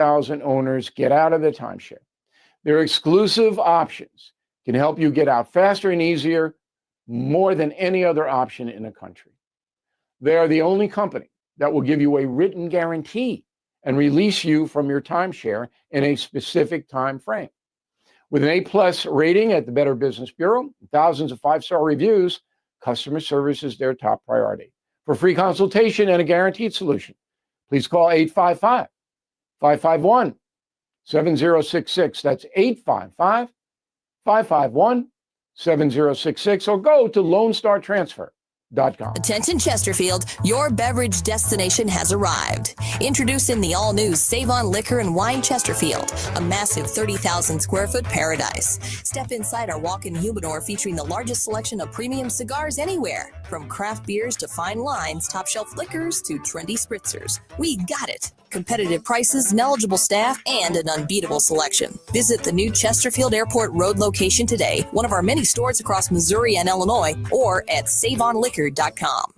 1,000 owners get out of the timeshare. Their exclusive options can help you get out faster and easier, more than any other option in the country. They are the only company that will give you a written guarantee and release you from your timeshare in a specific time frame. With an A+ rating at the Better Business Bureau, thousands of 5-star reviews, customer service is their top priority. For free consultation and a guaranteed solution, please call 855-551-7066. That's 855-551-7066, or go to LoneStarTransfer.com. Attention Chesterfield, your beverage destination has arrived. Introducing the all-new Save On Liquor and Wine Chesterfield, a massive 30,000 square foot paradise. Step inside our walk-in humidor featuring the largest selection of premium cigars anywhere. From craft beers to fine lines, top shelf liquors to trendy spritzers. We got it. Competitive prices, knowledgeable staff, and an unbeatable selection. Visit the new Chesterfield Airport Road location today, one of our many stores across Missouri and Illinois, or at saveonliquor.com.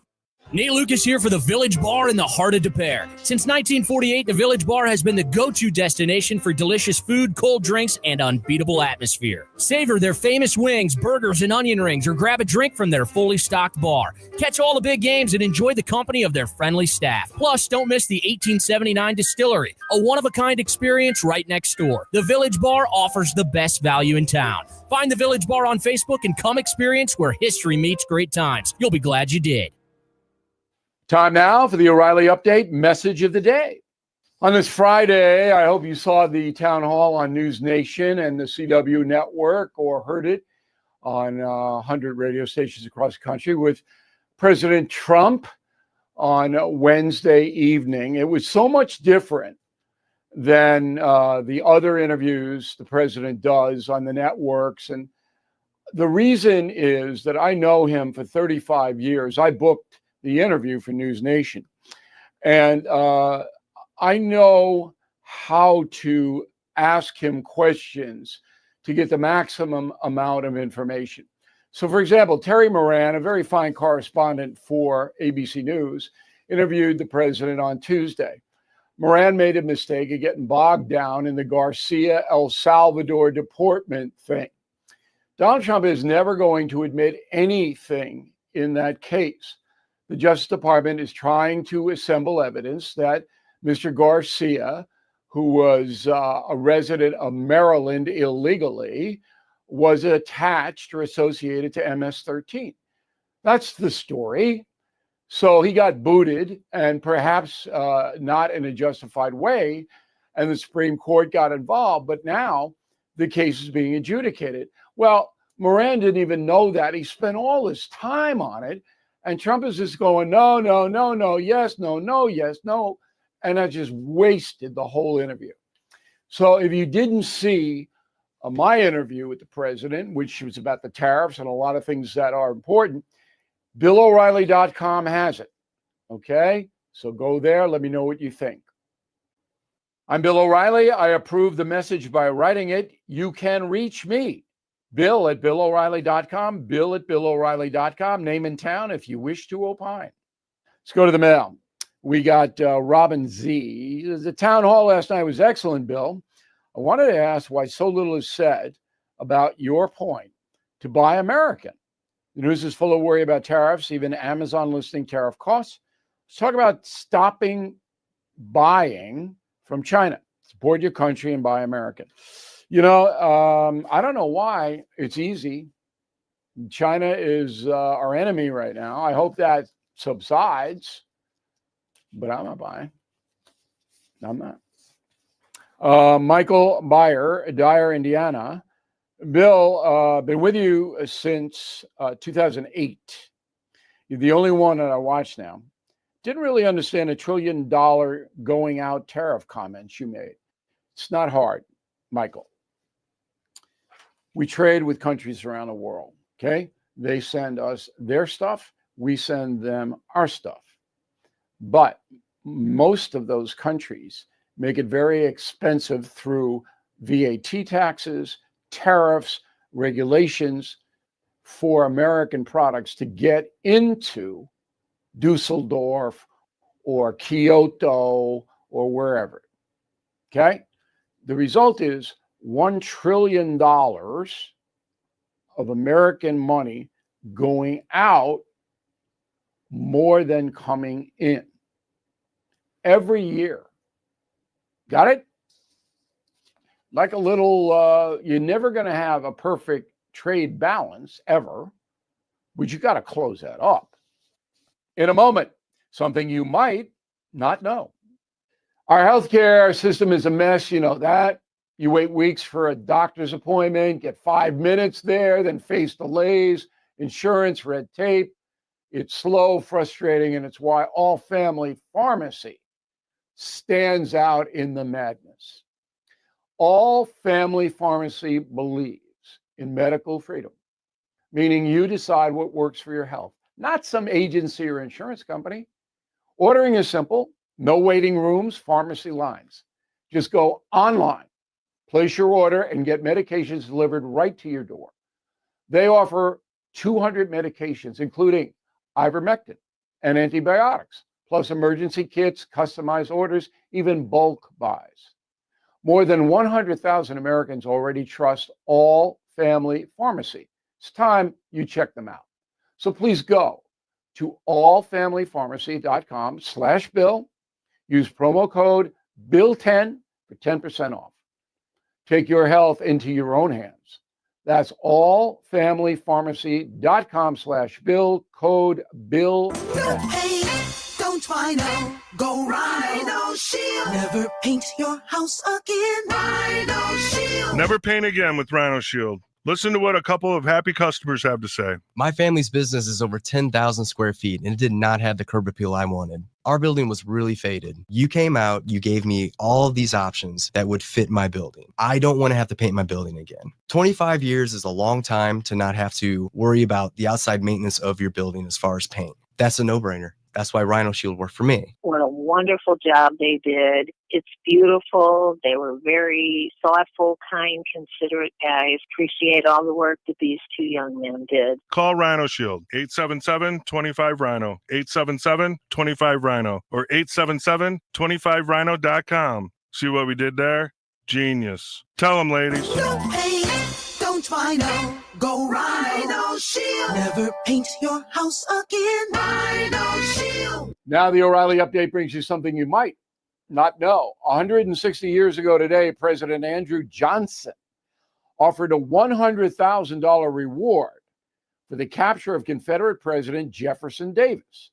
Nate Lucas here for the Village Bar in the heart of Des Peres. Since 1948, the Village Bar has been the go-to destination for delicious food, cold drinks, and unbeatable atmosphere. Savor their famous wings, burgers, and onion rings, or grab a drink from their fully stocked bar. Catch all the big games and enjoy the company of their friendly staff. Plus, don't miss the 1879 Distillery, a one-of-a-kind experience right next door. The Village Bar offers the best value in town. Find the Village Bar on Facebook and come experience where history meets great times. You'll be glad you did. Time now for the O'Reilly Update Message of the Day. On this Friday, I hope you saw the town hall on News Nation and the CW network, or heard it on 100 radio stations across the country with President Trump on Wednesday evening. It was so much different than the other interviews the president does on the networks. And the reason is that I know him for 35 years. I booked the interview for News Nation. And I know how to ask him questions to get the maximum amount of information. So, for example, Terry Moran, a very fine correspondent for ABC News, interviewed the president on Tuesday. Moran made a mistake of getting bogged down in the Garcia El Salvador deportment thing. Donald Trump is never going to admit anything in that case. The Justice Department is trying to assemble evidence that Mr. Garcia, who was a resident of Maryland illegally, was attached or associated to MS-13. That's the story. So he got booted, and perhaps not in a justified way, and the Supreme Court got involved. But now the case is being adjudicated. Well, Moran didn't even know that. He spent all his time on it. And Trump is just going, no, no, no, no, yes, no, no, yes, no. And I just wasted the whole interview. So if you didn't see my interview with the president, which was about the tariffs and a lot of things that are important, BillO'Reilly.com has it. Okay? So go there. Let me know what you think. I'm Bill O'Reilly. I approve the message by writing it. You can reach me. Bill at BillO'Reilly.com, Bill at BillO'Reilly.com, name and town if you wish to opine. Let's go to the mail. We got Robin Z. The town hall last night was excellent, Bill. I wanted to ask why so little is said about your point to buy American. The news is full of worry about tariffs, even Amazon listing tariff costs. Let's talk about stopping buying from China. Support your country and buy American. You know, I don't know why. It's easy. China is our enemy right now. I hope that subsides, but I'm not buying. I'm not. Michael Dyer, Indiana. Bill, been with you since 2008. You're the only one that I watch now. Didn't really understand $1 trillion going out tariff comments you made. It's not hard, Michael. We trade with countries around the world, okay? They send us their stuff. We send them our stuff. But most of those countries make it very expensive through VAT taxes, tariffs, regulations for American products to get into Dusseldorf or Kyoto or wherever. Okay? The result is $1 trillion of American money going out more than coming in every year. Got it? Like a little, you're never going to have a perfect trade balance ever, but you got to close that up. In a moment, something you might not know. Our healthcare system is a mess. You know that. You wait weeks for a doctor's appointment, get 5 minutes there, then face delays, insurance, red tape. It's slow, frustrating, and it's why all family pharmacy stands out in the madness. All family pharmacy believes in medical freedom, meaning you decide what works for your health, not some agency or insurance company. Ordering is simple. No waiting rooms, pharmacy lines. Just go online, place your order, and get medications delivered right to your door. They offer 200 medications, including ivermectin and antibiotics, plus emergency kits, customized orders, even bulk buys. More than 100,000 Americans already trust All Family Pharmacy. It's time you check them out. So please go to allfamilypharmacy.com/Bill. Use promo code BILL10 for 10% off. Take your health into your own hands. That's allfamilypharmacy.com/Bill, code BILL10. No pain, don't Rhino, go Rhino Shield. Never paint your house again. Rhino Shield. Never paint again with Rhino Shield. Listen to what a couple of happy customers have to say. My family's business is over 10,000 square feet, and it did not have the curb appeal I wanted. Our building was really faded. You came out, you gave me all of these options that would fit my building. I don't want to have to paint my building again. 25 years is a long time to not have to worry about the outside maintenance of your building as far as paint. That's a no-brainer. That's why Rhino Shield worked for me. What a wonderful job they did. It's beautiful. They were very thoughtful, kind, considerate guys. Appreciate all the work that these two young men did. Call Rhino Shield, 877-25-RHINO, 877-25-RHINO, or 877-25rhino.com. See what we did there? Genius. Tell them, ladies. No pain, don't Rhino, go Rhino Shield. Never paint your house again. Rhino Shield. Now the O'Reilly Update brings you something you might not know. 160 years ago today, President Andrew Johnson offered a $100,000 reward for the capture of Confederate President Jefferson Davis.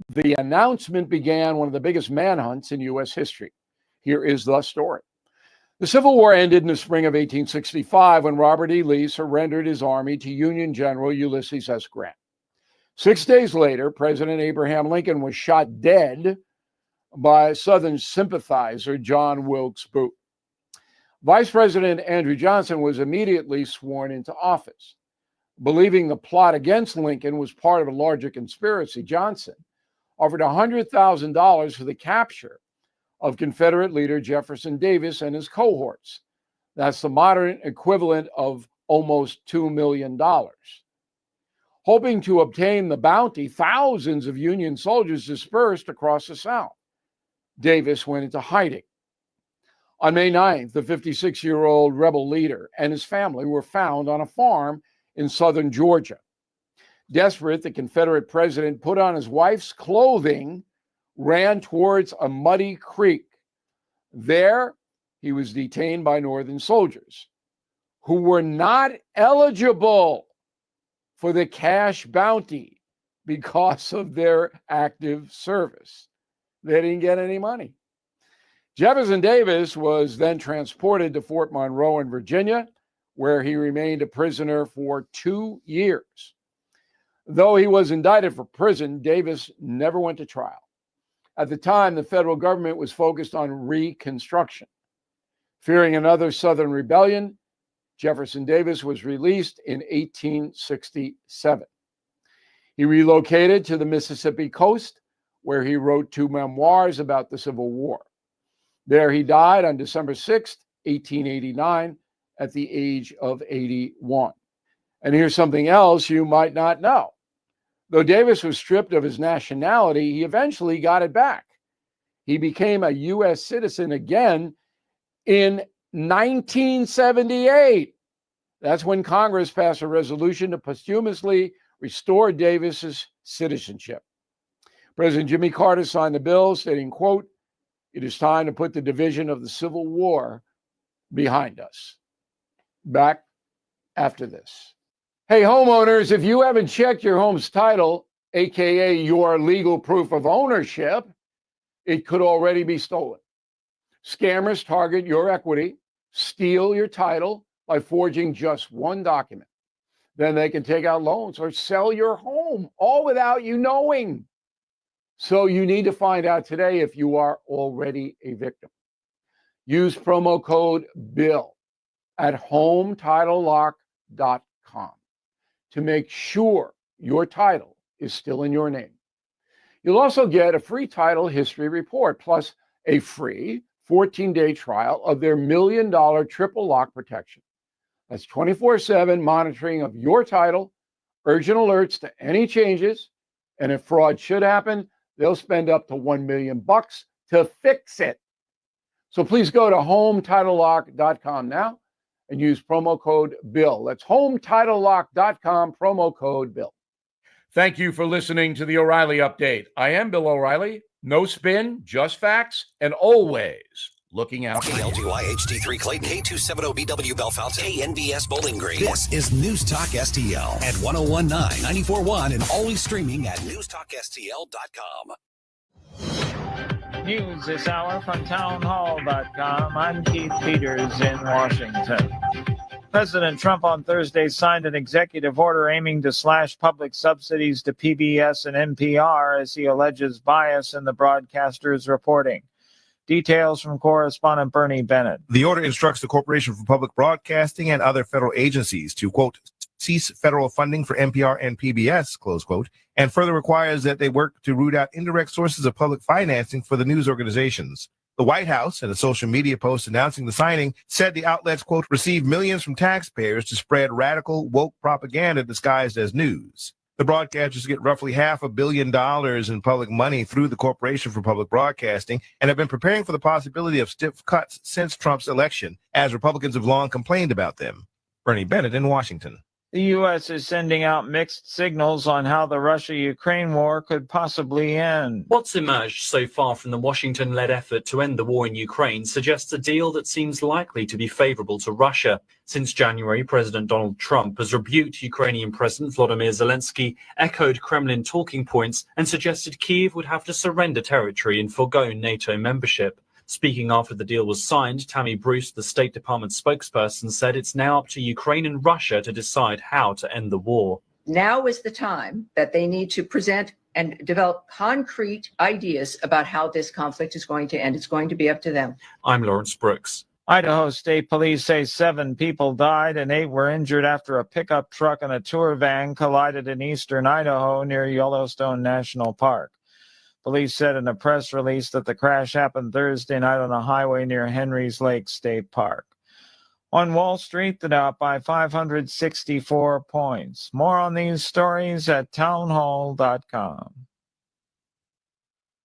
The announcement began one of the biggest manhunts in U.S. history. Here is the story. The Civil War ended in the spring of 1865 when Robert E. Lee surrendered his army to Union General Ulysses S. Grant. 6 days later, President Abraham Lincoln was shot dead by Southern sympathizer John Wilkes Booth. Vice President Andrew Johnson was immediately sworn into office. Believing the plot against Lincoln was part of a larger conspiracy, Johnson offered $100,000 for the capture of Confederate leader Jefferson Davis and his cohorts. That's the modern equivalent of almost $2 million. Hoping to obtain the bounty, thousands of Union soldiers dispersed across the South. Davis went into hiding. On May 9th, the 56-year-old rebel leader and his family were found on a farm in southern Georgia. Desperate, the Confederate president put on his wife's clothing, ran towards a muddy creek. There, he was detained by Northern soldiers who were not eligible for the cash bounty because of their active service. They didn't get any money. Jefferson Davis was then transported to Fort Monroe in Virginia, where he remained a prisoner for 2 years. Though he was indicted for prison, Davis never went to trial. At the time, the federal government was focused on Reconstruction. Fearing another Southern rebellion, Jefferson Davis was released in 1867. He relocated to the Mississippi coast, where he wrote 2 memoirs about the Civil War. There he died on December 6th, 1889, at the age of 81. And here's something else you might not know. Though Davis was stripped of his nationality, he eventually got it back. He became a U.S. citizen again in 1978. That's when Congress passed a resolution to posthumously restore Davis's citizenship. President Jimmy Carter signed the bill stating, quote, "It is time to put the division of the Civil War behind us." Back after this. Hey, homeowners, if you haven't checked your home's title, aka your legal proof of ownership, it could already be stolen. Scammers target your equity, steal your title by forging just one document. Then they can take out loans or sell your home, all without you knowing. So you need to find out today if you are already a victim. Use promo code BILL at HomeTitleLock.com to make sure your title is still in your name. You'll also get a free title history report, plus a free 14-day trial of their $1 million triple lock protection. That's 24/7 monitoring of your title, urgent alerts to any changes, and if fraud should happen, they'll spend up to $1 million to fix it. So please go to HomeTitleLock.com now and use promo code BILL. That's HomeTitleLock.com, promo code BILL. Thank you for listening to the O'Reilly Update. I am Bill O'Reilly. No spin, just facts, and always looking out. KLGY HD3 Clayton, K270BW Bellefonte, KNBS Bowling Green. This is News Talk STL at 1019, 94.1, and always streaming at newstalkstl.com. News this hour from townhall.com. I'm Keith Peters in Washington. President Trump on Thursday signed an executive order aiming to slash public subsidies to PBS and NPR as he alleges bias in the broadcasters' reporting. Details from correspondent Bernie Bennett. The order instructs the Corporation for Public Broadcasting and other federal agencies to, quote, cease federal funding for NPR and PBS, close quote, and further requires that they work to root out indirect sources of public financing for the news organizations. The White House, in a social media post announcing the signing, said the outlets, quote, receive millions from taxpayers to spread radical, woke propaganda disguised as news. The broadcasters get roughly $500 million in public money through the Corporation for Public Broadcasting and have been preparing for the possibility of stiff cuts since Trump's election, as Republicans have long complained about them. Bernie Bennett in Washington. The U.S. is sending out mixed signals on how the Russia-Ukraine war could possibly end. What's emerged so far from the Washington-led effort to end the war in Ukraine suggests a deal that seems likely to be favorable to Russia. Since January, President Donald Trump has rebuked Ukrainian President Volodymyr Zelensky, echoed Kremlin talking points, and suggested Kyiv would have to surrender territory and forgo NATO membership. Speaking after the deal was signed, Tammy Bruce, the State Department spokesperson, said it's now up to Ukraine and Russia to decide how to end the war. Now is the time that they need to present and develop concrete ideas about how this conflict is going to end. It's going to be up to them. I'm Lawrence Brooks. Idaho State Police say 7 people died and 8 were injured after a pickup truck and a tour van collided in eastern Idaho near Yellowstone National Park. Police said in a press release that the crash happened Thursday night on a highway near Henry's Lake State Park. On Wall Street, the Dow up by 564 points. More on these stories at townhall.com.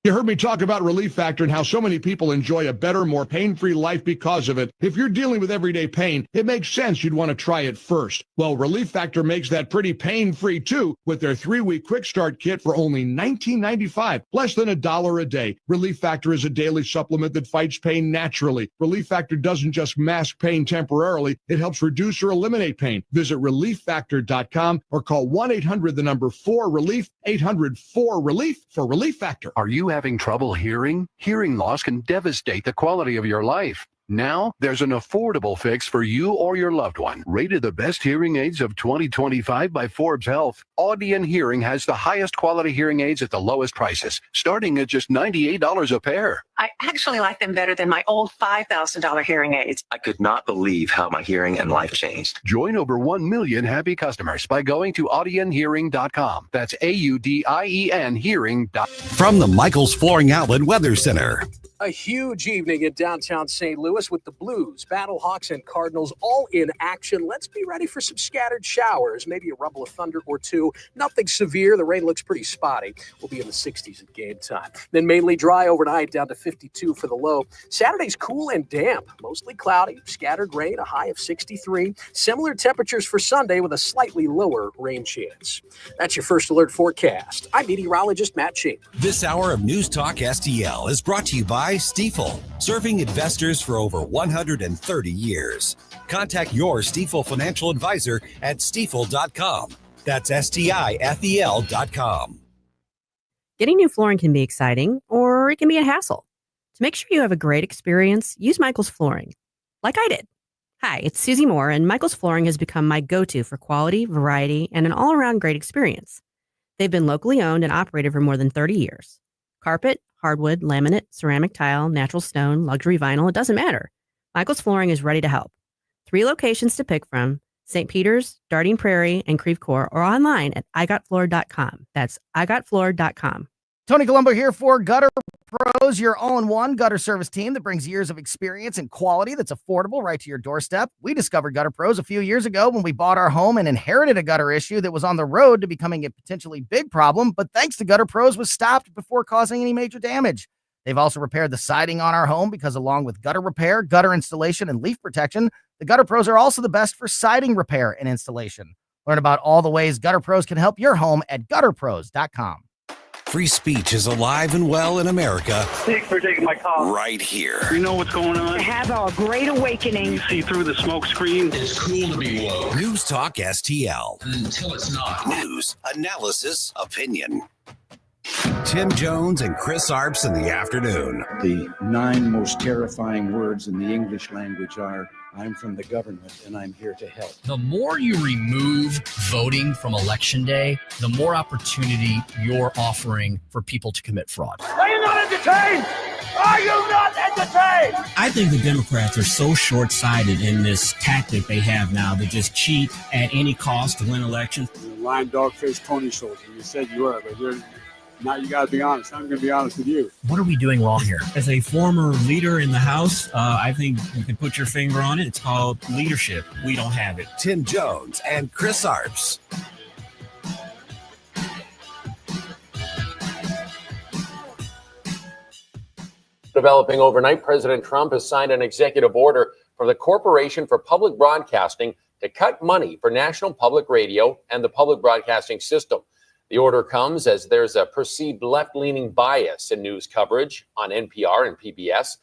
You heard me talk about Relief Factor and how so many people enjoy a better, more pain-free life because of it. If you're dealing with everyday pain, it makes sense you'd want to try it first. Well, Relief Factor makes that pretty pain-free too with their 3-week quick start kit for only $19.95, less than $1 a day. Relief Factor is a daily supplement that fights pain naturally. Relief Factor doesn't just mask pain temporarily, it helps reduce or eliminate pain. Visit relieffactor.com or call 1-800-4RELIEF, 800-4RELIEF for Relief Factor. Are you having trouble hearing? Hearing loss can devastate the quality of your life. Now, there's an affordable fix for you or your loved one. Rated the best hearing aids of 2025 by Forbes Health, Audion Hearing has the highest quality hearing aids at the lowest prices, starting at just $98 a pair. I actually like them better than my old $5,000 hearing aids. I could not believe how my hearing and life changed. Join over 1 million happy customers by going to audionhearing.com. That's AUDIEN hearing.com. From the Michael's Flooring Outlet Weather Center. A huge evening in downtown St. Louis with the Blues, Battlehawks, and Cardinals all in action. Let's be ready for some scattered showers, maybe a rumble of thunder or two. Nothing severe. The rain looks pretty spotty. We'll be in the 60s at game time. Then mainly dry overnight, down to 52 for the low. Saturday's cool and damp, mostly cloudy, scattered rain, a high of 63. Similar temperatures for Sunday with a slightly lower rain chance. That's your first alert forecast. I'm meteorologist Matt Shane. This hour of News Talk STL is brought to you by Stifel, serving investors for over 130 years. Contact your Stifel financial advisor at stifel.com. That's STIFEL.com. Getting new flooring can be exciting, or it can be a hassle. To make sure you have a great experience, use Michael's Flooring, like I did. Hi, it's Susie Moore, and Michael's Flooring has become my go-to for quality, variety, and an all-around great experience. They've been locally owned and operated for more than 30 years. Carpet, hardwood, laminate, ceramic tile, natural stone, luxury vinyl, it doesn't matter. Michael's Flooring is ready to help. 3 locations to pick from: St. Peter's, Darting Prairie, and Creve Coeur, or online at igotfloor.com. That's igotfloor.com. Tony Colombo here for Gutter Pros, your all-in-one gutter service team that brings years of experience and quality that's affordable right to your doorstep. We discovered Gutter Pros a few years ago when we bought our home and inherited a gutter issue that was on the road to becoming a potentially big problem, but thanks to Gutter Pros was stopped before causing any major damage. They've also repaired the siding on our home because along with gutter repair, gutter installation, and leaf protection, the Gutter Pros are also the best for siding repair and installation. Learn about all the ways Gutter Pros can help your home at gutterpros.com. Free speech is alive and well in America. Thanks for taking my call. Right here. You know what's going on? Have a great awakening. You see through the smoke screen. It's cool to be woke. News Talk STL. Until it's not. News, analysis, opinion. Tim Jones and Chris Arps in the afternoon. The 9 most terrifying words in the English language are, I'm from the government and I'm here to help. The more you remove voting from Election Day, the more opportunity you're offering for people to commit fraud. Are you not entertained? Are you not entertained? I think the Democrats are so short-sighted in this tactic they have now to just cheat at any cost to win elections. You're a lying dog-faced Tony soldier. You said you were, but now you got to be honest. I'm going to be honest with you. What are we doing wrong here? As a former leader in the House, I think you can put your finger on it. It's called leadership. We don't have it. Tim Jones and Chris Arps. Developing overnight, President Trump has signed an executive order for the Corporation for Public Broadcasting to cut money for National Public Radio and the public broadcasting system. The order comes as there's a perceived left-leaning bias in news coverage on NPR and PBS.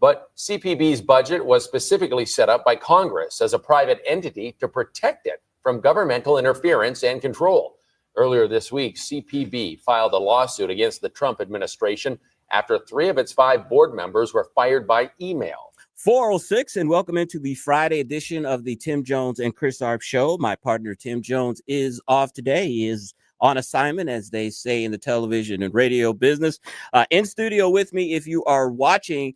But CPB's budget was specifically set up by Congress as a private entity to protect it from governmental interference and control. Earlier this week, CPB filed a lawsuit against the Trump administration after 3 of its 5 board members were fired by email. 4:06, and welcome into the Friday edition of the Tim Jones and Chris Arps Show. My partner, Tim Jones, is off today. He is on assignment, as they say in the television and radio business. In studio with me, if you are watching,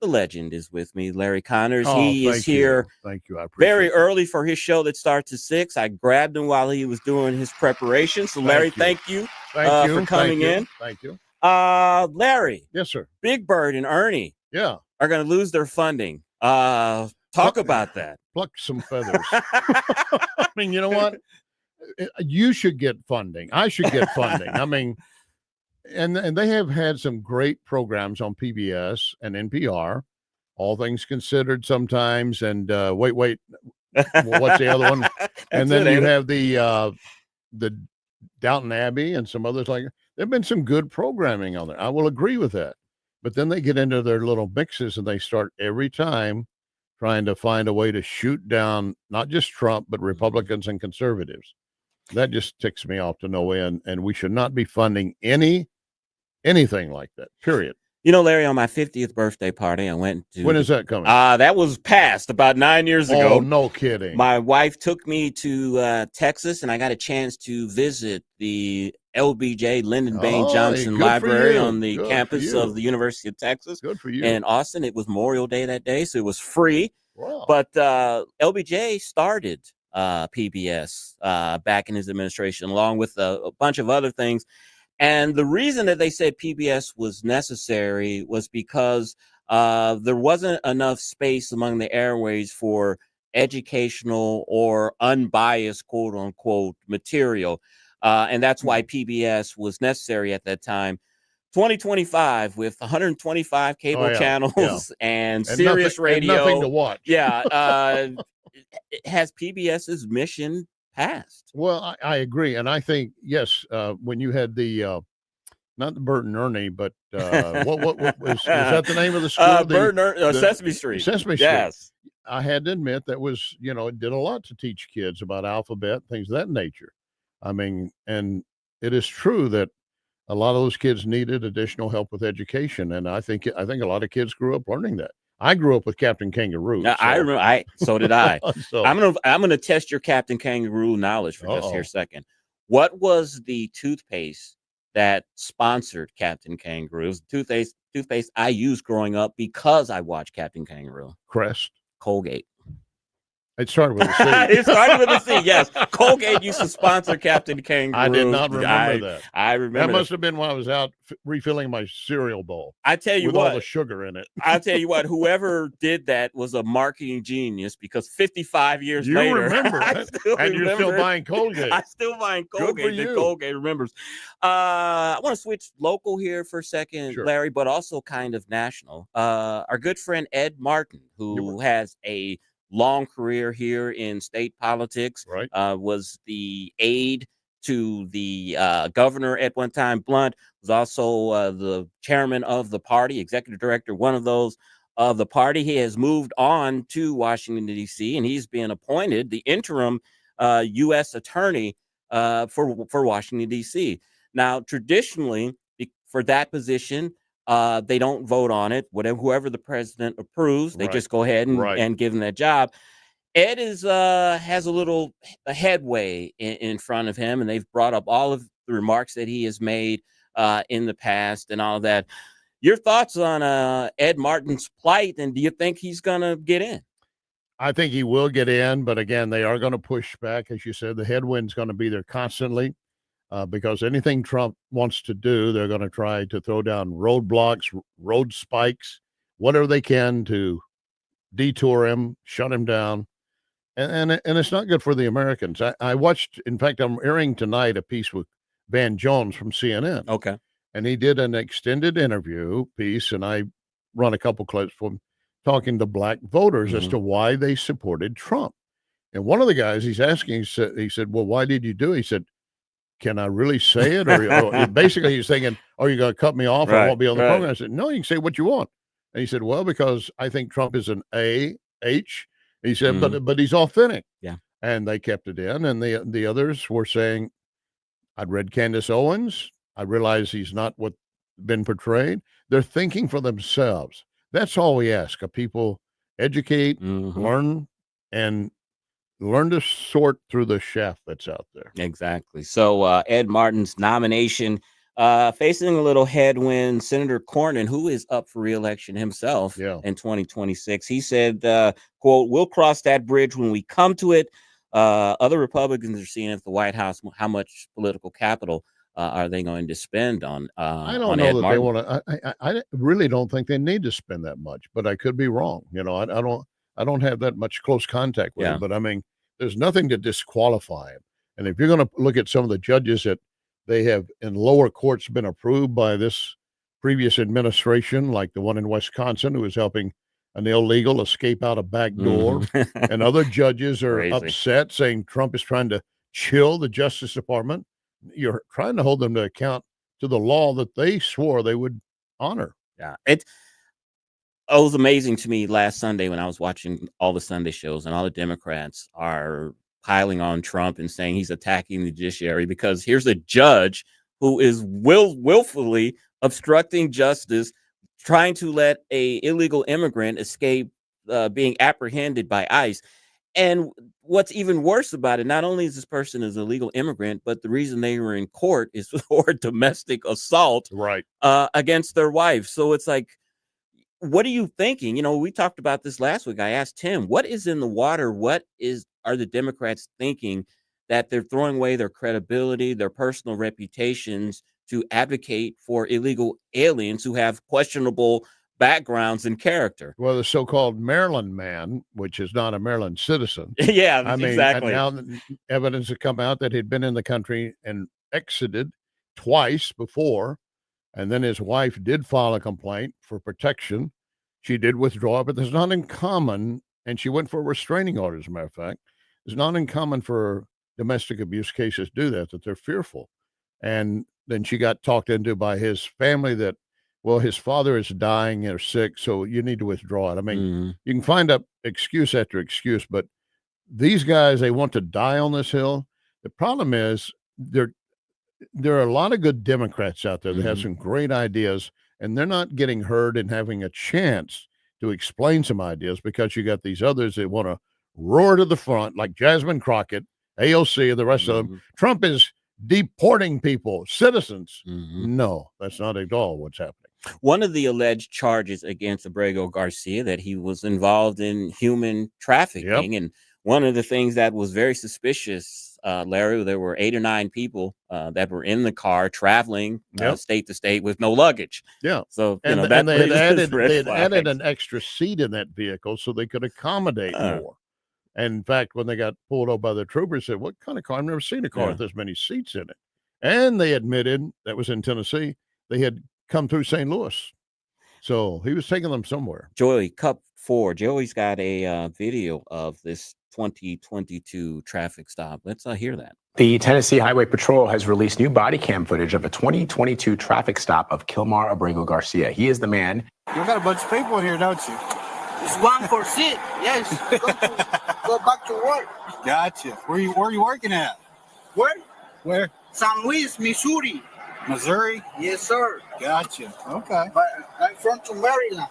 the legend is with me, Larry Connors. He is here. Thank you. I appreciate very it. early for his show that starts at 6. I grabbed him while he was doing his preparation. So, Larry, thank you for coming in. Thank you. Larry. Yes, sir. Big Bird and Ernie. Yeah. Are going to lose their funding. Talk about that. Pluck some feathers. I mean, you know what? You should get funding. I should get funding. I mean, and they have had some great programs on PBS and NPR, All Things Considered sometimes. And wait, what's the other one? And then you have the Downton Abbey and some others like. There've been some good programming on there. I will agree with that. But then they get into their little mixes and they start every time trying to find a way to shoot down not just Trump, but Republicans and conservatives. That just ticks me off to no end. And we should not be funding anything like that, period. You know, Larry, on my 50th birthday party, I went to... When is that coming? That was past about 9 years ago. Oh, no kidding. My wife took me to Texas, and I got a chance to visit the LBJ, Lyndon Baines Johnson Library on the campus of the University of Texas. Good for you. In Austin. It was Memorial Day that day, so it was free. Wow. But LBJ started PBS back in his administration, along with a bunch of other things. And the reason that they said PBS was necessary was because there wasn't enough space among the airways for educational or unbiased, quote unquote, material. And that's why PBS was necessary at that time. 2025 with 125 cable channels and Sirius Radio. And nothing to watch. Has PBS's mission passed? Well, I agree. And I think, yes, when you had the, not the Bert and Ernie, but what was that the name of the school? Bert and Ernie, Sesame Street. Sesame Street. Yes. I had to admit that was, it did a lot to teach kids about alphabet, things of that nature. I mean, and it is true that a lot of those kids needed additional help with education. And I think a lot of kids grew up learning that. I grew up with Captain Kangaroo. So. I remember. So did I. So, I'm gonna test your Captain Kangaroo knowledge for just here a second. What was the toothpaste that sponsored Captain Kangaroo? It was the toothpaste I used growing up because I watched Captain Kangaroo. Crest. Colgate. It started with a C. It started with a C, yes. Colgate used to sponsor Captain Kangaroo. I did not remember that. I remember that. Must have been when I was out refilling my cereal bowl. I tell you with what, all the sugar in it. I tell you what, whoever did that was a marketing genius, because 55 years later, you remember it, and you're still buying Colgate. I'm still buying Colgate. Good for you. Colgate remembers. I want to switch local here for a second, Sure. Larry, but also kind of national. Our good friend Ed Martin, who has a long career here in state politics, right? Was the aide to the governor at one time. Blunt was also the chairman of the party, executive director, one of those of the party. He has moved on to Washington, D.C., and he's been appointed the interim U.S. attorney for Washington, D.C. Now, traditionally, for that position, they don't vote on it. Whoever the president approves, they just go ahead and give him that job. Ed has a little headway in front of him, and they've brought up all of the remarks that he has made in the past and all of that. Your thoughts on Ed Martin's plight, and do you think he's going to get in? I think he will get in, but again, they are going to push back. As you said, the headwind's going to be there constantly. Because anything Trump wants to do, they're going to try to throw down roadblocks, road spikes, whatever they can to detour him, shut him down. And it's not good for the Americans. I watched, in fact, I'm airing tonight a piece with Van Jones from CNN. Okay. And he did an extended interview piece, and I run a couple clips from talking to black voters as to why they supported Trump. And one of the guys he's asking, he said, well, why did you do it? He said, can I really say it? Or basically he's thinking, are you going to cut me off? I won't be on the program. I said, no, you can say what you want. And he said, well, because I think Trump is an A-H. He said, but he's authentic. Yeah. And they kept it in. And the others were saying, I'd read Candace Owens. I realize he's not what been portrayed. They're thinking for themselves. That's all we ask of people. Educate, learn, and learn to sort through the shaft that's out there. Exactly. So Ed Martin's nomination facing a little headwind. Senator Cornyn, who is up for re-election himself in 2026, he said, quote, we'll cross that bridge when we come to it. Other Republicans are seeing at the White House how much political capital are they going to spend on I don't know Ed that Martin. they want to. I really don't think they need to spend that much, but I could be wrong. I don't have that much close contact with him, but I mean, there's nothing to disqualify him. And if you're going to look at some of the judges that they have in lower courts been approved by this previous administration, like the one in Wisconsin who is helping an illegal escape out a back door, and other judges are upset, saying Trump is trying to chill the Justice Department. You're trying to hold them to account to the law that they swore they would honor. Yeah. It was amazing to me last Sunday when I was watching all the Sunday shows, and all the Democrats are piling on Trump and saying he's attacking the judiciary, because here's a judge who is willfully obstructing justice, trying to let a illegal immigrant escape being apprehended by ICE. And what's even worse about it, not only is this person an illegal immigrant, but the reason they were in court is for domestic assault against their wife. So it's like, what are you thinking? We talked about this last week. I asked Tim, what is in the water? Are the Democrats thinking that they're throwing away their credibility, their personal reputations to advocate for illegal aliens who have questionable backgrounds and character. Well, the so-called Maryland man, which is not a Maryland citizen. Yeah, I mean, exactly. now evidence has come out that he'd been in the country and exited twice before, and then his wife did file a complaint for protection. She did withdraw, but there's not uncommon, and she went for a restraining order, as a matter of fact. It's not uncommon for domestic abuse cases do that they're fearful. And then she got talked into by his family that, well, his father is dying or sick, so you need to withdraw it. I mean, you can find up excuse after excuse, but these guys, they want to die on this hill. The problem is there are a lot of good Democrats out there that have some great ideas, and they're not getting heard and having a chance to explain some ideas because you got these others that want to roar to the front, like Jasmine Crockett, AOC, and the rest of them. Trump is deporting people, citizens. No, that's not at all what's happening. One of the alleged charges against Abrego Garcia that he was involved in human trafficking. And one of the things that was very suspicious, Larry, there were 8 or 9 people that were in the car traveling state to state with no luggage. Yeah. So, and that they had flags. added an extra seat in that vehicle so they could accommodate more. And in fact, when they got pulled over by the troopers, said, "What kind of car? I've never seen a car with this many seats in it." And they admitted, that was in Tennessee, they had come through St. Louis. So he was taking them somewhere. Joey, Cup 4. Joey's got a video of this 2022 traffic stop. Let's hear that. The Tennessee Highway Patrol has released new body cam footage of a 2022 traffic stop of Kilmar Abrego Garcia. He is the man. You got a bunch of people in here, don't you? It's one for sit. Yes. Go back to work. Gotcha. Where are you working at? Where? San Luis, Missouri. Missouri? Yes, sir. Gotcha. Okay. But I'm from Maryland.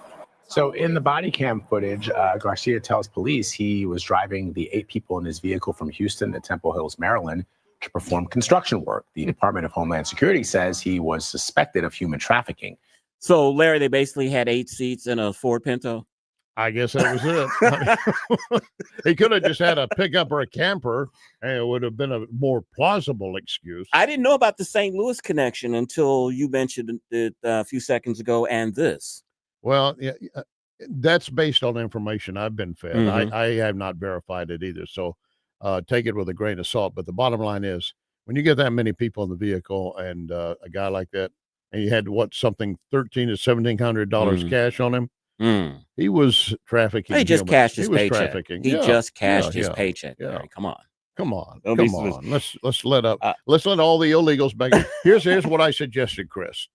So in the body cam footage, Garcia tells police he was driving the 8 people in his vehicle from Houston to Temple Hills, Maryland, to perform construction work. The Department of Homeland Security says he was suspected of human trafficking. So, Larry, they basically had 8 seats in a Ford Pinto? I guess that was it. He could have just had a pickup or a camper, and it would have been a more plausible excuse. I didn't know about the St. Louis connection until you mentioned it a few seconds ago, and this. Well, yeah, that's based on information I've been fed. I have not verified it either, so take it with a grain of salt. But the bottom line is, when you get that many people in the vehicle and a guy like that, and you had $1,300 to $1,700 cash on him, he was trafficking. He just cashed his paycheck. Trafficking. He just cashed his paycheck. Yeah. Larry, come on. Come on. Don't Come on. Let's let up. Let's let all the illegals back. Here's what I suggested, Chris.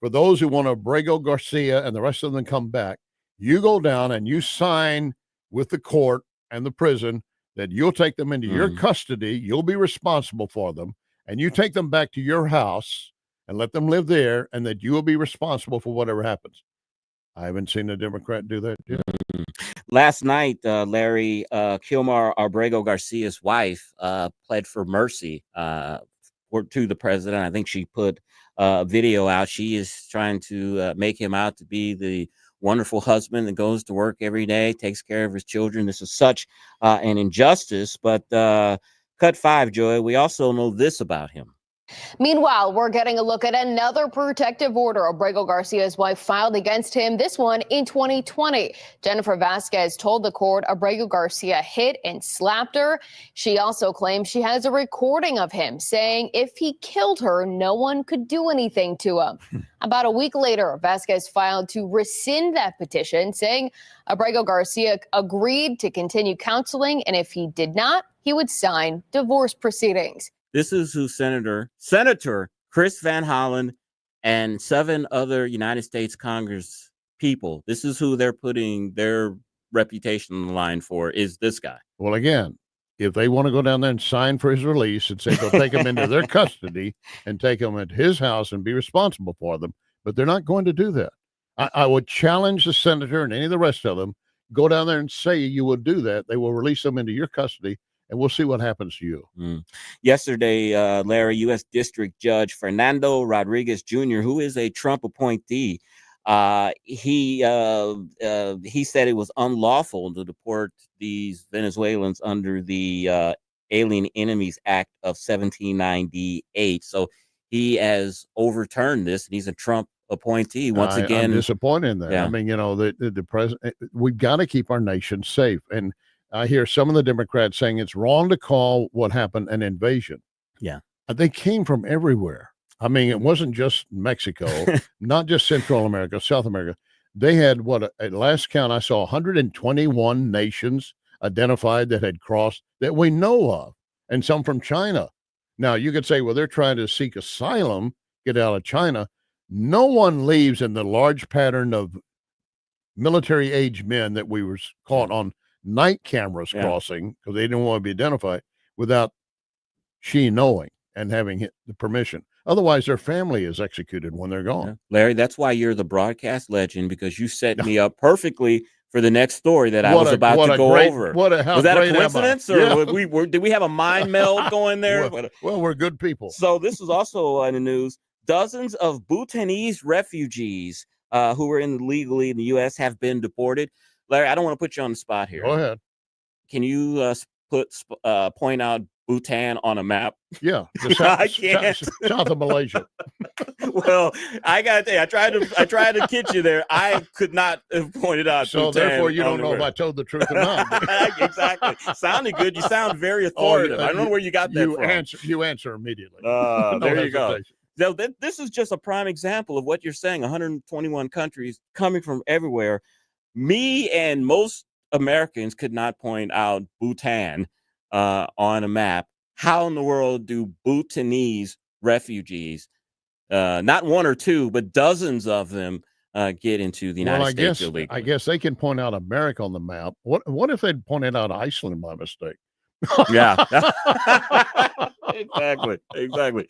For those who want to Abrego Garcia and the rest of them come back, you go down and you sign with the court and the prison that you'll take them into your custody. You'll be responsible for them, and you take them back to your house and let them live there, and that you will be responsible for whatever happens. I haven't seen a Democrat do that yet. Last night, Larry, Kilmar Abrego Garcia's wife pled for mercy to the president. I think she put a video out. She is trying to make him out to be the wonderful husband that goes to work every day, takes care of his children. This is such an injustice. But cut 5, Joy, we also know this about him. Meanwhile, we're getting a look at another protective order Abrego Garcia's wife filed against him, this one in 2020. Jennifer Vasquez told the court Abrego Garcia hit and slapped her. She also claims she has a recording of him saying if he killed her, no one could do anything to him. About a week later, Vasquez filed to rescind that petition, saying Abrego Garcia agreed to continue counseling, and if he did not, he would sign divorce proceedings. This is who Senator Chris Van Hollen and 7 other United States Congress people, this is who they're putting their reputation on the line for, is this guy. Well, again, if they want to go down there and sign for his release and say they'll take him into their custody and take him at his house and be responsible for them, but they're not going to do that. I would challenge the senator and any of the rest of them, go down there and say you will do that. They will release them into your custody, and we'll see what happens to you. Yesterday, Larry, U.S. District Judge Fernando Rodriguez Jr., who is a Trump appointee, he said it was unlawful to deport these Venezuelans under the Alien Enemies Act of 1798. So he has overturned this, and he's a Trump appointee once again. I'm disappointed in that. Yeah. I mean, the president, we've got to keep our nation safe. And I hear some of the Democrats saying it's wrong to call what happened an invasion. Yeah. They came from everywhere. I mean, it wasn't just Mexico, not just Central America, South America. They had at last count, I saw 121 nations identified that had crossed that we know of, and some from China. Now, you could say, well, they're trying to seek asylum, get out of China. No one leaves in the large pattern of military-age men that we were caught on night cameras crossing because they didn't want to be identified without Xi knowing and having the permission. Otherwise, their family is executed when they're gone. Yeah. Larry, that's why you're the broadcast legend, because you set me up perfectly for the next story that I was about to go over. Was that a coincidence, or did we have a mind meld going there? Well, we're good people. So this was also in the news. Dozens of Bhutanese refugees who were illegally in the U.S. have been deported. Larry, I don't want to put you on the spot here. Go ahead. Can you point out Bhutan on a map? Yeah, I can't. South of Malaysia. Well, I got to tell you, I tried to kid you there. I could not have pointed out. So Bhutan therefore, you don't know if I told the truth or not. Exactly. Sounded good. You sound very authoritative. I don't know where you got that from. You answer immediately. There you go. Now, this is just a prime example of what you're saying. 121 countries coming from everywhere. Me and most Americans could not point out Bhutan on a map. How in the world do Bhutanese refugees, not one or two, but dozens of them, get into the United States illegally? I guess they can point out America on the map. What if they'd pointed out Iceland by mistake? Yeah. Exactly.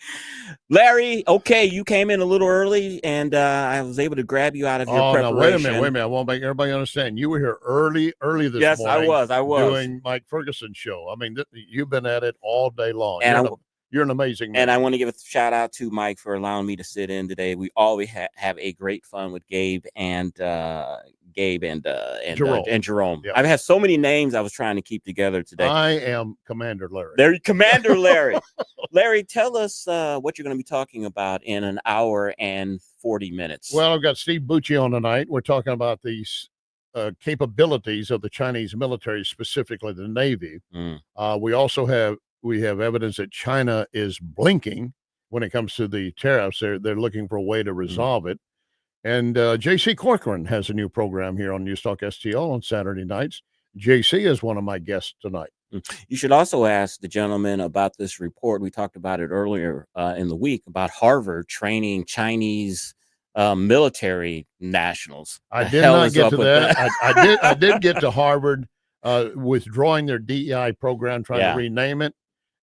Larry, okay, you came in a little early, and I was able to grab you out of your preparation. No, wait a minute. I want to make everybody understand. You were here early this yes, morning. Yes, I was. Doing Mike Ferguson's show. I mean, you've been at it all day long. And you're an amazing man. And I want to give a shout out to Mike for allowing me to sit in today. We always have a great fun with Gabe and Jerome. Yeah. I've had so many names I was trying to keep together today. I am Commander Larry. There, Commander Larry. Larry, tell us what you're going to be talking about in an hour and 40 minutes. Well, I've got Steve Bucci on tonight. We're talking about these capabilities of the Chinese military, specifically the Navy. We also have evidence that China is blinking when it comes to the tariffs. They're looking for a way to resolve it. And J.C. Corcoran has a new program here on News Talk STL on Saturday nights. J.C. is one of my guests tonight. You should also ask the gentleman about this report. We talked about it earlier in the week about Harvard training Chinese military nationals. I did not get to that. I did get to Harvard withdrawing their DEI program, trying to rename it.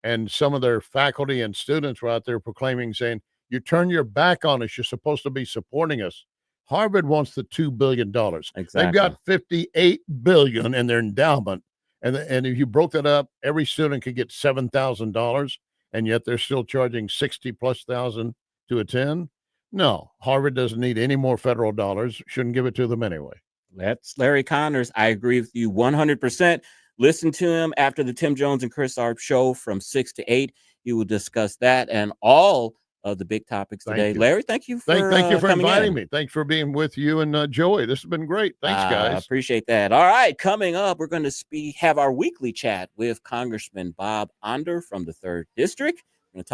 And some of their faculty and students were out there proclaiming, saying, you turn your back on us, you're supposed to be supporting us. Harvard wants the $2 billion. Exactly. They've got $58 billion in their endowment. And if you broke it up, every student could get $7,000, and yet they're still charging $60,000+ to attend. No, Harvard doesn't need any more federal dollars. Shouldn't give it to them anyway. That's Larry Connors. I agree with you 100%. Listen to him after the Tim Jones and Chris Arps show from 6 to 8. He will discuss that and all of the big topics today. Larry, thank you for thank you for inviting in. me. Thanks for being with you and Joey. This has been great. Thanks, guys. I appreciate that. All right, coming up, we're going to have our weekly chat with Congressman Bob Onder from the 3rd District. We're going to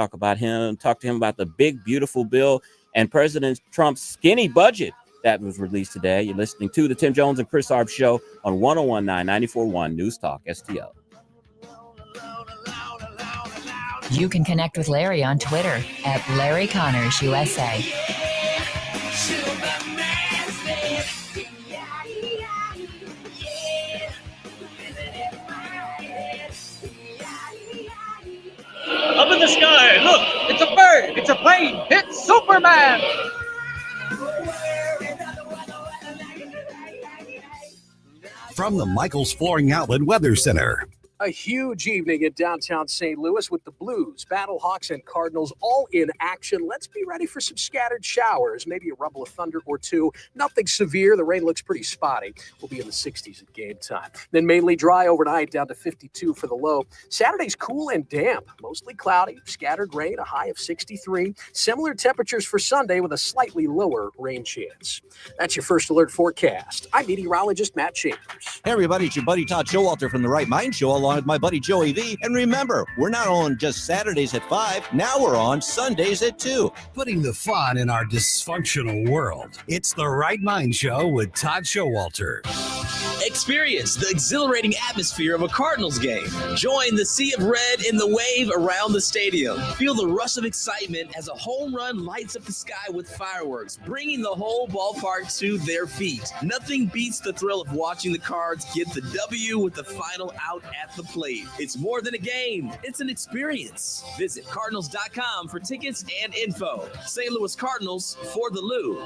talk to him about the big, beautiful bill and President Trump's skinny budget that was released today. You're listening to the Tim Jones and Chris Arps show on 101.9 94.1 News Talk STL. You can connect with Larry on Twitter at Larry Connors USA. Up in the sky, look, it's a bird, it's a plane, it's Superman! From the Michaels Flooring Outlet Weather Center, A huge evening in downtown St. Louis with the Blues, Battlehawks, and Cardinals all in action. Let's be ready for some scattered showers, maybe a rumble of thunder or two. Nothing severe. The rain looks pretty spotty. We'll be in the 60s at game time. Then mainly dry overnight, down to 52 for the low. Saturday's cool and damp, mostly cloudy, scattered rain, a high of 63. Similar temperatures for Sunday with a slightly lower rain chance. That's your first alert forecast. I'm meteorologist Matt Chambers. Hey everybody, it's your buddy Todd Showalter from the Right Mind Show, along with my buddy Joey V. And remember, we're not on just Saturdays at 5, now we're on Sundays at 2. Putting the fun in our dysfunctional world. It's the Right Mind Show with Todd Showalter. Experience the exhilarating atmosphere of a Cardinals game. Join the sea of red in the wave around the stadium. Feel the rush of excitement as a home run lights up the sky with fireworks, bringing the whole ballpark to their feet. Nothing beats the thrill of watching the Cards get the W with the final out at the plate. It's more than a game, it's an experience. Visit Cardinals.com for tickets and info. St. Louis Cardinals for the Lou.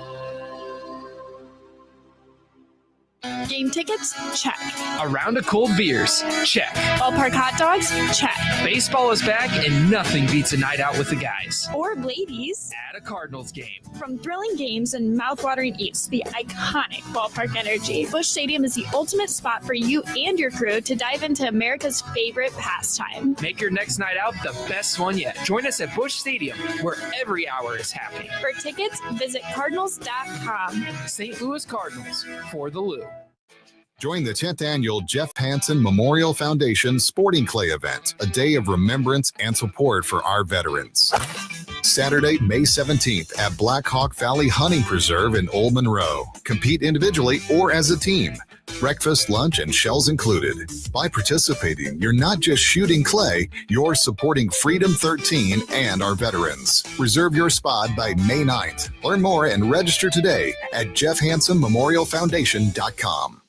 Game tickets? Check. A round of cold beers? Check. Ballpark hot dogs? Check. Baseball is back and nothing beats a night out with the guys. Or ladies. At a Cardinals game. From thrilling games and mouthwatering eats to the iconic ballpark energy, Busch Stadium is the ultimate spot for you and your crew to dive into America's favorite pastime. Make your next night out the best one yet. Join us at Busch Stadium, where every hour is happening. For tickets, visit Cardinals.com. St. Louis Cardinals for the Lou. Join the 10th annual Jeff Hansen Memorial Foundation Sporting Clay event, a day of remembrance and support for our veterans. Saturday, May 17th at Black Hawk Valley Hunting Preserve in Old Monroe. Compete individually or as a team. Breakfast, lunch, and shells included. By participating, you're not just shooting clay, you're supporting Freedom 13 and our veterans. Reserve your spot by May 9th. Learn more and register today at jeffhansenmemorialfoundation.com.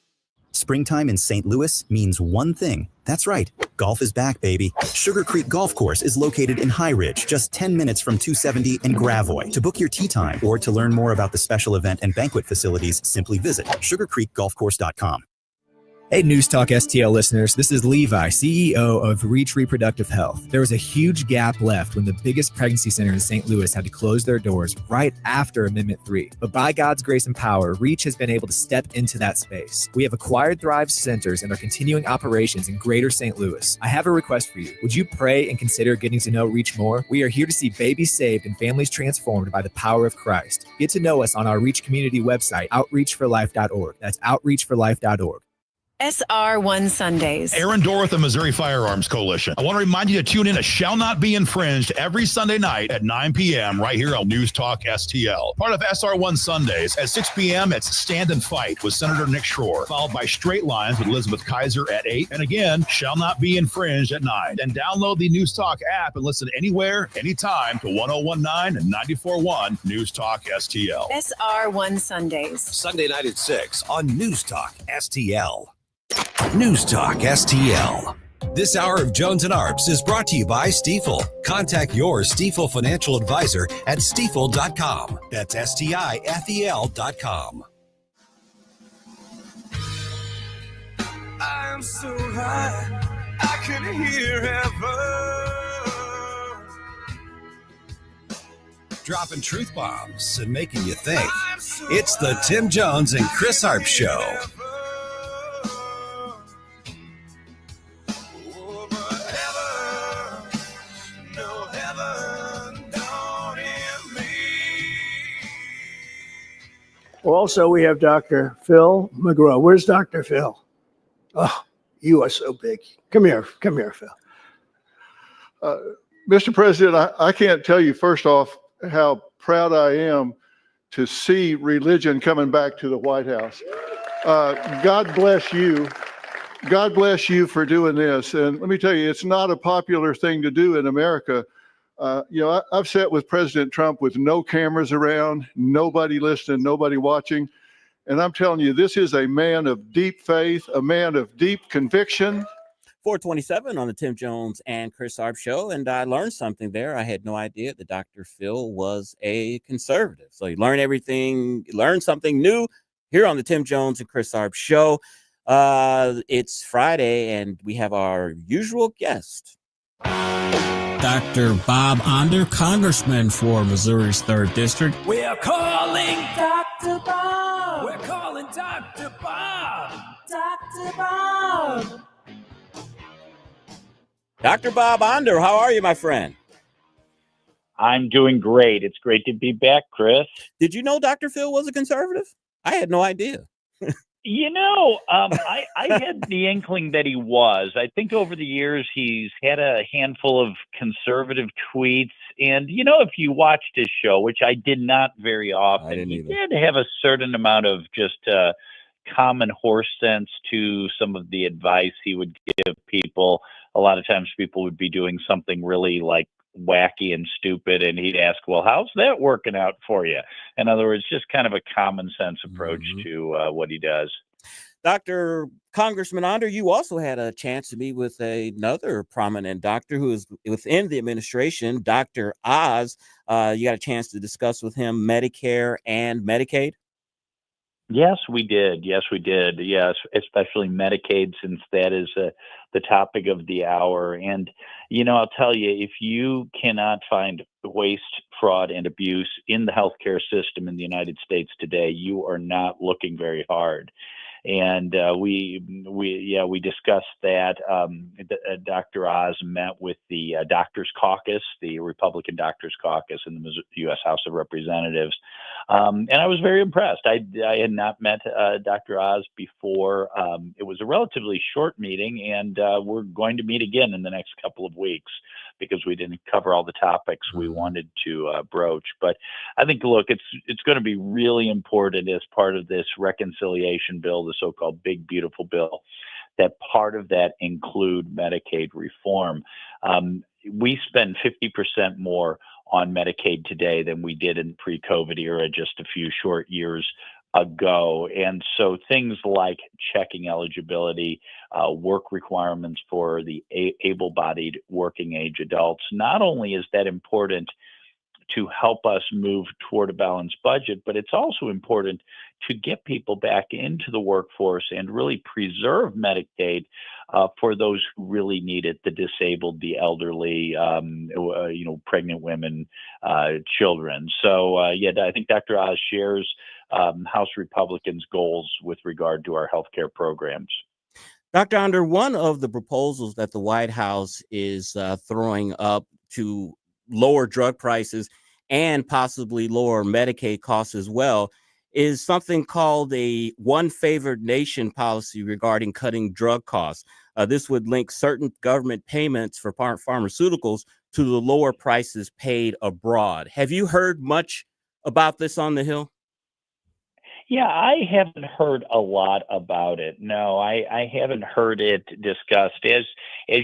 Springtime in St. Louis means one thing. That's right. Golf is back, baby. Sugar Creek Golf Course is located in High Ridge, just 10 minutes from 270 and Gravois. To book your tee time or to learn more about the special event and banquet facilities, simply visit sugarcreekgolfcourse.com. Hey, News Talk STL listeners, this is Levi, CEO of Reach Reproductive Health. There was a huge gap left when the biggest pregnancy center in St. Louis had to close their doors right after Amendment 3. But by God's grace and power, Reach has been able to step into that space. We have acquired Thrive centers and are continuing operations in greater St. Louis. I have a request for you. Would you pray and consider getting to know Reach more? We are here to see babies saved and families transformed by the power of Christ. Get to know us on our Reach community website, outreachforlife.org. That's outreachforlife.org. SR1 Sundays. Aaron Dorr, the Missouri Firearms Coalition. I want to remind you to tune in to Shall Not Be Infringed every Sunday night at 9 p.m. right here on News Talk STL. Part of SR1 Sundays at 6 p.m. it's Stand and Fight with Senator Nick Schroer, followed by Straight Lines with Elizabeth Kaiser at 8. And again, Shall Not Be Infringed at 9. Then download the News Talk app and listen anywhere, anytime to 1019 and 94.1 News Talk STL. SR1 Sundays. Sunday night at 6 on News Talk STL. News Talk STL. This hour of Jones and Arps is brought to you by Stifel. Contact your Stifel financial advisor at stifel.com. That's STIFEL.com. I'm so high, I can hear heaven. Dropping truth bombs and making you think. It's the Tim Jones and Chris Arps Show. Also, we have Dr. Phil McGraw. Where's Dr. Phil? Oh, you are so big. Come here, Phil. Mr. President, I can't tell you, first off, how proud I am to see religion coming back to the White House. God bless you. God bless you for doing this. And let me tell you, it's not a popular thing to do in America. I've sat with President Trump with no cameras around, nobody listening, nobody watching. And I'm telling you, this is a man of deep faith, a man of deep conviction. 427 on the Tim Jones and Chris Arps Show. And I learned something there. I had no idea that Dr. Phil was a conservative. So you learn something new here on the Tim Jones and Chris Arps Show. It's Friday, and we have our usual guest. Dr. Bob Onder, Congressman for Missouri's 3rd District. We're calling Dr. Bob. We're calling Dr. Bob. Dr. Bob. Dr. Bob Onder, how are you, my friend? I'm doing great. It's great to be back, Chris. Did you know Dr. Phil was a conservative? I had no idea. I had the inkling that he was. I think over the years he's had a handful of conservative tweets. And, if you watched his show, which I did not very often, he did have a certain amount of just common horse sense to some of the advice he would give people. A lot of times people would be doing something really like wacky and stupid, and he'd ask, well, how's that working out for you? In other words, just kind of a common sense approach to what he does. Dr. Congressman Onder, you also had a chance to meet with another prominent doctor who is within the administration, Dr. Oz. You got a chance to discuss with him Medicare and Medicaid? Yes, we did. Yes, especially Medicaid, since that is the topic of the hour. And, I'll tell you, if you cannot find waste, fraud, and abuse in the healthcare system in the United States today, you are not looking very hard. And we discussed that. Dr. Oz met with the Doctors Caucus, the Republican Doctors Caucus in the U.S. House of Representatives, and I was very impressed. I had not met Dr. Oz before. It was a relatively short meeting, and we're going to meet again in the next couple of weeks because we didn't cover all the topics we wanted to broach. But I think, look, it's going to be really important as part of this reconciliation bill, the so-called Big Beautiful Bill, that part of that include Medicaid reform. We spend 50% more on Medicaid today than we did in pre-COVID era just a few short years ago. And so things like checking eligibility, work requirements for the able-bodied working age adults, not only is that important to help us move toward a balanced budget, but it's also important to get people back into the workforce and really preserve Medicaid for those who really need it, the disabled, the elderly, pregnant women, children. So, I think Dr. Oz shares House Republicans' goals with regard to our healthcare programs. Dr. Onder, one of the proposals that the White House is throwing up to lower drug prices and possibly lower Medicaid costs as well is something called a one favored nation policy regarding cutting drug costs. This would link certain government payments for pharmaceuticals to the lower prices paid abroad. Have you heard much about this on the Hill? Yeah, I haven't heard a lot about it. No, I haven't heard it discussed. As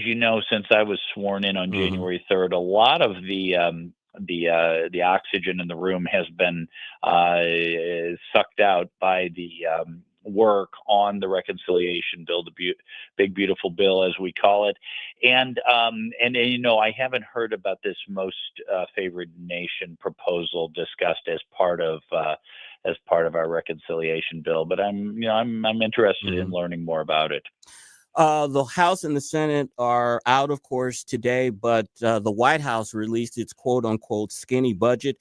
you know, since I was sworn in on January 3rd, a lot of the oxygen in the room has been sucked out by the work on the reconciliation bill, the Big Beautiful Bill, as we call it, and I haven't heard about this most favored nation proposal discussed as part of our reconciliation bill, but I'm interested in learning more about it. The House and the Senate are out, of course, today, but the White House released its quote unquote skinny budget,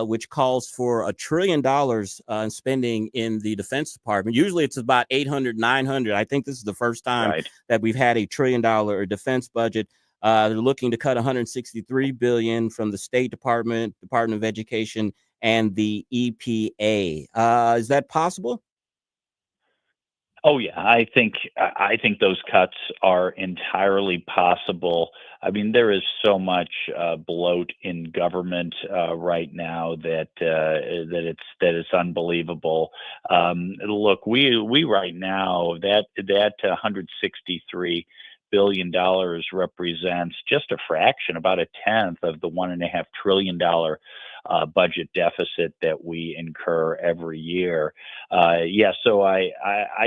which calls for $1 trillion in spending in the Defense Department. Usually it's about 800, 900. I think this is the first time that we've had $1 trillion defense budget. They're looking to cut $163 billion from the State Department, Department of Education, and the EPA. Is that possible? Oh yeah, I think those cuts are entirely possible. I mean, there is so much bloat in government right now that it's unbelievable. Look, we right now that $163 billion represents just a fraction, about a tenth of the $1.5 trillion budget deficit that we incur every year. So I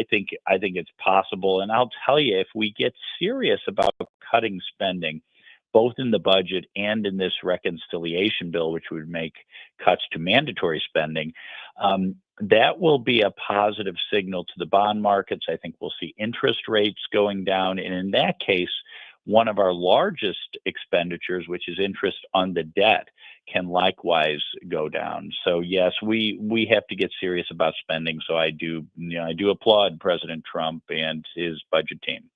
think it's possible, and I'll tell you, if we get serious about cutting spending, both in the budget and in this reconciliation bill, which would make cuts to mandatory spending, that will be a positive signal to the bond markets. I think we'll see interest rates going down. And in that case, one of our largest expenditures, which is interest on the debt, can likewise go down. So yes, we have to get serious about spending. So I do applaud President Trump and his budget team.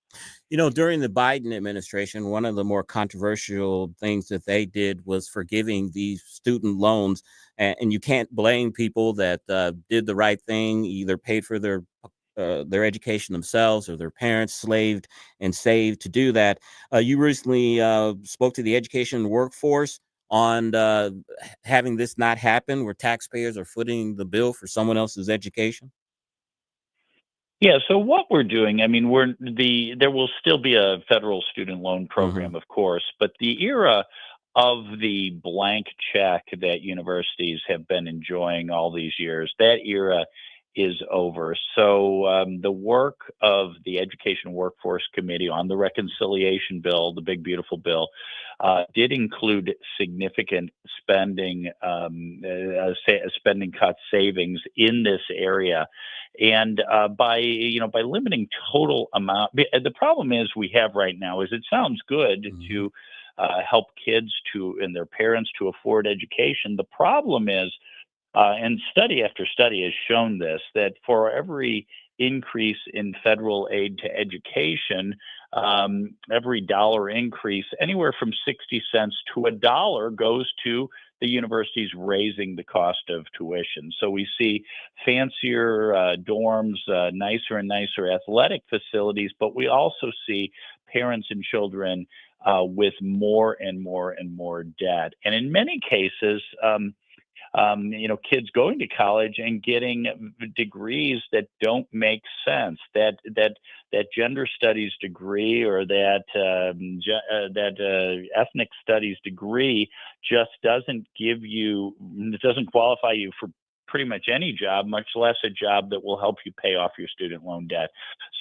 During the Biden administration, one of the more controversial things that they did was forgiving these student loans. And you can't blame people that did the right thing, either paid for their education themselves or their parents slaved and saved to do that. You recently spoke to the education workforce on having this not happen, where taxpayers are footing the bill for someone else's education. Yeah, so what we're doing, I mean, there will still be a federal student loan program, of course, but the era of the blank check that universities have been enjoying all these years, that era is over. So the work of the Education Workforce Committee on the reconciliation bill, the big beautiful bill, did include significant spending cuts, savings in this area, and by limiting total amount. The problem is we have right now is it sounds good to help kids and their parents to afford education. The problem is, and study after study has shown this, that for every increase in federal aid to education, every dollar increase, anywhere from 60 cents to $1 goes to the universities raising the cost of tuition. So we see fancier dorms, nicer and nicer athletic facilities, but we also see parents and children with more and more and more debt. And in many cases, kids going to college and getting degrees that don't make sense. That gender studies degree or that ethnic studies degree just doesn't qualify you for pretty much any job, much less a job that will help you pay off your student loan debt.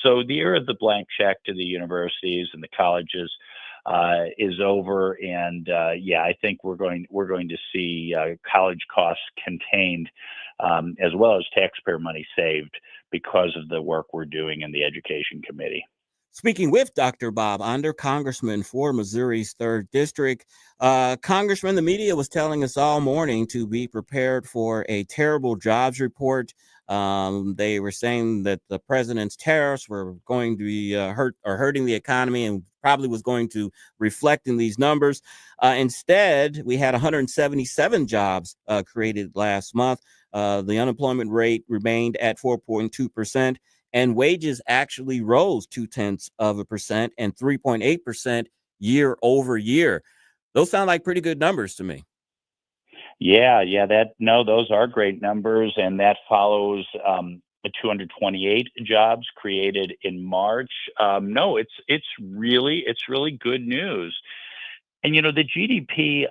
So the era of the blank check to the universities and the colleges is over, and I think we're going to see college costs contained, as well as taxpayer money saved because of the work we're doing in the Education Committee. Speaking with Dr. Bob Onder, Congressman for Missouri's 3rd District. Congressman, the media was telling us all morning to be prepared for a terrible jobs report. They were saying that the president's tariffs were going to be hurting the economy and probably was going to reflect in these numbers. Instead, we had 177 jobs created last month. The unemployment rate remained at 4.2%. And wages actually rose 0.2% and 3.8% year over year. Those sound like pretty good numbers to me. Yeah, those are great numbers, and that follows 228 jobs created in March. It's really good news. And the GDP,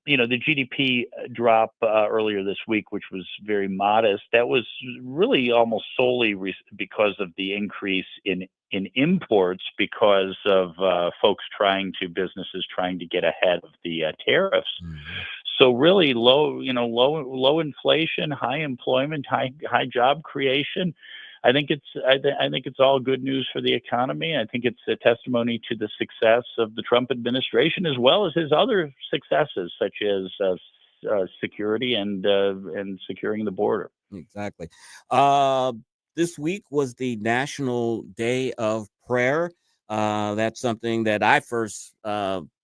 the GDP drop earlier this week, which was very modest, that was really almost solely because of the increase in imports because of businesses trying to get ahead of the tariffs. So really low inflation, high employment, high job creation. I think it's all good news for the economy. I think it's a testimony to the success of the Trump administration, as well as his other successes, such as security and securing the border. Exactly. This week was the National Day of Prayer. That's something that I first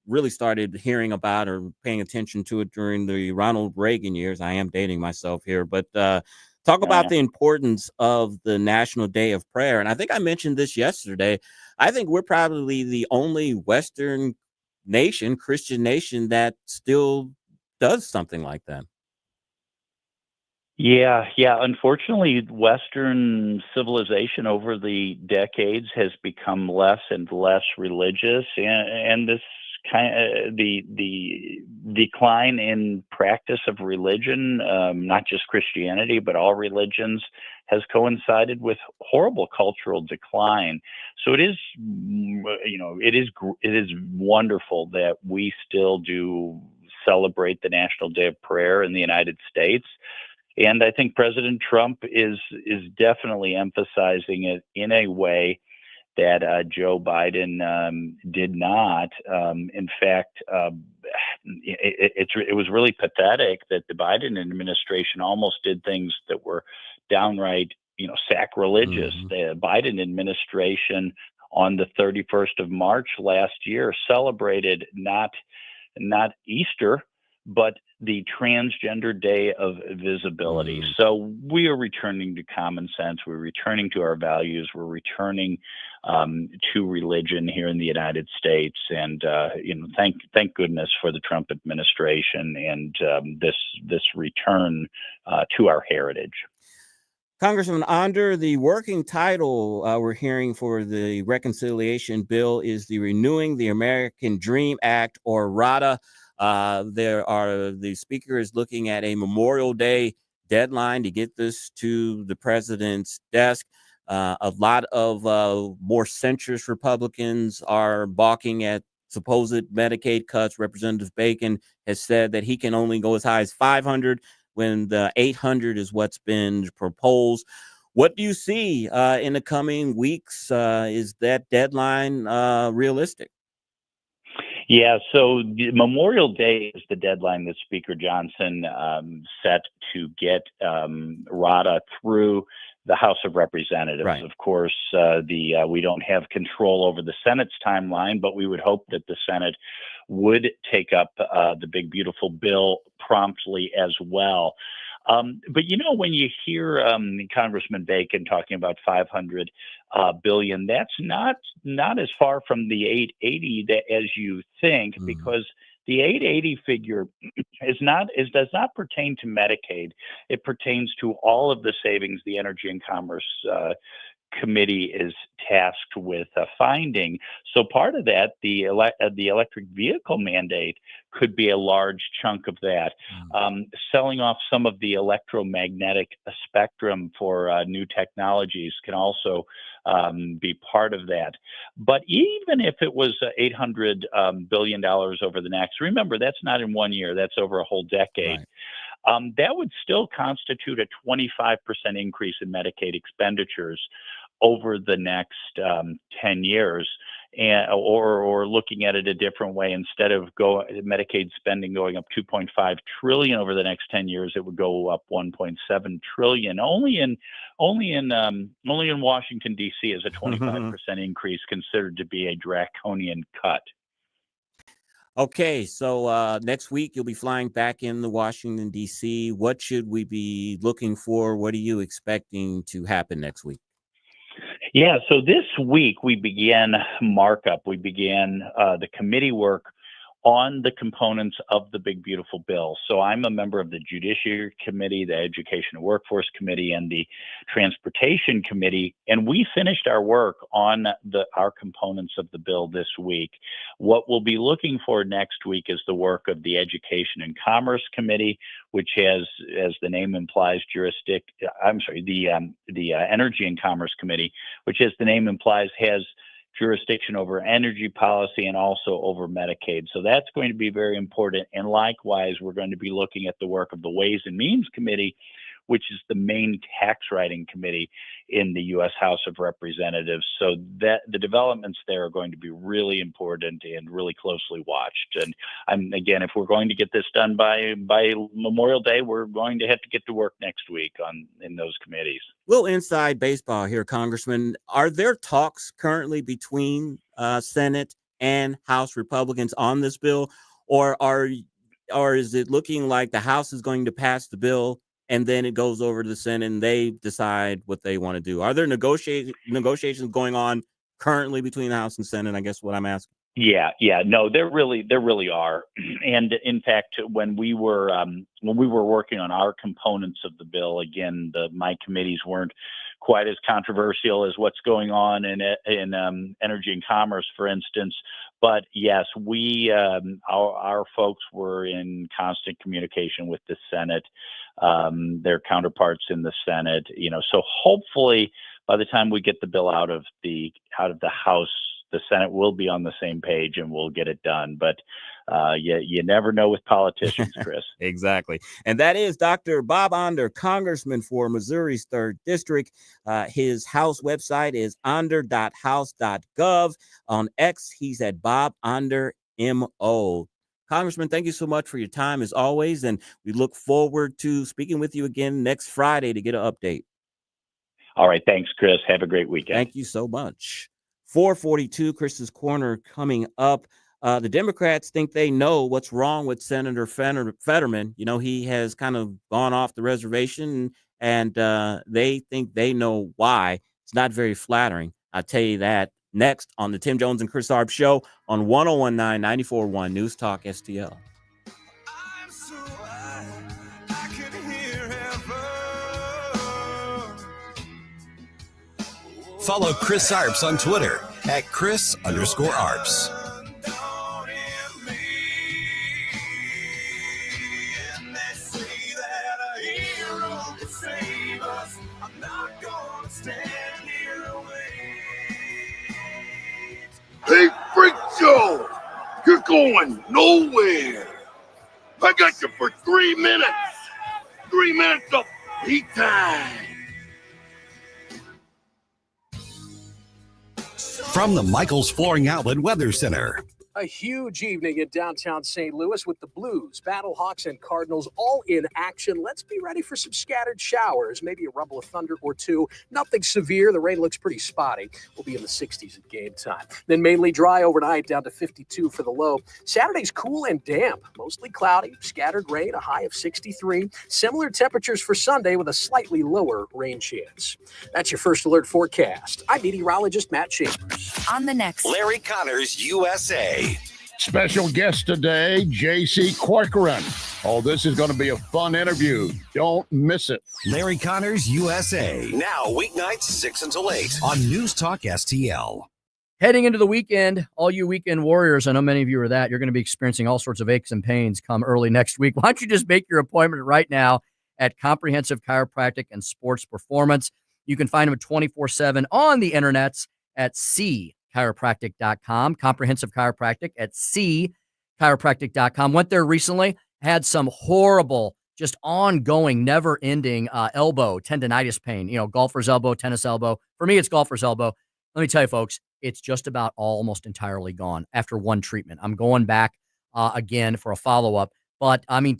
really started hearing about or paying attention to it during the Ronald Reagan years. I am dating myself here, but talk about the importance of the National Day of Prayer. And I think I mentioned this yesterday. I think we're probably the only Western nation, Christian nation, that still does something like that. Yeah. Unfortunately, Western civilization over the decades has become less and less religious, and this kind of the decline in practice of religion, not just Christianity, but all religions, has coincided with horrible cultural decline. So it is, it is wonderful that we still do celebrate the National Day of Prayer in the United States. And I think President Trump is definitely emphasizing it in a way that Joe Biden did not. In fact, it was really pathetic that the Biden administration almost did things that were downright, sacrilegious. The Biden administration on the 31st of March last year celebrated not Easter, but the Transgender Day of Visibility. So we are returning to common sense. We're returning to our values. We're returning to religion here in the United States. And thank goodness for the Trump administration and this return to our heritage. Congressman Onder, the working title we're hearing for the reconciliation bill is the Renewing the American Dream Act, or RADA. The speaker is looking at a Memorial Day deadline to get this to the president's desk. A lot of more centrist Republicans are balking at supposed Medicaid cuts. Representative Bacon has said that he can only go as high as 500 when the 800 is what's been proposed. What do you see in the coming weeks? Is that deadline realistic? Yeah, so Memorial Day is the deadline that Speaker Johnson set to get RADA through the House of Representatives. Right. Of course, we don't have control over the Senate's timeline, but we would hope that the Senate would take up the big, beautiful bill promptly as well. But when you hear Congressman Bacon talking about $500 billion, that's not as far from the 880 as you think, because the 880 figure does not pertain to Medicaid. It pertains to all of the savings the Energy and Commerce Committee is tasked with finding. So part of that, the electric vehicle mandate, could be a large chunk of that. Selling off some of the electromagnetic spectrum for new technologies can also be part of that. But even if it was $800 billion over the next, remember, that's not in 1 year, that's over a whole decade. Right. That would still constitute a 25% increase in Medicaid expenditures over the next 10 years. Or looking at it a different way, instead of Medicaid spending going up $2.5 trillion over the next 10 years, it would go up $1.7 trillion. Only in Washington D.C. is a 25% increase considered to be a draconian cut. Okay, so next week you'll be flying back into Washington D.C. What should we be looking for? What are you expecting to happen next week? Yeah, so this week we began markup. We began the committee work on the components of the big, beautiful bill. So I'm a member of the Judiciary Committee, the Education and Workforce Committee, and the Transportation Committee, and we finished our work on our components of the bill this week. What we'll be looking for next week is the work of the Education and Commerce Committee, which has, as the name implies, the Energy and Commerce Committee, which, as the name implies, has jurisdiction over energy policy and also over Medicaid. So that's going to be very important. And likewise, we're going to be looking at the work of the Ways and Means Committee, which is the main tax writing committee in the U.S. House of Representatives. So that the developments there are going to be really important and really closely watched. And again, if we're going to get this done by Memorial Day, we're going to have to get to work next week in those committees. Little inside baseball here, Congressman. Are there talks currently between Senate and House Republicans on this bill, or is it looking like the House is going to pass the bill and then it goes over to the Senate and they decide what they want to do? Are there negotiations going on currently between the House and Senate? I guess what I'm asking. Yeah, no, there really are. And in fact, when we were working on our components of the bill, again, my committees weren't quite as controversial as what's going on in energy and commerce, for instance. But yes, we our folks were in constant communication with the Senate, their counterparts in the Senate. So hopefully by the time we get the bill out of the House, the Senate will be on the same page and we'll get it done. But you never know with politicians, Chris. Exactly. And that is Dr. Bob Onder, congressman for Missouri's 3rd District. His House website is onder.house.gov. On X, he's at Bob Onder MO. Congressman, thank you so much for your time as always. And we look forward to speaking with you again next Friday to get an update. All right. Thanks, Chris. Have a great weekend. Thank you so much. 442, Chris's Corner coming up. The Democrats think they know what's wrong with Senator Fetterman. He has kind of gone off the reservation, and they think they know why. It's not very flattering. I'll tell you that next on the Tim Jones and Chris Arps Show on 1019 94.1 News Talk STL. Follow Chris Arps on Twitter at Chris_Arps. Hey, Freak Show, you're going nowhere. I got you for 3 minutes. 3 minutes of heat time. From the Michaels Flooring Outlet Weather Center. A huge evening in downtown St. Louis with the Blues, Battlehawks, and Cardinals all in action. Let's be ready for some scattered showers, maybe a rumble of thunder or two. Nothing severe. The rain looks pretty spotty. We'll be in the 60s at game time. Then mainly dry overnight, down to 52 for the low. Saturday's cool and damp, mostly cloudy, scattered rain, a high of 63. Similar temperatures for Sunday with a slightly lower rain chance. That's your first alert forecast. I'm meteorologist Matt Chambers. On the next Larry Connors, USA. Special guest today, J.C. Corcoran. Oh, this is going to be a fun interview. Don't miss it. Larry Connors, USA. Now, weeknights 6 until 8 on News Talk STL. Heading into the weekend, all you weekend warriors, I know many of you are that, you're going to be experiencing all sorts of aches and pains come early next week. Why don't you just make your appointment right now at Comprehensive Chiropractic and Sports Performance. You can find them 24/7 on the internets at chiropractic.com, Comprehensive Chiropractic at chiropractic.com. Went there recently, had some horrible, just ongoing, never-ending elbow tendonitis pain. Golfer's elbow, tennis elbow. For me, it's golfer's elbow. Let me tell you, folks, it's just about almost entirely gone after one treatment. I'm going back again for a follow-up. But, I mean,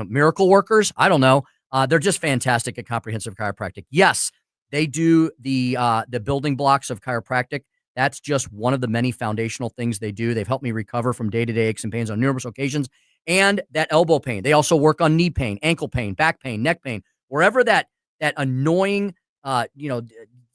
miracle workers, I don't know. They're just fantastic at Comprehensive Chiropractic. Yes, they do the building blocks of chiropractic. That's just one of the many foundational things they do. They've helped me recover from day-to-day aches and pains on numerous occasions. And that elbow pain. They also work on knee pain, ankle pain, back pain, neck pain. Wherever that annoying,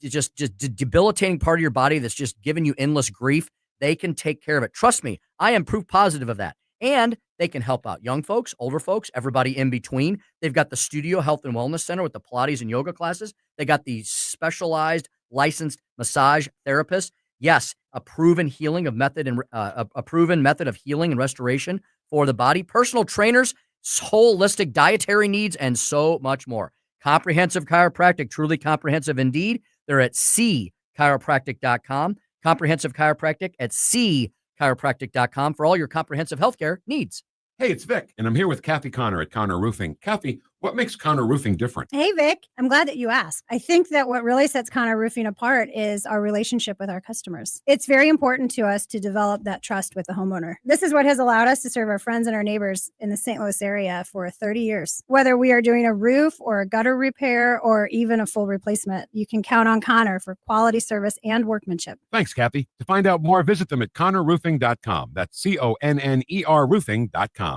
just debilitating part of your body that's just giving you endless grief, they can take care of it. Trust me, I am proof positive of that. And they can help out young folks, older folks, everybody in between. They've got the Studio Health and Wellness Center with the Pilates and yoga classes. They got the specialized licensed massage therapists. Yes, a proven method of healing and restoration for the body. Personal trainers, holistic dietary needs, and so much more. Comprehensive Chiropractic, truly comprehensive indeed. They're at chiropractic.com. Comprehensive Chiropractic at chiropractic.com for all your comprehensive healthcare needs. Hey, it's Vic, and I'm here with Kathy Connor at Connor Roofing. Kathy, what makes Connor Roofing different? Hey, Vic. I'm glad that you asked. I think that what really sets Connor Roofing apart is our relationship with our customers. It's very important to us to develop that trust with the homeowner. This is what has allowed us to serve our friends and our neighbors in the St. Louis area for 30 years. Whether we are doing a roof or a gutter repair or even a full replacement, you can count on Connor for quality service and workmanship. Thanks, Kathy. To find out more, visit them at connorroofing.com. That's CONNER roofing.com.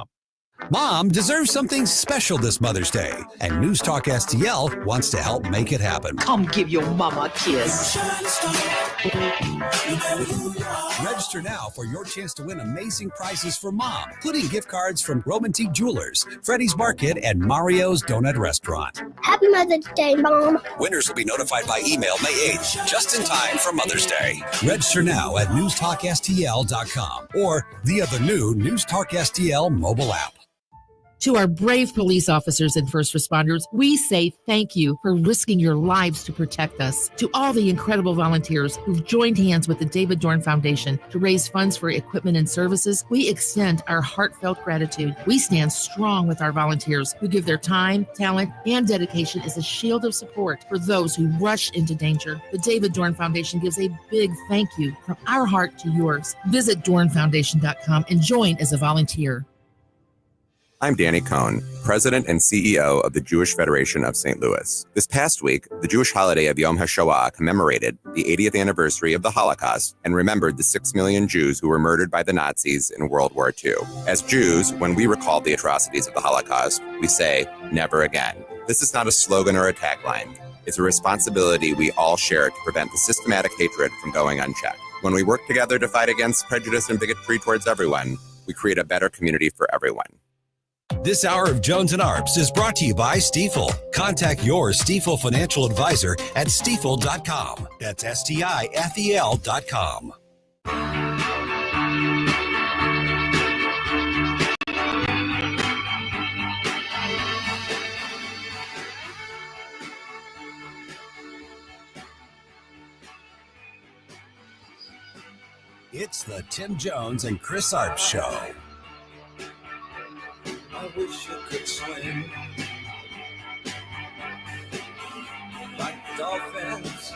Mom deserves something special this Mother's Day, and News Talk STL wants to help make it happen. Come give your mama a kiss. Register now for your chance to win amazing prizes for mom, including gift cards from Romantique Jewelers, Freddy's Market, and Mario's Donut Restaurant. Happy Mother's Day, Mom. Winners will be notified by email May 8th, just in time for Mother's Day. Register now at newstalkstl.com or via the new News Talk STL mobile app. To our brave police officers and first responders, we say thank you for risking your lives to protect us. To all the incredible volunteers who've joined hands with the David Dorn Foundation to raise funds for equipment and services, we extend our heartfelt gratitude. We stand strong with our volunteers who give their time, talent, and dedication as a shield of support for those who rush into danger. The David Dorn Foundation gives a big thank you from our heart to yours. Visit dornfoundation.com and join as a volunteer. I'm Danny Cohn, President and CEO of the Jewish Federation of St. Louis. This past week, the Jewish holiday of Yom HaShoah commemorated the 80th anniversary of the Holocaust and remembered the 6 million Jews who were murdered by the Nazis in World War II. As Jews, when we recall the atrocities of the Holocaust, we say, never again. This is not a slogan or a tagline. It's a responsibility we all share to prevent the systematic hatred from going unchecked. When we work together to fight against prejudice and bigotry towards everyone, we create a better community for everyone. This hour of Jones and Arps is brought to you by Stifel. Contact your Stifel financial advisor at stifel.com. That's STIFEL.com. It's the Tim Jones and Chris Arps Show. I wish you could swim like dolphins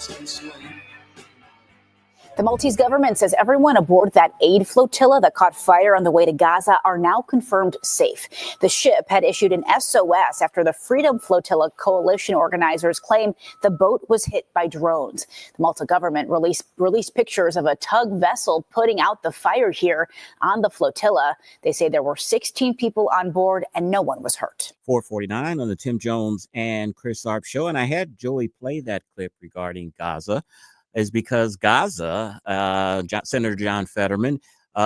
can swim. The Maltese government says everyone aboard that aid flotilla that caught fire on the way to Gaza are now confirmed safe. The ship had issued an SOS after the Freedom Flotilla coalition organizers claim the boat was hit by drones. The Malta government released pictures of a tug vessel putting out the fire here on the flotilla. They say there were 16 people on board and no one was hurt. 449 on the Tim Jones and Chris Arps Show. And I had Joey play that clip regarding Gaza. Is because Gaza, Senator John Fetterman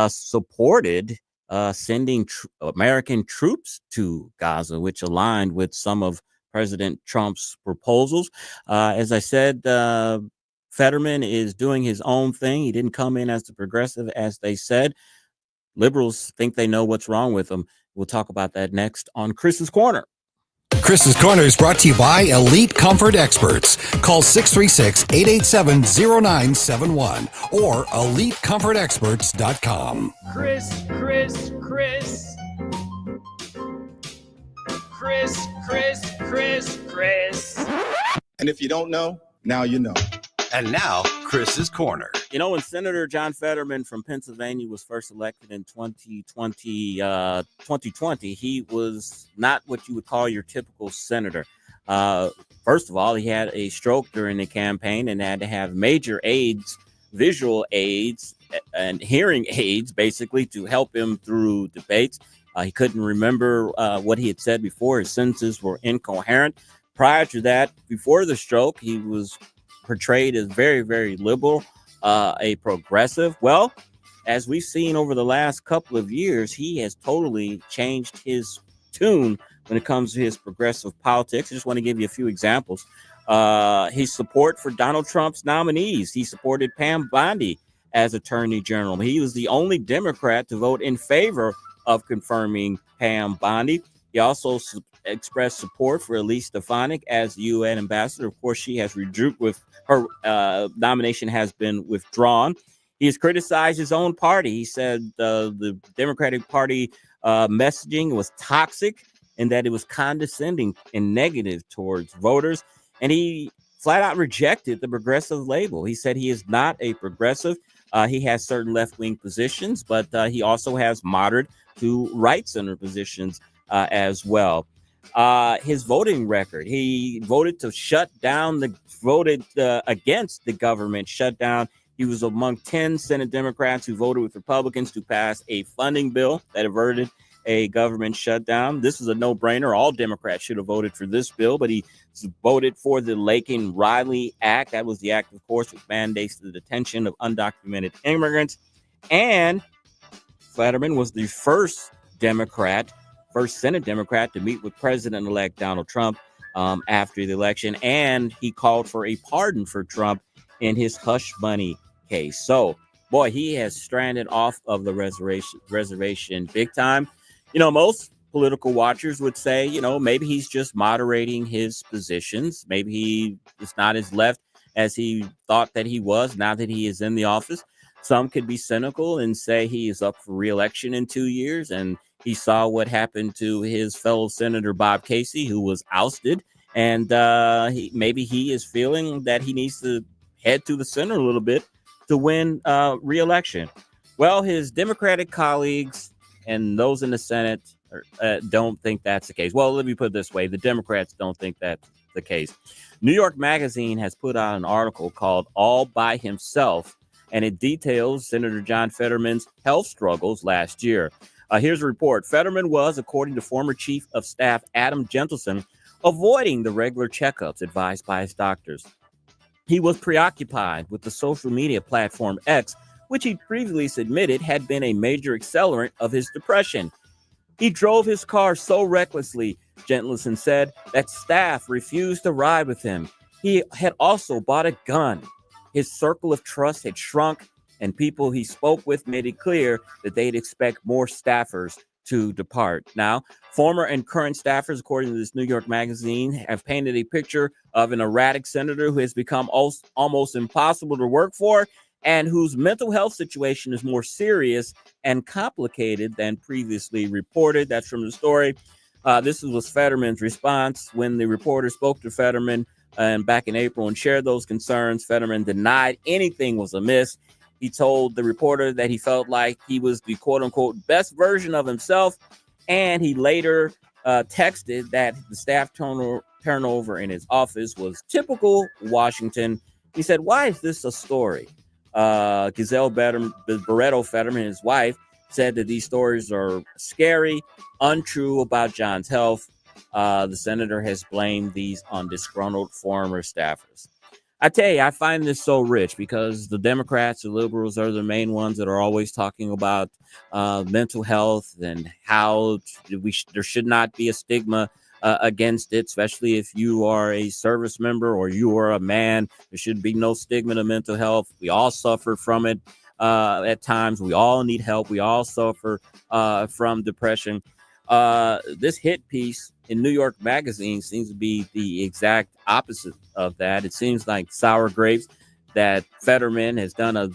supported sending American troops to Gaza, which aligned with some of President Trump's proposals. As I said, Fetterman is doing his own thing. He didn't come in as the progressive, as they said. Liberals think they know what's wrong with him. We'll talk about that next on Chris's Corner. Chris's Corner is brought to you by Elite Comfort Experts. Call 636-887-0971 or EliteComfortExperts.com. Chris. And if you don't know, now you know. And now, Chris's Corner. You know, when Senator John Fetterman from Pennsylvania was first elected in 2020, he was not what you would call your typical senator. First of all, he had a stroke during the campaign and had to have major aids, visual aids, and hearing aids, basically, to help him through debates. He couldn't remember what he had said before. His sentences were incoherent. Prior to that, before the stroke, he was portrayed as very, very liberal, a progressive. Well, as we've seen over the last couple of years, he has totally changed his tune when it comes to his progressive politics. I just want to give you a few examples. His support for Donald Trump's nominees. He supported Pam Bondi as Attorney General. He was the only Democrat to vote in favor of confirming Pam Bondi. He also expressed support for Elise Stefanik as the UN ambassador. Of course, she has her nomination has been withdrawn. He has criticized his own party. He said the Democratic Party messaging was toxic and that it was condescending and negative towards voters. And he flat out rejected the progressive label. He said he is not a progressive. He has certain left-wing positions, but he also has moderate to right-center positions as well. His voting record, he voted against the government shutdown. He was among 10 Senate Democrats who voted with Republicans to pass a funding bill that averted a government shutdown. This is a no-brainer. All Democrats should have voted for this bill, but he voted for the Laken-Riley Act. That was the act, of course, which mandates the detention of undocumented immigrants. And Fetterman was the first Senate Democrat to meet with President-elect Donald Trump after the election, and he called for a pardon for Trump in his hush money case. So, boy, he has stranded off of the reservation big time. Most political watchers would say, maybe he's just moderating his positions. Maybe he is not as left as he thought that he was now that he is in the office. Some could be cynical and say he is up for re-election in 2 years, and he saw what happened to his fellow Senator Bob Casey, who was ousted, and maybe he is feeling that he needs to head to the center a little bit to win re-election. Well, his Democratic colleagues and those in the Senate don't think that's the case. Well, let me put it this way. The Democrats don't think that's the case. New York Magazine has put out an article called All by Himself, and it details Senator John Fetterman's health struggles last year. Here's a report. Fetterman was, according to former Chief of Staff Adam Gentleson, avoiding the regular checkups advised by his doctors. He was preoccupied with the social media platform X, which he previously admitted had been a major accelerant of his depression. He drove his car so recklessly, Gentleson said, that staff refused to ride with him. He had also bought a gun. His circle of trust had shrunk, and people he spoke with made it clear that they'd expect more staffers to depart. Now, former and current staffers, according to this New York Magazine, have painted a picture of an erratic senator who has become almost impossible to work for and whose mental health situation is more serious and complicated than previously reported. That's from the story. This was Fetterman's response when the reporter spoke to Fetterman back in April and shared those concerns. Fetterman denied anything was amiss. He told the reporter that he felt like he was the quote-unquote best version of himself, and he later texted that the staff turnover in his office was typical Washington. He said, "Why is this a story?" Giselle Barreto Fetterman, his wife, said that these stories are scary, untrue about John's health. The senator has blamed these on disgruntled former staffers. I tell you, I find this so rich because the Democrats, the liberals are the main ones that are always talking about mental health and how there should not be a stigma against it, especially if you are a service member or you are a man. There should be no stigma to mental health. We all suffer from it at times. We all need help. We all suffer from depression. This hit piece in New York Magazine seems to be the exact opposite of that. It seems like sour grapes, that Fetterman has done a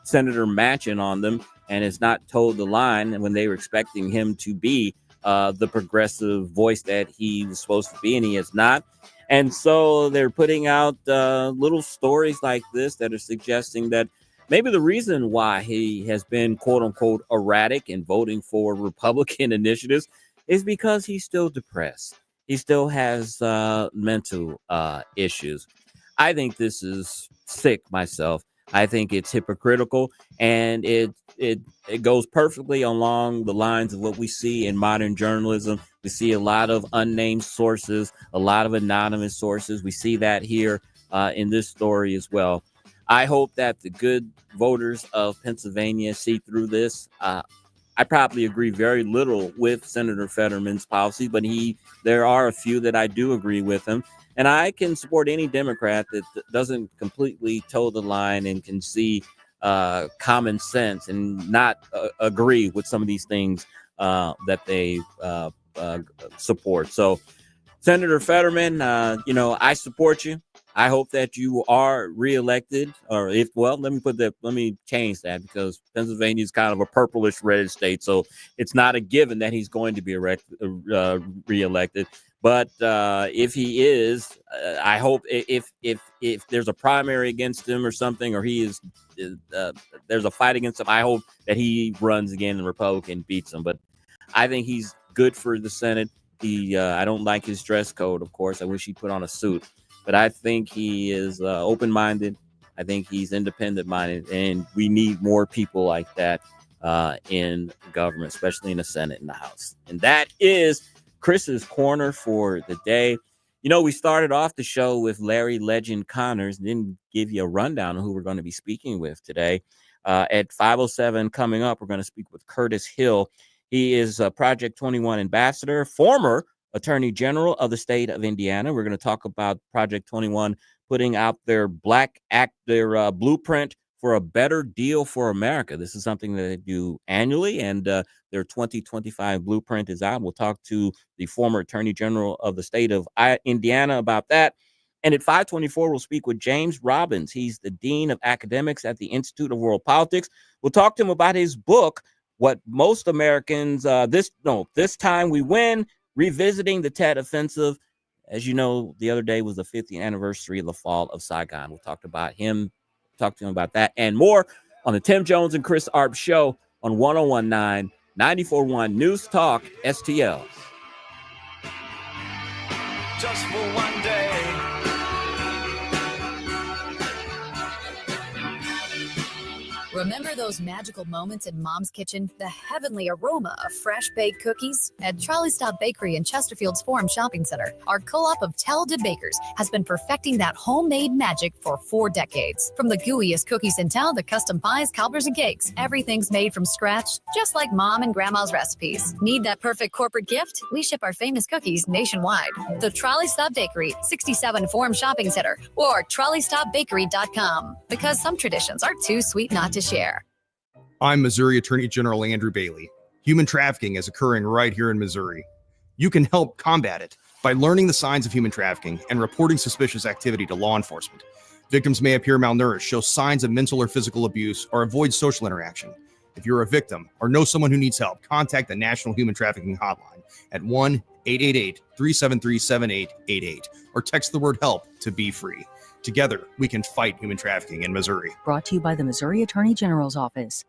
Senator Manchin on them and has not told the line when they were expecting him to be the progressive voice that he was supposed to be, and he is not. And so they're putting out little stories like this that are suggesting that maybe the reason why he has been, quote unquote, erratic in voting for Republican initiatives is because he's still depressed. He still has mental issues. I think this is sick myself. I think it's hypocritical, and it goes perfectly along the lines of what we see in modern journalism. We see a lot of unnamed sources, a lot of anonymous sources. We see that here in this story as well. I hope that the good voters of Pennsylvania see through this. I probably agree very little with Senator Fetterman's policy, but there are a few that I do agree with him. And I can support any Democrat that doesn't completely toe the line and can see common sense and not agree with some of these things that they support. So, Senator Fetterman, I support you. I hope that you are reelected, or let me change that, because Pennsylvania is kind of a purplish red state. So it's not a given that he's going to be reelected. But if he is, I hope if there's a primary against him or something, or there's a fight against him, I hope that he runs again and the Republican beats him. But I think he's good for the Senate. I don't like his dress code, of course. I wish he put on a suit. But I think he is open-minded. I think he's independent-minded, and we need more people like that in government, especially in the Senate and the House. And that is Chris's Corner for the day. You know, we started off the show with Larry Legend Connors, didn't give you a rundown of who we're going to be speaking with today. At 5:07 coming up, we're going to speak with Curtis Hill. He is a Project 21 ambassador, former Attorney General of the state of Indiana. We're going to talk about Project 21 putting out their blueprint for a better deal for America. This is something that they do annually, and their 2025 blueprint is out. We'll talk to the former Attorney General of the state of Indiana about that. And at 5:24, we'll speak with James Robbins. He's the Dean of Academics at the Institute of World Politics. We'll talk to him about his book, What Most Americans, This Time We Win, Revisiting the Tet Offensive. As you know, the other day was the 50th anniversary of the fall of Saigon. We'll talk to him about that and more on the Tim Jones and Chris Arps show on 101.9, 94.1 News Talk STL. Just for one day. Remember those magical moments in Mom's kitchen? The heavenly aroma of fresh baked cookies? At Trolley Stop Bakery in Chesterfield's Forum Shopping Center, our co-op of talented bakers has been perfecting that homemade magic for 4 decades. From the gooeyest cookies in town to custom pies, cobblers, and cakes, everything's made from scratch, just like Mom and Grandma's recipes. Need that perfect corporate gift? We ship our famous cookies nationwide. The Trolley Stop Bakery, 67 Forum Shopping Center, or TrolleyStopBakery.com. Because some traditions are too sweet not to share. I'm Missouri Attorney General Andrew Bailey. Human trafficking is occurring right here in Missouri. You can help combat it by learning the signs of human trafficking and reporting suspicious activity to law enforcement. Victims may appear malnourished, show signs of mental or physical abuse, or avoid social interaction. If you're a victim or know someone who needs help, contact the National Human Trafficking Hotline at 1-888-373-7888 or text the word HELP to Be Free. Together, we can fight human trafficking in Missouri. Brought to you by the Missouri Attorney General's Office.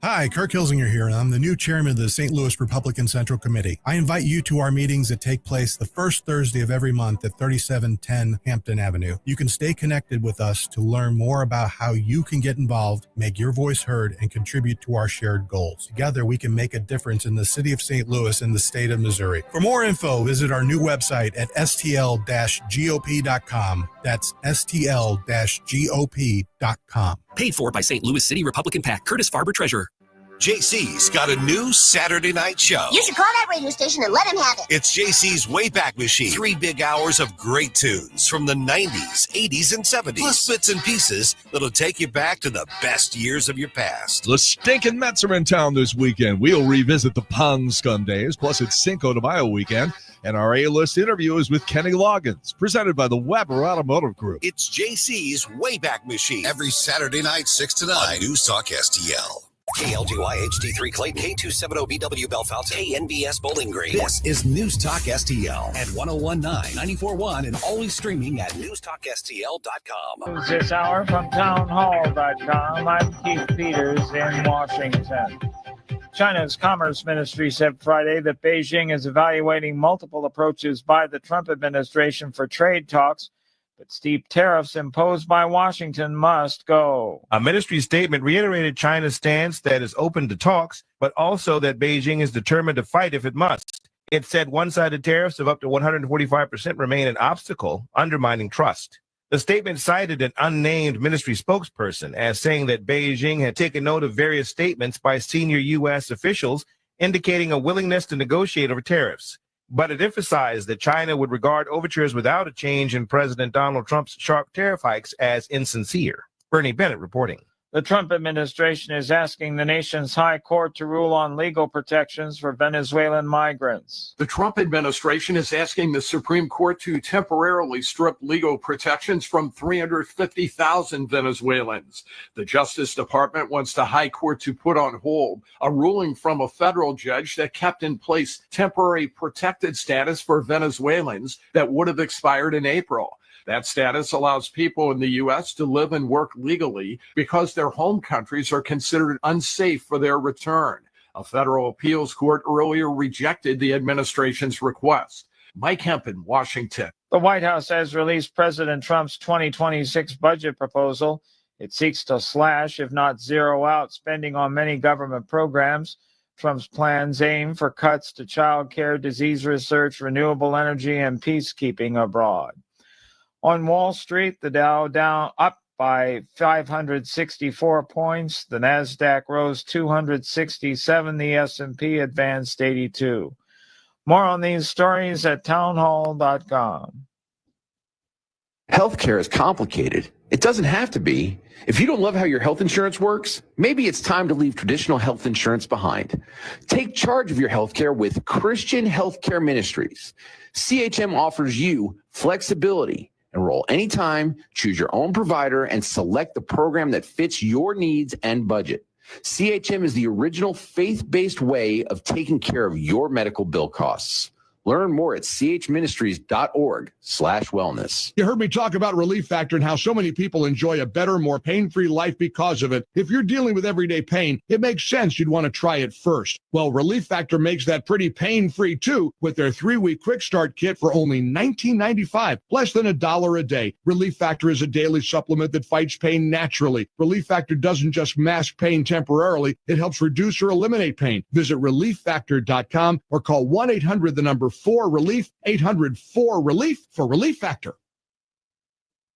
Hi, Kirk Hilsinger here, and I'm the new chairman of the St. Louis Republican Central Committee. I invite you to our meetings that take place the first Thursday of every month at 3710 Hampton Avenue. You can stay connected with us to learn more about how you can get involved, make your voice heard, and contribute to our shared goals. Together, we can make a difference in the city of St. Louis and the state of Missouri. For more info, visit our new website at stl-gop.com. That's stl-gop.com. Paid for by St. Louis City Republican PAC. Curtis Farber, Treasurer. JC's got a new Saturday night show. You should call that radio station and let him have it. It's JC's Wayback Machine. 3 big hours of great tunes from the 90s, 80s, and 70s. Plus bits and pieces that'll take you back to the best years of your past. The stinking Mets are in town this weekend. We'll revisit the Pond Scum days. Plus, it's Cinco de Mayo weekend. And our A-list interview is with Kenny Loggins, presented by the Weber Automotive Group. It's JC's Wayback Machine. Every Saturday night, 6 to 9. On News Talk STL. KLGY HD3 Clayton, K270BW Belfast, KNBS Bowling Green. This is News Talk STL at 101.9, 94.1, and always streaming at newstalkstl.com. This hour from townhall.com. I'm Keith Peters in Washington. China's Commerce Ministry said Friday that Beijing is evaluating multiple approaches by the Trump administration for trade talks, but steep tariffs imposed by Washington must go. A ministry statement reiterated China's stance that is open to talks, but also that Beijing is determined to fight if it must. It said one-sided tariffs of up to 145% remain an obstacle, undermining trust. The statement cited an unnamed ministry spokesperson as saying that Beijing had taken note of various statements by senior U.S. officials indicating a willingness to negotiate over tariffs. But it emphasized that China would regard overtures without a change in President Donald Trump's sharp tariff hikes as insincere. Bernie Bennett reporting. The Trump administration is asking the nation's high court to rule on legal protections for Venezuelan migrants. The Trump administration is asking the Supreme Court to temporarily strip legal protections from 350,000 Venezuelans. The Justice Department wants the high court to put on hold a ruling from a federal judge that kept in place temporary protected status for Venezuelans that would have expired in April. That status allows people in the U.S. to live and work legally because their home countries are considered unsafe for their return. A federal appeals court earlier rejected the administration's request. Mike Hempen, Washington. The White House has released President Trump's 2026 budget proposal. It seeks to slash, if not zero out, spending on many government programs. Trump's plans aim for cuts to child care, disease research, renewable energy, and peacekeeping abroad. On Wall Street, the Dow down up by 564 points. The Nasdaq rose 267. The S&P advanced 82. More on these stories at townhall.com. Healthcare is complicated. It doesn't have to be. If you don't love how your health insurance works, maybe it's time to leave traditional health insurance behind. Take charge of your healthcare with Christian Healthcare Ministries. CHM offers you flexibility. Enroll anytime, choose your own provider, and select the program that fits your needs and budget. CHM is the original faith-based way of taking care of your medical bill costs. Learn more at chministries.org/wellness. You heard me talk about Relief Factor and how so many people enjoy a better, more pain-free life because of it. If you're dealing with everyday pain, it makes sense you'd want to try it first. Well, Relief Factor makes that pretty pain-free too with their 3-week quick start kit for only $19.95, less than $1 a day. Relief Factor is a daily supplement that fights pain naturally. Relief Factor doesn't just mask pain temporarily, it helps reduce or eliminate pain. Visit relieffactor.com or call 1-800-4RELIEF, 800-4RELIEF for Relief Factor.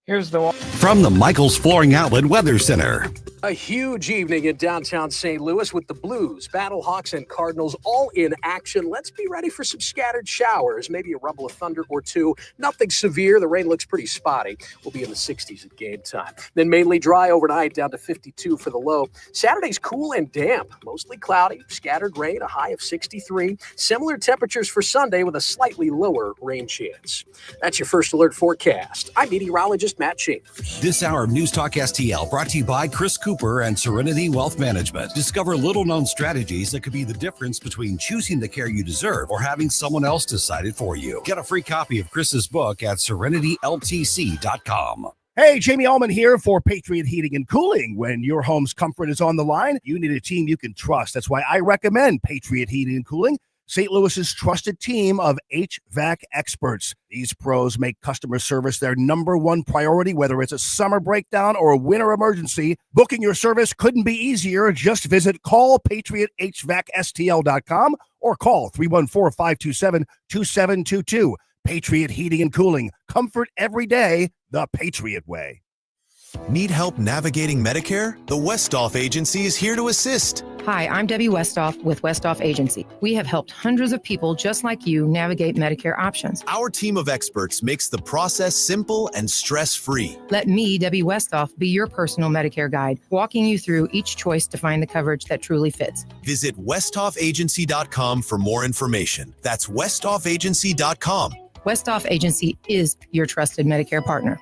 Here's the one. From the Michaels Flooring Outlet Weather Center. A huge evening in downtown St. Louis with the Blues, Battlehawks, and Cardinals all in action. Let's be ready for some scattered showers, maybe a rumble of thunder or two. Nothing severe. The rain looks pretty spotty. We'll be in the 60s at game time. Then mainly dry overnight, down to 52 for the low. Saturday's cool and damp, mostly cloudy, scattered rain, a high of 63. Similar temperatures for Sunday with a slightly lower rain chance. That's your first alert forecast. I'm meteorologist Matt Chambers. This hour of News Talk STL brought to you by Chris Cooper and Serenity Wealth Management. Discover little-known strategies that could be the difference between choosing the care you deserve or having someone else decide it for you. Get a free copy of Chris's book at serenityltc.com. Hey, Jamie Allman here for Patriot Heating and Cooling. When your home's comfort is on the line, you need a team you can trust. That's why I recommend Patriot Heating and Cooling, St. Louis's trusted team of HVAC experts. These pros make customer service their number one priority, whether it's a summer breakdown or a winter emergency. Booking your service couldn't be easier. Just visit callpatriothvacstl.com or call 314-527-2722. Patriot Heating and Cooling. Comfort every day, the Patriot way. Need help navigating Medicare? The Westhoff Agency is here to assist. Hi, I'm Debbie Westhoff with Westhoff Agency. We have helped hundreds of people just like you navigate Medicare options. Our team of experts makes the process simple and stress-free. Let me, Debbie Westhoff, be your personal Medicare guide, walking you through each choice to find the coverage that truly fits. Visit westhoffagency.com for more information. That's westhoffagency.com. Westhoff Agency is your trusted Medicare partner.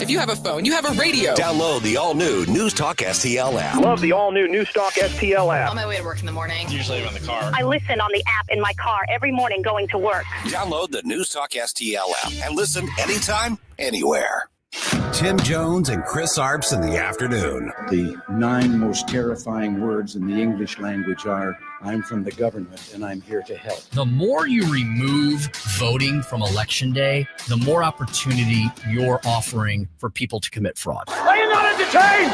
If you have a phone, you have a radio. Download the all-new News Talk STL app. Love the all-new News Talk STL app. On my way to work in the morning. Usually I'm in the car. I listen on the app in my car every morning going to work. Download the News Talk STL app and listen anytime, anywhere. Tim Jones and Chris Arps in the afternoon. The 9 most terrifying words in the English language are, I'm from the government and I'm here to help. The more you remove voting from Election Day, the more opportunity you're offering for people to commit fraud. Are you not entertained?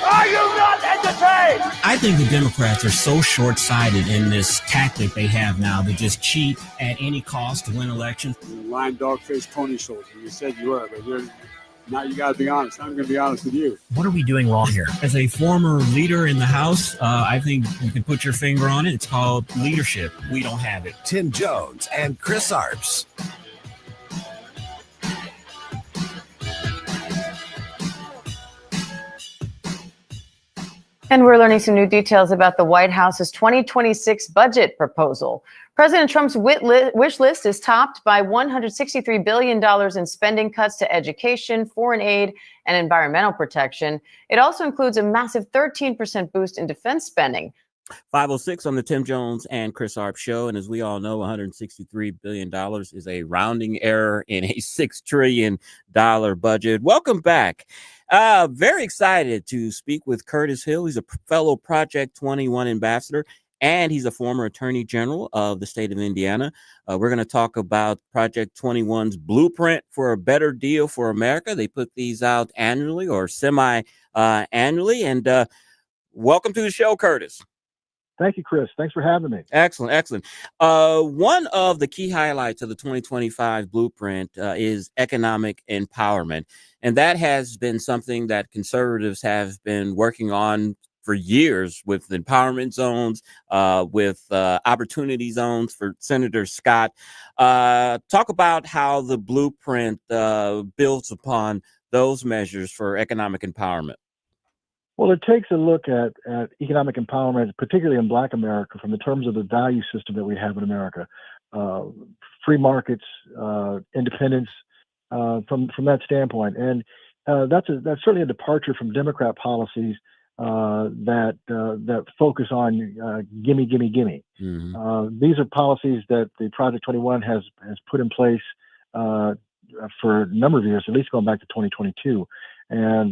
Are you not entertained? I think the Democrats are so short-sighted in this tactic they have now to just cheat at any cost to win elections. You're a lying dog-faced pony soldier. You said you were, but now you got to be honest. I'm going to be honest with you. What are we doing wrong here? As a former leader in the House, I think you can put your finger on it. It's called leadership. We don't have it. Tim Jones and Chris Arps. And we're learning some new details about the White House's 2026 budget proposal. President Trump's wish list is topped by $163 billion in spending cuts to education, foreign aid, and environmental protection. It also includes a massive 13% boost in defense spending. 506 on the Tim Jones and Chris Arp show. And as we all know, $163 billion is a rounding error in a $6 trillion budget. Welcome back. Very excited to speak with Curtis Hill. He's a fellow Project 21 ambassador and he's a former attorney general of the state of Indiana. We're going to talk about Project 21's blueprint for a better deal for America. They put these out annually or semi-annually. And welcome to the show, Curtis. Thank you, Chris. Thanks for having me. Excellent, excellent. One of the key highlights of the 2025 blueprint is economic empowerment. And that has been something that conservatives have been working on for years with empowerment zones, with opportunity zones for Senator Scott. Talk about how the blueprint builds upon those measures for economic empowerment. Well, it takes a look at economic empowerment, particularly in Black America, from the terms of the value system that we have in America. Free markets, independence, from that standpoint. And that's certainly a departure from Democrat policies that focus on gimme, gimme, gimme. Mm-hmm. These are policies that the Project 21 has put in place for a number of years, at least going back to 2022. And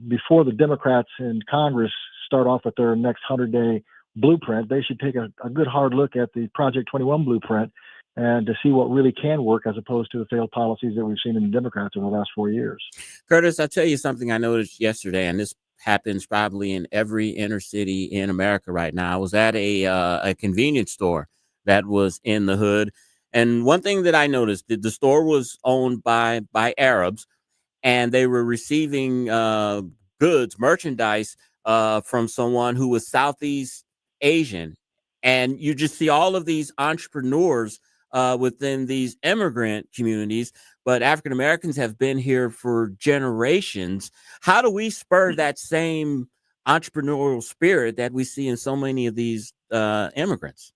before the Democrats in Congress start off with their next 100-day blueprint, they should take a good hard look at the Project 21 blueprint and to see what really can work as opposed to the failed policies that we've seen in the Democrats over the last 4 years. Curtis, I'll tell you something I noticed yesterday, and this happens probably in every inner city in America right now. I was at a convenience store that was in the hood. And one thing that I noticed, the store was owned by Arabs, and they were receiving goods, merchandise from someone who was Southeast Asian. And you just see all of these entrepreneurs within these immigrant communities, but African Americans have been here for generations. How do we spur that same entrepreneurial spirit that we see in so many of these immigrants?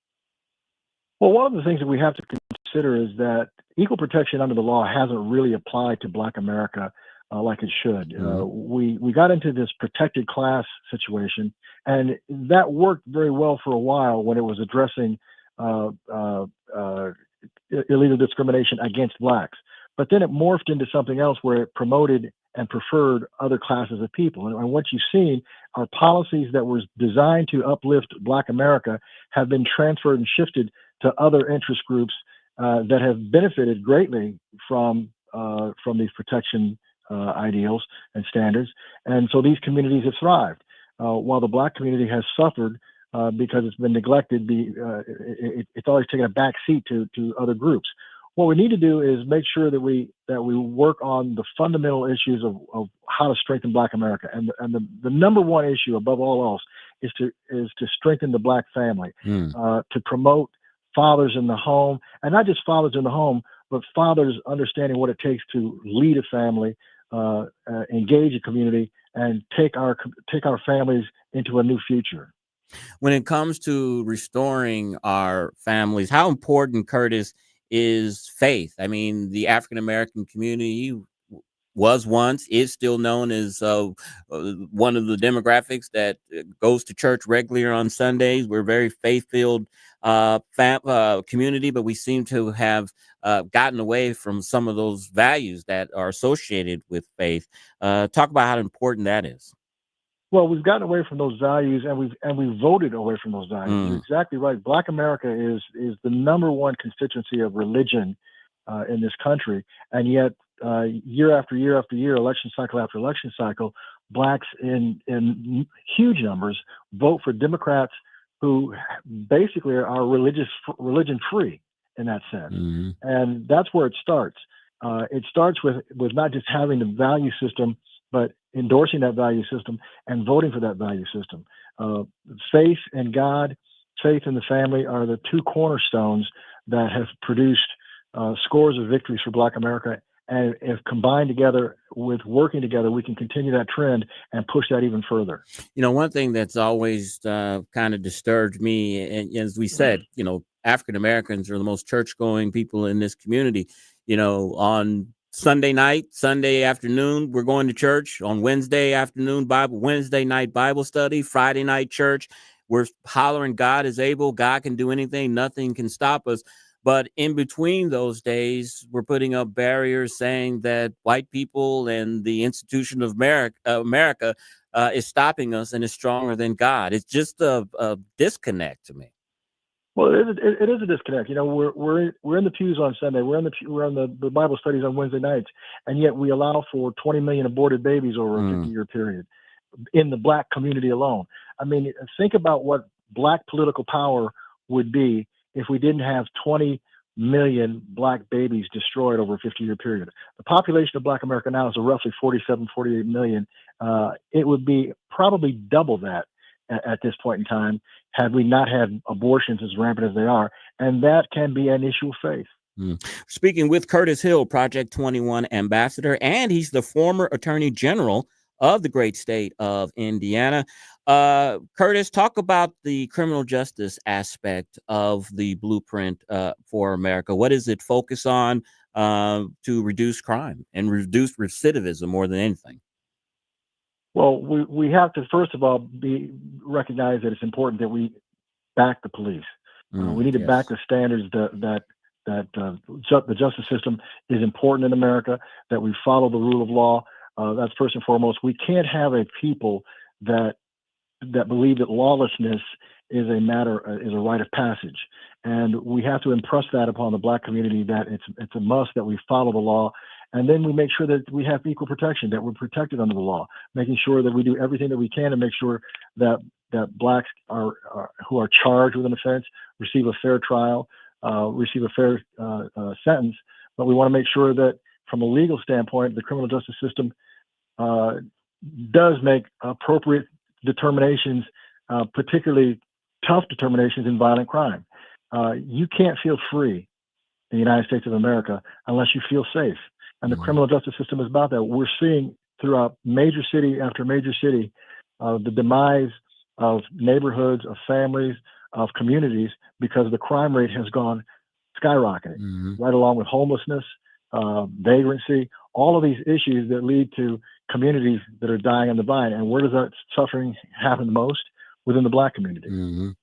Well, one of the things that we have to consider is that equal protection under the law hasn't really applied to Black America like it should. We got into this protected class situation, and that worked very well for a while when it was addressing illegal discrimination against Blacks. But then it morphed into something else where it promoted and preferred other classes of people. And what you've seen are policies that were designed to uplift Black America have been transferred and shifted to other interest groups that have benefited greatly from these protection ideals and standards. And so these communities have thrived, while the Black community has suffered because it's been neglected. It's always taken a back seat to other groups. What we need to do is make sure that we work on the fundamental issues of how to strengthen Black America. And the number one issue above all else is to strengthen the Black family, to promote fathers in the home, and not just fathers in the home, but fathers understanding what it takes to lead a family, engage a community, and take our families into a new future. When it comes to restoring our families, how important, Curtis, is faith? I mean, the African American community was once, is still known as one of the demographics that goes to church regularly on Sundays. We're a very faith-filled community, but we seem to have gotten away from some of those values that are associated with faith. Talk about how important that is. Well, we've gotten away from those values, and we've voted away from those values. You're exactly right. Black America is the number one constituency of religion in this country, and yet year after year after year, election cycle after election cycle, Blacks in huge numbers vote for Democrats who basically are religion free in that sense. And that's where it starts. It starts with not just having the value system, but endorsing that value system and voting for that value system. Faith in God, faith in the family are the two cornerstones that have produced scores of victories for Black America. And if combined together with working together, we can continue that trend and push that even further. You know, one thing that's always kind of disturbed me, and as we said, you know, African Americans are the most church-going people in this community. You know, on Sunday night, Sunday afternoon, we're going to church. On Wednesday afternoon, Wednesday night Bible study, Friday night church. We're hollering, God is able, God can do anything, nothing can stop us. But in between those days, we're putting up barriers saying that white people and the institution of America is stopping us and is stronger than God. It's just a disconnect to me. Well, it is a disconnect. You know, we're in the pews on Sunday. We're on the Bible studies on Wednesday nights, and yet we allow for 20 million aborted babies over a 50-year period in the Black community alone. I mean, think about what Black political power would be if we didn't have 20 million Black babies destroyed over a 50-year period. The population of Black America now is roughly 47, 48 million. It would be probably double that at this point in time had we not had abortions as rampant as they are. And that can be an issue of faith. Speaking with Curtis Hill, Project 21 ambassador, and he's the former Attorney General of the great state of Indiana. Curtis, talk about the criminal justice aspect of the blueprint for America. What does it focus on to reduce crime and reduce recidivism more than anything? Well, we have to, first of all, recognize that it's important that we back the police. We need to back the standards that the justice system is important in America, that we follow the rule of law. That's first and foremost. We can't have a people that believe that lawlessness is a rite of passage, and we have to impress that upon the Black community that it's a must that we follow the law. And then we make sure that we have equal protection, that we're protected under the law, making sure that we do everything that we can to make sure that Blacks who are charged with an offense receive a fair trial, receive a fair sentence. But we want to make sure that from a legal standpoint, the criminal justice system does make appropriate determinations, particularly tough determinations in violent crime. You can't feel free in the United States of America unless you feel safe. And the criminal justice system is about that. We're seeing throughout major city after major city the demise of neighborhoods, of families, of communities, because the crime rate has gone skyrocketing, right along with homelessness, vagrancy, all of these issues that lead to communities that are dying on the vine. And where does that suffering happen most? Within the Black community.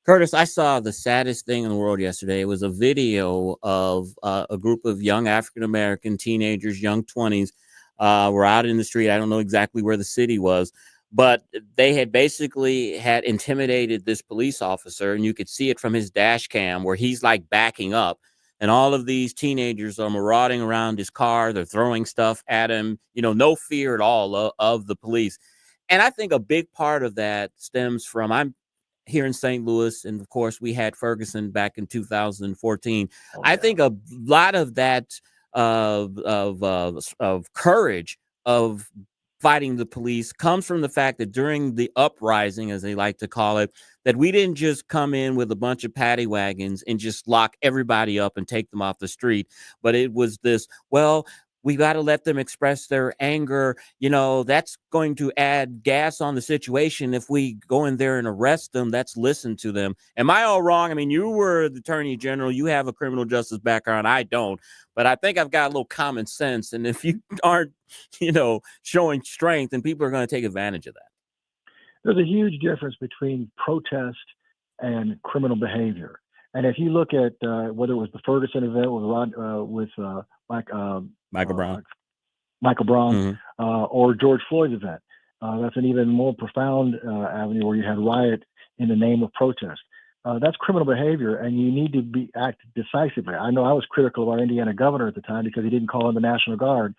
Curtis, I saw the saddest thing in the world yesterday. It was a video of a group of young African-American teenagers, young 20s, were out in the street. I don't know exactly where the city was, but they had basically intimidated this police officer, and you could see it from his dash cam where he's like backing up, and all of these teenagers are marauding around his car. They're throwing stuff at him, no fear at all of the police. And I think a big part of that stems from, I'm here in St. Louis, and of course we had Ferguson back in 2014. I think a lot of that of courage of fighting the police comes from the fact that during the uprising, as they like to call it, that we didn't just come in with a bunch of paddy wagons and just lock everybody up and take them off the street, but it was this, we got to let them express their anger. That's going to add gas on the situation. If we go in there and arrest them, let's listen to them. Am I all wrong? I mean, you were the Attorney General. You have a criminal justice background. I don't. But I think I've got a little common sense. And if you aren't, showing strength, then people are going to take advantage of that. There's a huge difference between protest and criminal behavior. And if you look at whether it was the Ferguson event with Michael Brown, or George Floyd's event, that's an even more profound avenue where you had riot in the name of protest. That's criminal behavior, and you need to act decisively. I know I was critical of our Indiana governor at the time because he didn't call in the National Guard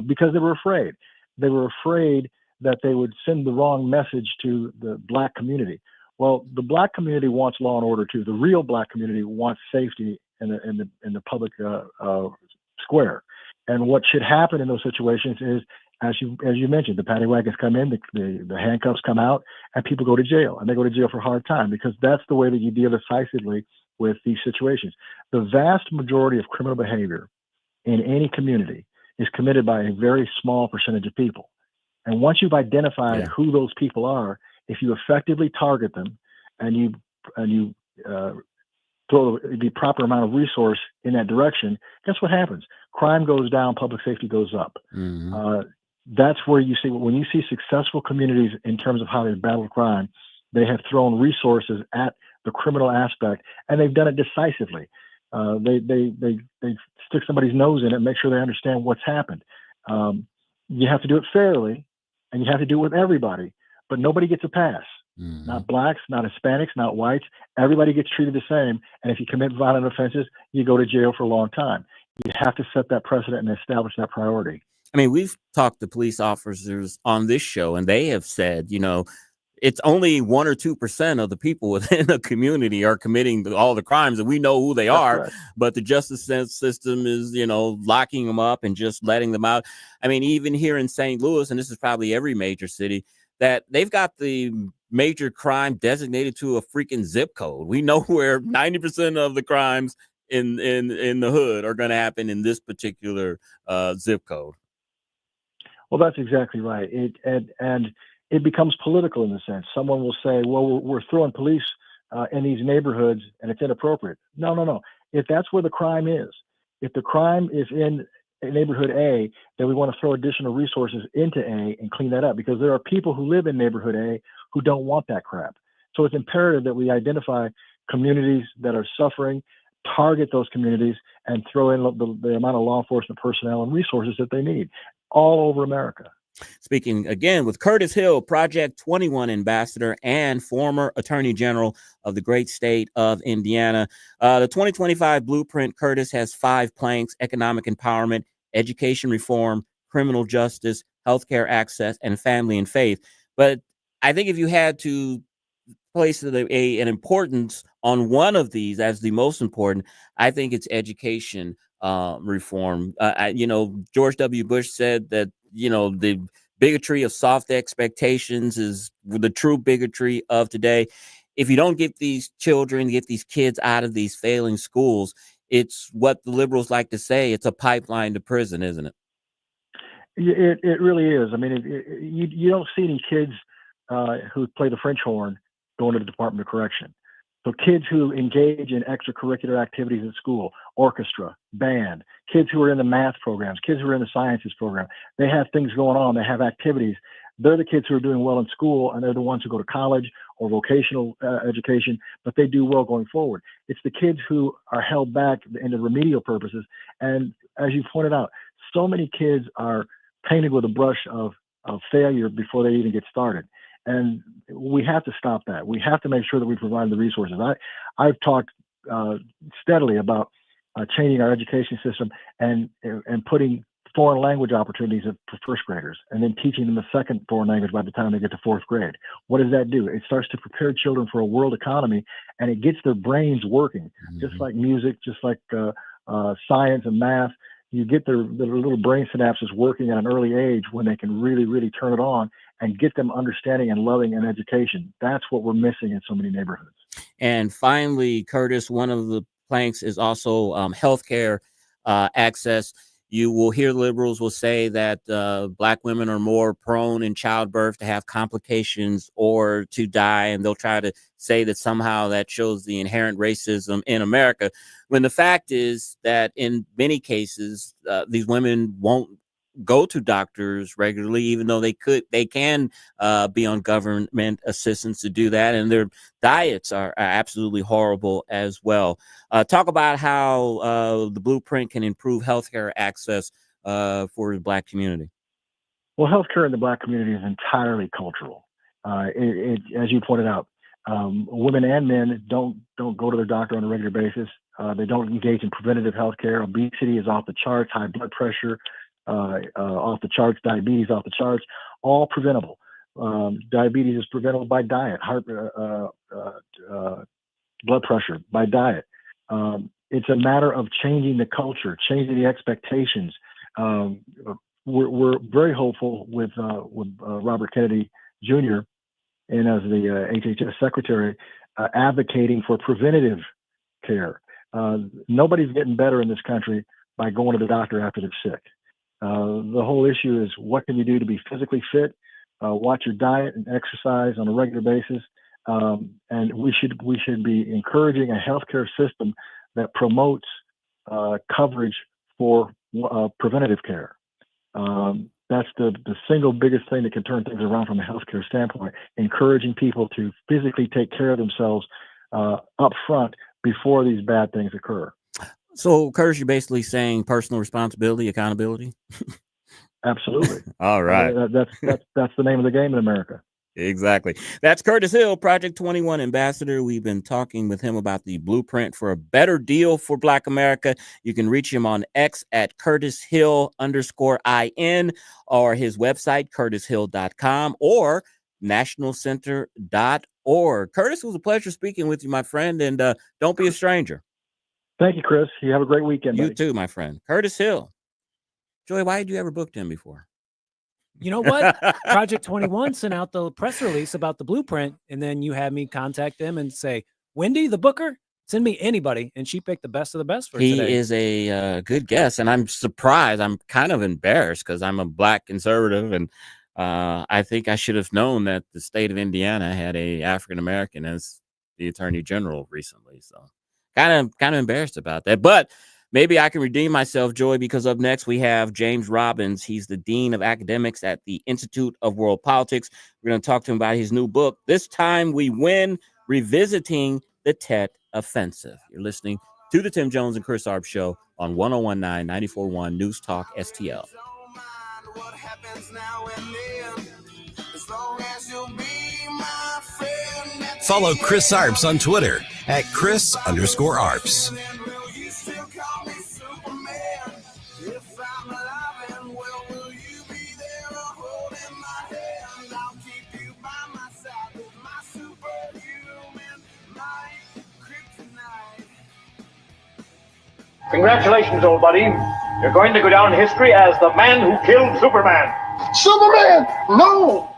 because they were afraid. They were afraid that they would send the wrong message to the Black community. Well, the Black community wants law and order too. The real Black community wants safety in the public square. And what should happen in those situations is, as you mentioned, the paddy wagons come in, the handcuffs come out, and people go to jail. And they go to jail for hard time because that's the way that you deal decisively with these situations. The vast majority of criminal behavior in any community is committed by a very small percentage of people. And once you've identified who those people are, if you effectively target them and you throw the proper amount of resource in that direction, guess what happens? Crime goes down, public safety goes up. That's where you see, when you see successful communities in terms of how they battle crime, they have thrown resources at the criminal aspect, and they've done it decisively. They stick somebody's nose in it and make sure they understand what's happened. You have to do it fairly, and you have to do it with everybody, but nobody gets a pass. Not blacks, not Hispanics, not whites. Everybody gets treated the same. And if you commit violent offenses, you go to jail for a long time. You have to set that precedent and establish that priority. I mean, we've talked to police officers on this show, and they have said, it's only 1 or 2% of the people within a community are committing all the crimes, and we know who they are. Right. But the justice system is, locking them up and just letting them out. I mean, even here in St. Louis, and this is probably every major city, that they've got the major crime designated to a freaking zip code. We know where 90% of the crimes in the hood are going to happen in this particular zip code. Well, that's exactly right. It becomes political in the sense. Someone will say, well, we're throwing police in these neighborhoods and it's inappropriate. No. If that's where the crime is, if the crime is in neighborhood A, then we want to throw additional resources into A and clean that up, because there are people who live in neighborhood A who don't want that crap. So it's imperative that we identify communities that are suffering, target those communities, and throw in the amount of law enforcement personnel and resources that they need all over America. Speaking again with Curtis Hill, Project 21 ambassador and former attorney general of the great state of Indiana. The 2025 blueprint, Curtis, has 5 planks: economic empowerment, education reform, criminal justice, healthcare access, and family and faith. But I think if you had to place an importance on one of these as the most important, I think it's education reform. George W. Bush said that, the bigotry of soft expectations is the true bigotry of today. If you don't get these children, get these kids out of these failing schools, it's what the liberals like to say, it's a pipeline to prison, isn't it? It really is. I mean, you don't see any kids who play the French horn going to the Department of Correction. So kids who engage in extracurricular activities at school, orchestra, band, kids who are in the math programs, kids who are in the sciences program, they have things going on, they have activities. They're the kids who are doing well in school, and they're the ones who go to college or vocational education, but they do well going forward. It's the kids who are held back in the remedial purposes. And as you pointed out, so many kids are painted with a brush of failure before they even get started. And we have to stop that. We have to make sure that we provide the resources. I've talked steadily about changing our education system and putting foreign language opportunities for first graders, and then teaching them a second foreign language by the time they get to 4th grade. What does that do? It starts to prepare children for a world economy, and it gets their brains working, just like music, just like science and math. You get their little brain synapses working at an early age when they can really, really turn it on and get them understanding and loving an education. That's what we're missing in so many neighborhoods. And finally, Curtis, one of the planks is also healthcare access. You will hear liberals will say that Black women are more prone in childbirth to have complications or to die, and they'll try to say that somehow that shows the inherent racism in America, when the fact is that in many cases, these women won't go to doctors regularly, even though they can be on government assistance to do that, and their diets are absolutely horrible as well. Talk about how the blueprint can improve healthcare access for the Black community. Well, healthcare in the Black community is entirely cultural. As you pointed out, women and men don't go to their doctor on a regular basis. They don't engage in preventative healthcare. Obesity is off the charts. High blood pressure off the charts. Diabetes off the charts. All preventable. Diabetes is preventable by diet. Blood pressure by diet. It's a matter of changing the culture, changing the expectations. We're very hopeful with Robert Kennedy Jr. and as the HHS secretary, advocating for preventative care. Nobody's getting better in this country by going to the doctor after they're sick. The whole issue is, what can you do to be physically fit? Watch your diet and exercise on a regular basis. And we should be encouraging a healthcare system that promotes coverage for preventative care. That's the single biggest thing that can turn things around from a healthcare standpoint, encouraging people to physically take care of themselves up front before these bad things occur. So, Curtis, you're basically saying personal responsibility, accountability? Absolutely. All right. That's the name of the game in America. Exactly. That's Curtis Hill, Project 21 ambassador. We've been talking with him about the blueprint for a better deal for Black America. You can reach him on X at CurtisHill_IN or his website, CurtisHill.com or nationalcenter.org. Curtis, it was a pleasure speaking with you, my friend, and don't be a stranger. Thank you, Chris. You have a great weekend, You buddy. too, my friend. Curtis Hill. Joey, why had you ever booked him before? You know what? Project 21 sent out the press release about the blueprint, and then you had me contact them and say, Wendy, the booker, send me anybody. And she picked the best of the best for today. He is a good guest, and I'm surprised. I'm kind of embarrassed because I'm a Black conservative, and I think I should have known that the state of Indiana had a African-American as the attorney general recently. So kind of embarrassed about that, but maybe I can redeem myself, Joy, because up next we have James Robbins. He's the Dean of Academics at the Institute of World Politics. We're going to talk to him about his new book, This Time We Win, Revisiting the Tet Offensive. You're listening to the Tim Jones and Chris Arps Show on 101.9, 94.1 News Talk STL. Follow Chris Arps on Twitter at Chris_Arps. Congratulations, old buddy. You're going to go down in history as the man who killed Superman. Superman! No!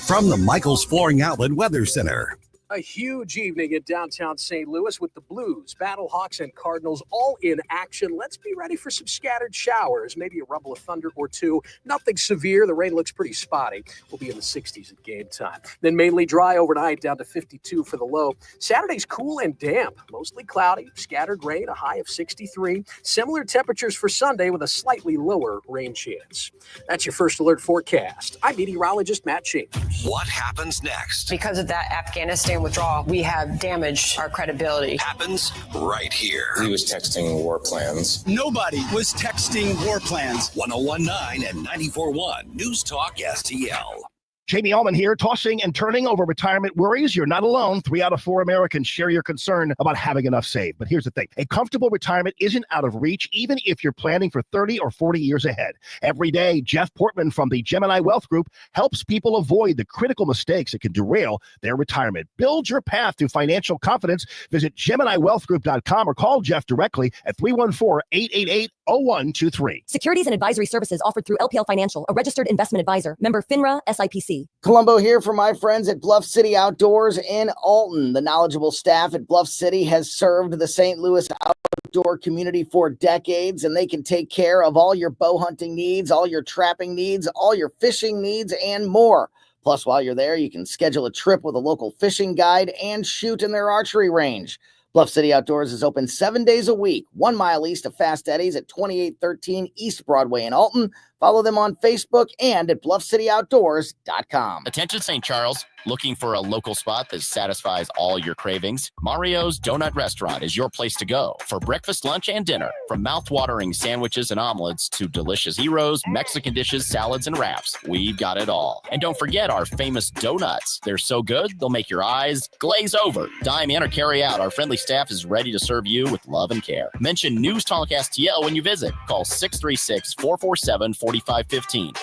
From the Michaels Flooring Outlet Weather Center. A huge evening in downtown St. Louis with the Blues, Battlehawks, and Cardinals all in action. Let's be ready for some scattered showers, maybe a rumble of thunder or two. Nothing severe. The rain looks pretty spotty. We'll be in the 60s at game time. Then mainly dry overnight, down to 52 for the low. Saturday's cool and damp, mostly cloudy, scattered rain, a high of 63. Similar temperatures for Sunday with a slightly lower rain chance. That's your first alert forecast. I'm meteorologist Matt Chambers. What happens next? Because of that Afghanistan withdrawal, we have damaged our credibility. Happens right here. He was texting war plans. Nobody was texting war plans. 101.9 and 94.1 News Talk STL. Jamie Allman here, tossing and turning over retirement worries. You're not alone. 3 out of 4 Americans share your concern about having enough saved. But here's the thing. A comfortable retirement isn't out of reach, even if you're planning for 30 or 40 years ahead. Every day, Jeff Portman from the Gemini Wealth Group helps people avoid the critical mistakes that can derail their retirement. Build your path to financial confidence. Visit GeminiWealthGroup.com or call Jeff directly at 314-888-0123. Securities and advisory services offered through LPL Financial, a registered investment advisor. Member FINRA, SIPC. Columbo here for my friends at Bluff City Outdoors in Alton. The knowledgeable staff at Bluff City has served the St. Louis outdoor community for decades, and they can take care of all your bow hunting needs, all your trapping needs, all your fishing needs, and more. Plus, while you're there, you can schedule a trip with a local fishing guide and shoot in their archery range. Bluff City Outdoors is open 7 days a week, 1 mile east of Fast Eddie's at 2813 East Broadway in Alton. Follow them on Facebook and at BluffCityOutdoors.com. Attention St. Charles, looking for a local spot that satisfies all your cravings? Mario's Donut Restaurant is your place to go for breakfast, lunch, and dinner. From mouth-watering sandwiches and omelets to delicious gyros, Mexican dishes, salads, and wraps, we've got it all. And don't forget our famous donuts. They're so good, they'll make your eyes glaze over. Dine in or carry out. Our friendly staff is ready to serve you with love and care. Mention News Talk STL when you visit. Call 636-447-4515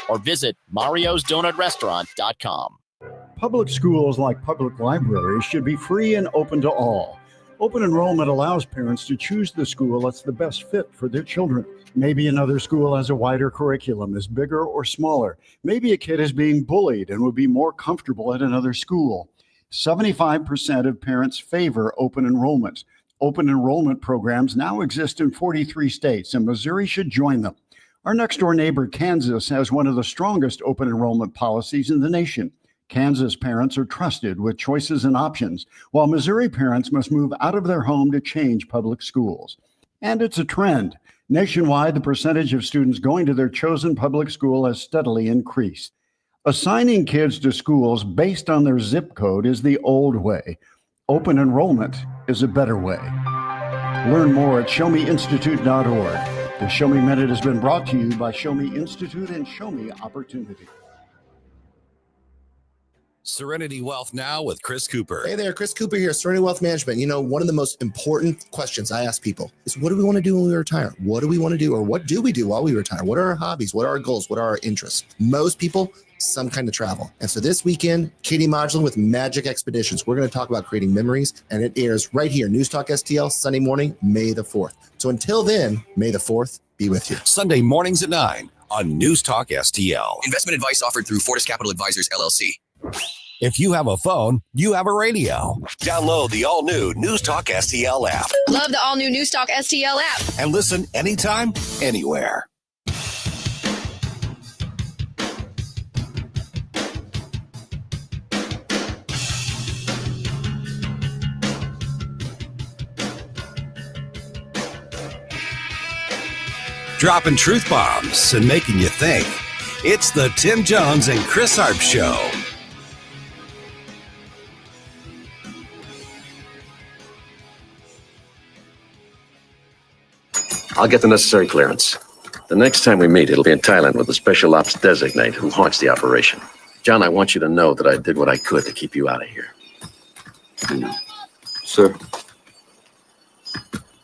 or visit mariosdonutrestaurant.com. Public schools, like public libraries, should be free and open to all. Open enrollment allows parents to choose the school that's the best fit for their children. Maybe another school has a wider curriculum, is bigger or smaller. Maybe a kid is being bullied and would be more comfortable at another school. 75% of parents favor open enrollment. Open enrollment programs now exist in 43 states, and Missouri should join them. Our next-door neighbor, Kansas, has one of the strongest open enrollment policies in the nation. Kansas parents are trusted with choices and options, while Missouri parents must move out of their home to change public schools. And it's a trend. Nationwide, the percentage of students going to their chosen public school has steadily increased. Assigning kids to schools based on their zip code is the old way. Open enrollment is a better way. Learn more at showmeinstitute.org. The Show Me Minute has been brought to you by Show Me Institute and Show Me Opportunity. Serenity Wealth Now with Chris Cooper. Hey there, Chris Cooper here, Serenity Wealth Management. You know, one of the most important questions I ask people is, what do we want to do when we retire? What do we want to do, or what do we do while we retire? What are our hobbies? What are our goals? What are our interests? Most people, some kind of travel. And so this weekend, Katie Modulin with Magic Expeditions, we're going to talk about creating memories, and it airs right here, News Talk STL, Sunday morning, May the 4th. So until then, May the 4th be with you. Sunday mornings at 9 on News Talk STL. Investment advice offered through Fortis Capital Advisors, LLC. If you have a phone, you have a radio. Download the all-new News Talk STL app. Love the all-new News Talk STL app. And listen anytime, anywhere. Dropping truth bombs and making you think. It's the Tim Jones and Chris Arps Show. I'll get the necessary clearance. The next time we meet, it'll be in Thailand with the special ops designate who haunts the operation. John, I want you to know that I did what I could to keep you out of here. Sir,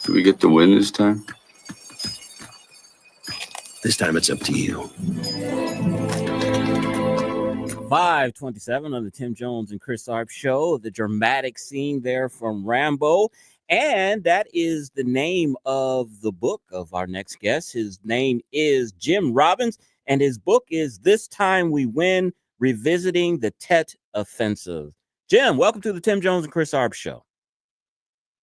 do we get to win this time? This time it's up to you. 527 on the Tim Jones and Chris Arps Show. The dramatic scene there from Rambo. And that is the name of the book of our next guest. His name is Jim Robbins, and his book is This Time We Win, Revisiting the Tet Offensive. Jim, welcome to the Tim Jones and Chris Arps Show.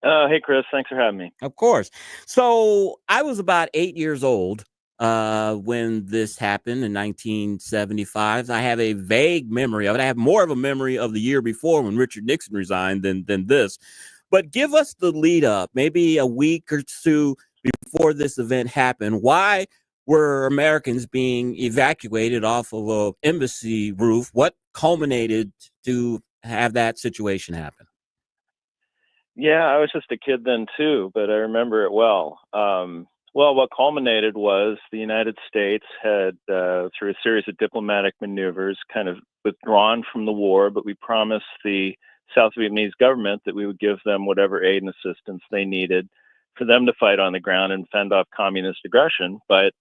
Hey, Chris. Thanks for having me. Of course. So I was about 8 years old when this happened in 1975. I have a vague memory of it. I have more of a memory of the year before when Richard Nixon resigned than this. But give us the lead up, maybe a week or two before this event happened. Why were Americans being evacuated off of an embassy roof? What culminated to have that situation happen? Yeah, I was just a kid then too, but I remember it well. Well, what culminated was the United States had, through a series of diplomatic maneuvers, kind of withdrawn from the war, but we promised the South Vietnamese government that we would give them whatever aid and assistance they needed for them to fight on the ground and fend off communist aggression. But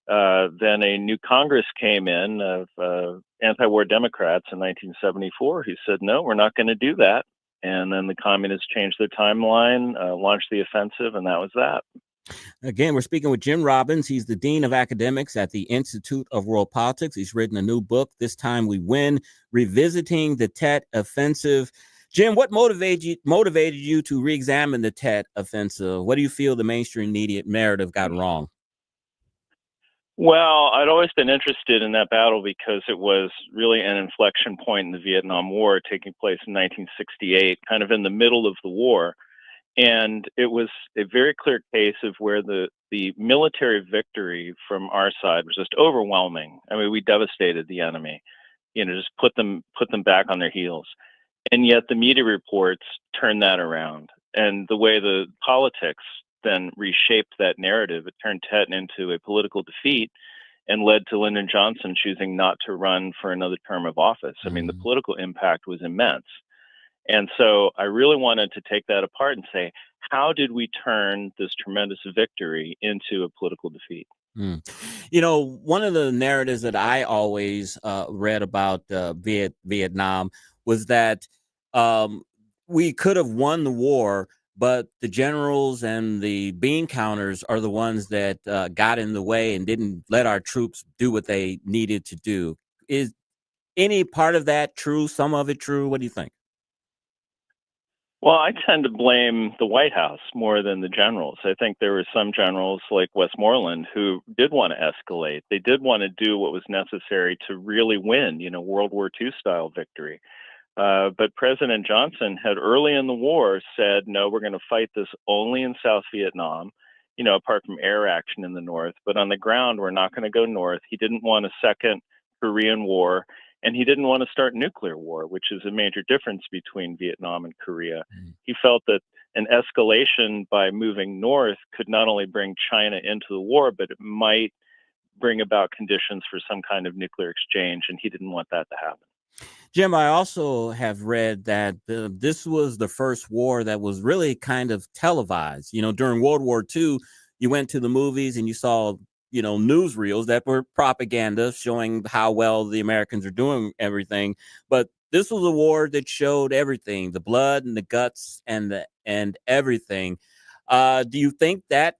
then a new Congress came in of anti-war Democrats in 1974 who said, no, we're not going to do that. And then the communists changed their timeline, launched the offensive, and that was that. Again, we're speaking with Jim Robbins. He's the Dean of Academics at the Institute of World Politics. He's written a new book, This Time We Win, Revisiting the Tet Offensive. Jim, what motivated you to re-examine the Tet Offensive? What do you feel the mainstream media narrative got wrong? Well, I'd always been interested in that battle because it was really an inflection point in the Vietnam War taking place in 1968, kind of in the middle of the war. And it was a very clear case of where the military victory from our side was just overwhelming. I mean, we devastated the enemy, just put them back on their heels. And yet the media reports turned that around. And the way the politics then reshaped that narrative, it turned Tet into a political defeat and led to Lyndon Johnson choosing not to run for another term of office. I mean, the political impact was immense. And so I really wanted to take that apart and say, how did we turn this tremendous victory into a political defeat? One of the narratives that I always read about Vietnam was that we could have won the war, but the generals and the bean counters are the ones that got in the way and didn't let our troops do what they needed to do. Is any part of that true? Some of it true? What do you think? Well, I tend to blame the White House more than the generals. I think there were some generals like Westmoreland who did want to escalate. They did want to do what was necessary to really win, World War II style victory. But President Johnson had early in the war said, no, we're going to fight this only in South Vietnam, apart from air action in the north. But on the ground, we're not going to go north. He didn't want a second Korean War. And he didn't want to start nuclear war, which is a major difference between Vietnam and Korea. He felt that an escalation by moving north could not only bring China into the war, but it might bring about conditions for some kind of nuclear exchange, and he didn't want that to happen. Jim, I also have read that this was the first war that was really kind of televised. During World War II, you went to the movies and you saw, newsreels that were propaganda showing how well the Americans are doing everything. But this was a war that showed everything, the blood and the guts and everything. Do you think that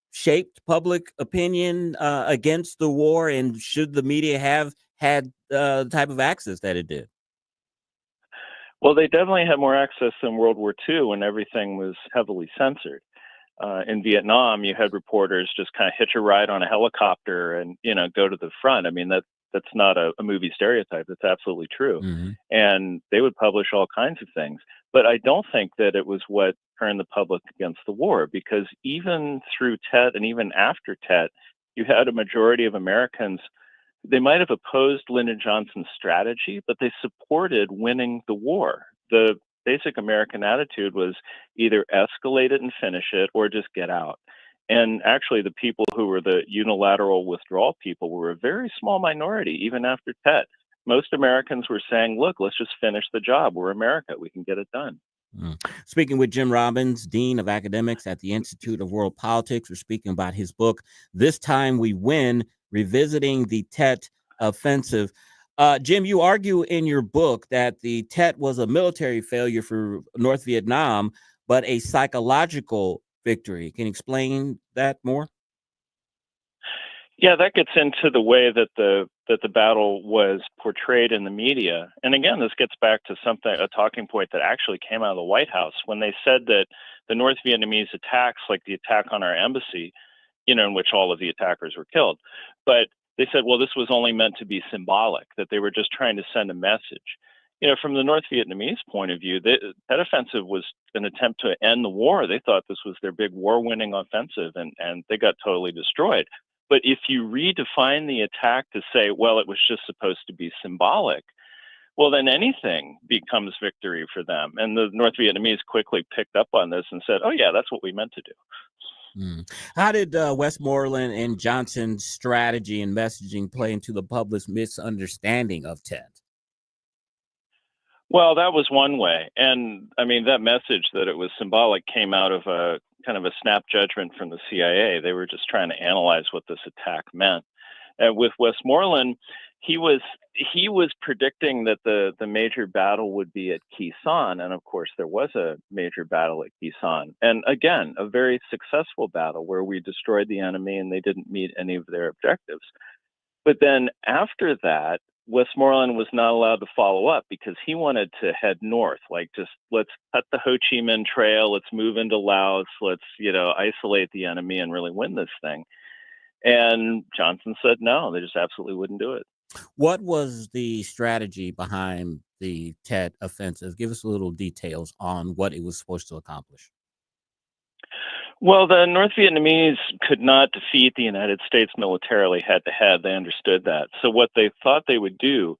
shaped public opinion against the war? And should the media have had the type of access that it did? Well, they definitely had more access than World War II when everything was heavily censored. In Vietnam, you had reporters just kind of hitch a ride on a helicopter and, go to the front. I mean, that's not a movie stereotype. That's absolutely true. Mm-hmm. And they would publish all kinds of things. But I don't think that it was what turned the public against the war, because even through Tet and even after Tet, you had a majority of Americans. They might have opposed Lyndon Johnson's strategy, but they supported winning the war. The basic American attitude was either escalate it and finish it or just get out. And actually, the people who were the unilateral withdrawal people were a very small minority, even after Tet. Most Americans were saying, look, let's just finish the job. We're America. We can get it done. Speaking with Jim Robbins, Dean of Academics at the Institute of World Politics. We're speaking about his book, This Time We Win, Revisiting the Tet Offensive. Jim, you argue in your book that the Tet was a military failure for North Vietnam, but a psychological victory. Can you explain that more? Yeah, that gets into the way that the battle was portrayed in the media. And again, this gets back to a talking point that actually came out of the White House when they said that the North Vietnamese attacks, like the attack on our embassy, in which all of the attackers were killed, but they said, well, this was only meant to be symbolic, that they were just trying to send a message. From the North Vietnamese point of view, that offensive was an attempt to end the war. They thought this was their big war-winning offensive, and they got totally destroyed. But if you redefine the attack to say, well, it was just supposed to be symbolic, well, then anything becomes victory for them. And the North Vietnamese quickly picked up on this and said, oh, yeah, that's what we meant to do. How did Westmoreland and Johnson's strategy and messaging play into the public's misunderstanding of Tet? Well, that was one way. And I mean, that message that it was symbolic came out of a kind of a snap judgment from the CIA. They were just trying to analyze what this attack meant. And with Westmoreland, he was predicting that the major battle would be at Khe Sanh. And of course, there was a major battle at Khe Sanh. And again, a very successful battle where we destroyed the enemy and they didn't meet any of their objectives. But then after that, Westmoreland was not allowed to follow up because he wanted to head north, like just let's cut the Ho Chi Minh Trail, let's move into Laos, let's, isolate the enemy and really win this thing. And Johnson said no, they just absolutely wouldn't do it. What was the strategy behind the Tet offensive? Give us a little details on what it was supposed to accomplish. Well, the North Vietnamese could not defeat the United States militarily head-to-head. They understood that. So what they thought they would do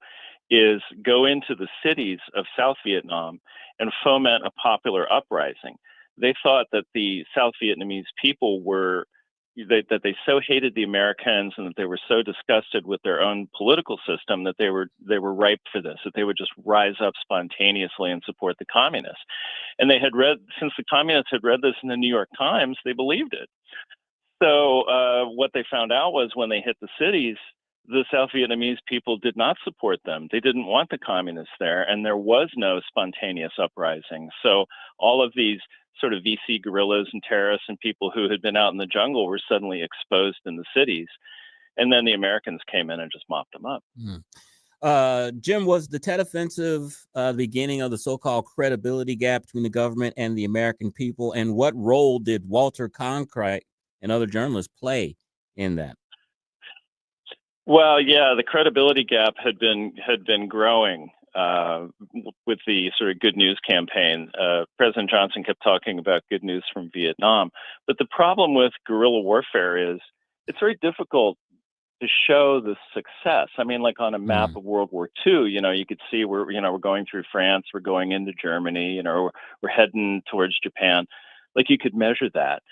is go into the cities of South Vietnam and foment a popular uprising. They thought that the South Vietnamese people that they so hated the Americans and that they were so disgusted with their own political system that they were ripe for this, that they would just rise up spontaneously and support the communists. And they had since the communists had read this in the New York Times, they believed it. So what they found out was when they hit the cities, the South Vietnamese people did not support them. They didn't want the communists there, and there was no spontaneous uprising. So all of these sort of VC guerrillas and terrorists and people who had been out in the jungle were suddenly exposed in the cities. And then the Americans came in and just mopped them up. Jim, was the Tet Offensive the beginning of the so-called credibility gap between the government and the American people? And what role did Walter Cronkite and other journalists play in that? Well, yeah, the credibility gap had been growing with the sort of good news campaign. President Johnson kept talking about good news from Vietnam. But the problem with guerrilla warfare is it's very difficult to show the success. I mean, like on a map of World War II, you could see we're going through France, we're going into Germany, we're heading towards Japan. Like you could measure that.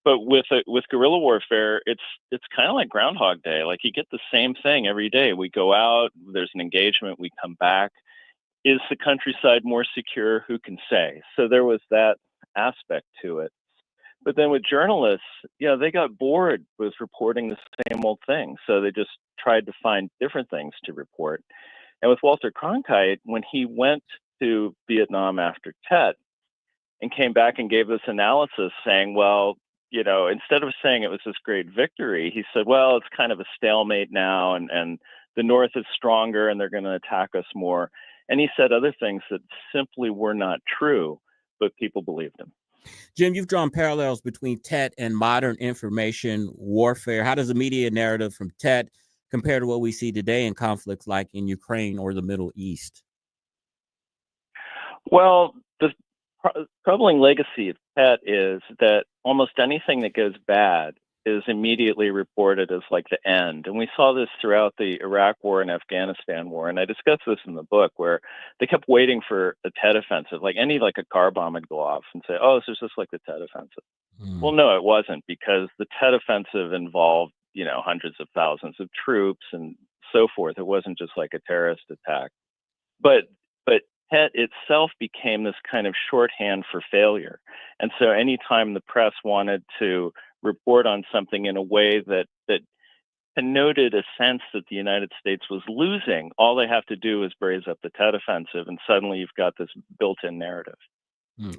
But with guerrilla warfare, it's kind of like Groundhog Day. Like you get the same thing every day. We go out, there's an engagement, we come back. Is the countryside more secure? Who can say? So there was that aspect to it. But then with journalists, they got bored with reporting the same old thing. So they just tried to find different things to report. And with Walter Cronkite, when he went to Vietnam after Tet and came back and gave this analysis saying, well, instead of saying it was this great victory, he said, well, it's kind of a stalemate now, and the North is stronger and they're going to attack us more. And he said other things that simply were not true, but people believed him. Jim, you've drawn parallels between Tet and modern information warfare. How does the media narrative from Tet compare to what we see today in conflicts like in Ukraine or the Middle East? Well, the troubling legacy of Tet is that almost anything that goes bad is immediately reported as like the end. And we saw this throughout the Iraq war and Afghanistan war. And I discussed this in the book where they kept waiting for a Tet offensive, like a car bomb would go off and say, oh, this is just like the Tet offensive. Well, no, it wasn't, because the Tet offensive involved, hundreds of thousands of troops and so forth. It wasn't just like a terrorist attack. But Tet itself became this kind of shorthand for failure. And so anytime the press wanted to report on something in a way that connoted a sense that the United States was losing, all they have to do is braise up the Tet offensive, and suddenly you've got this built-in narrative.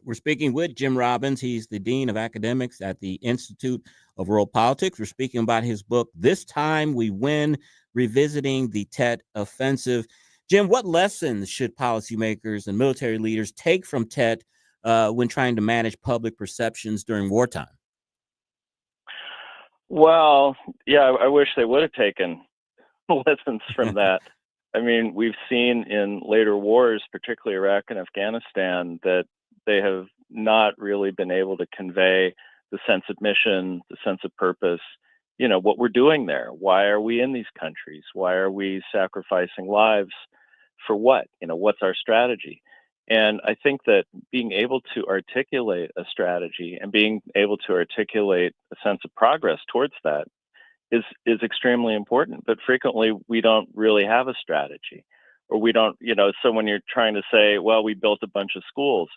We're speaking with Jim Robbins. He's the Dean of Academics at the Institute of World Politics. We're speaking about his book, This Time We Win, Revisiting the Tet Offensive. Jim, what lessons should policymakers and military leaders take from Tet when trying to manage public perceptions during wartime? Well, yeah, I wish they would have taken lessons from that. I mean, we've seen in later wars, particularly Iraq and Afghanistan, that they have not really been able to convey the sense of mission, the sense of purpose, what we're doing there. Why are we in these countries? Why are we sacrificing lives for what? What's our strategy? And I think that being able to articulate a strategy and being able to articulate a sense of progress towards that is extremely important. But frequently we don't really have a strategy, or we don't, so when you're trying to say, well, we built a bunch of schools,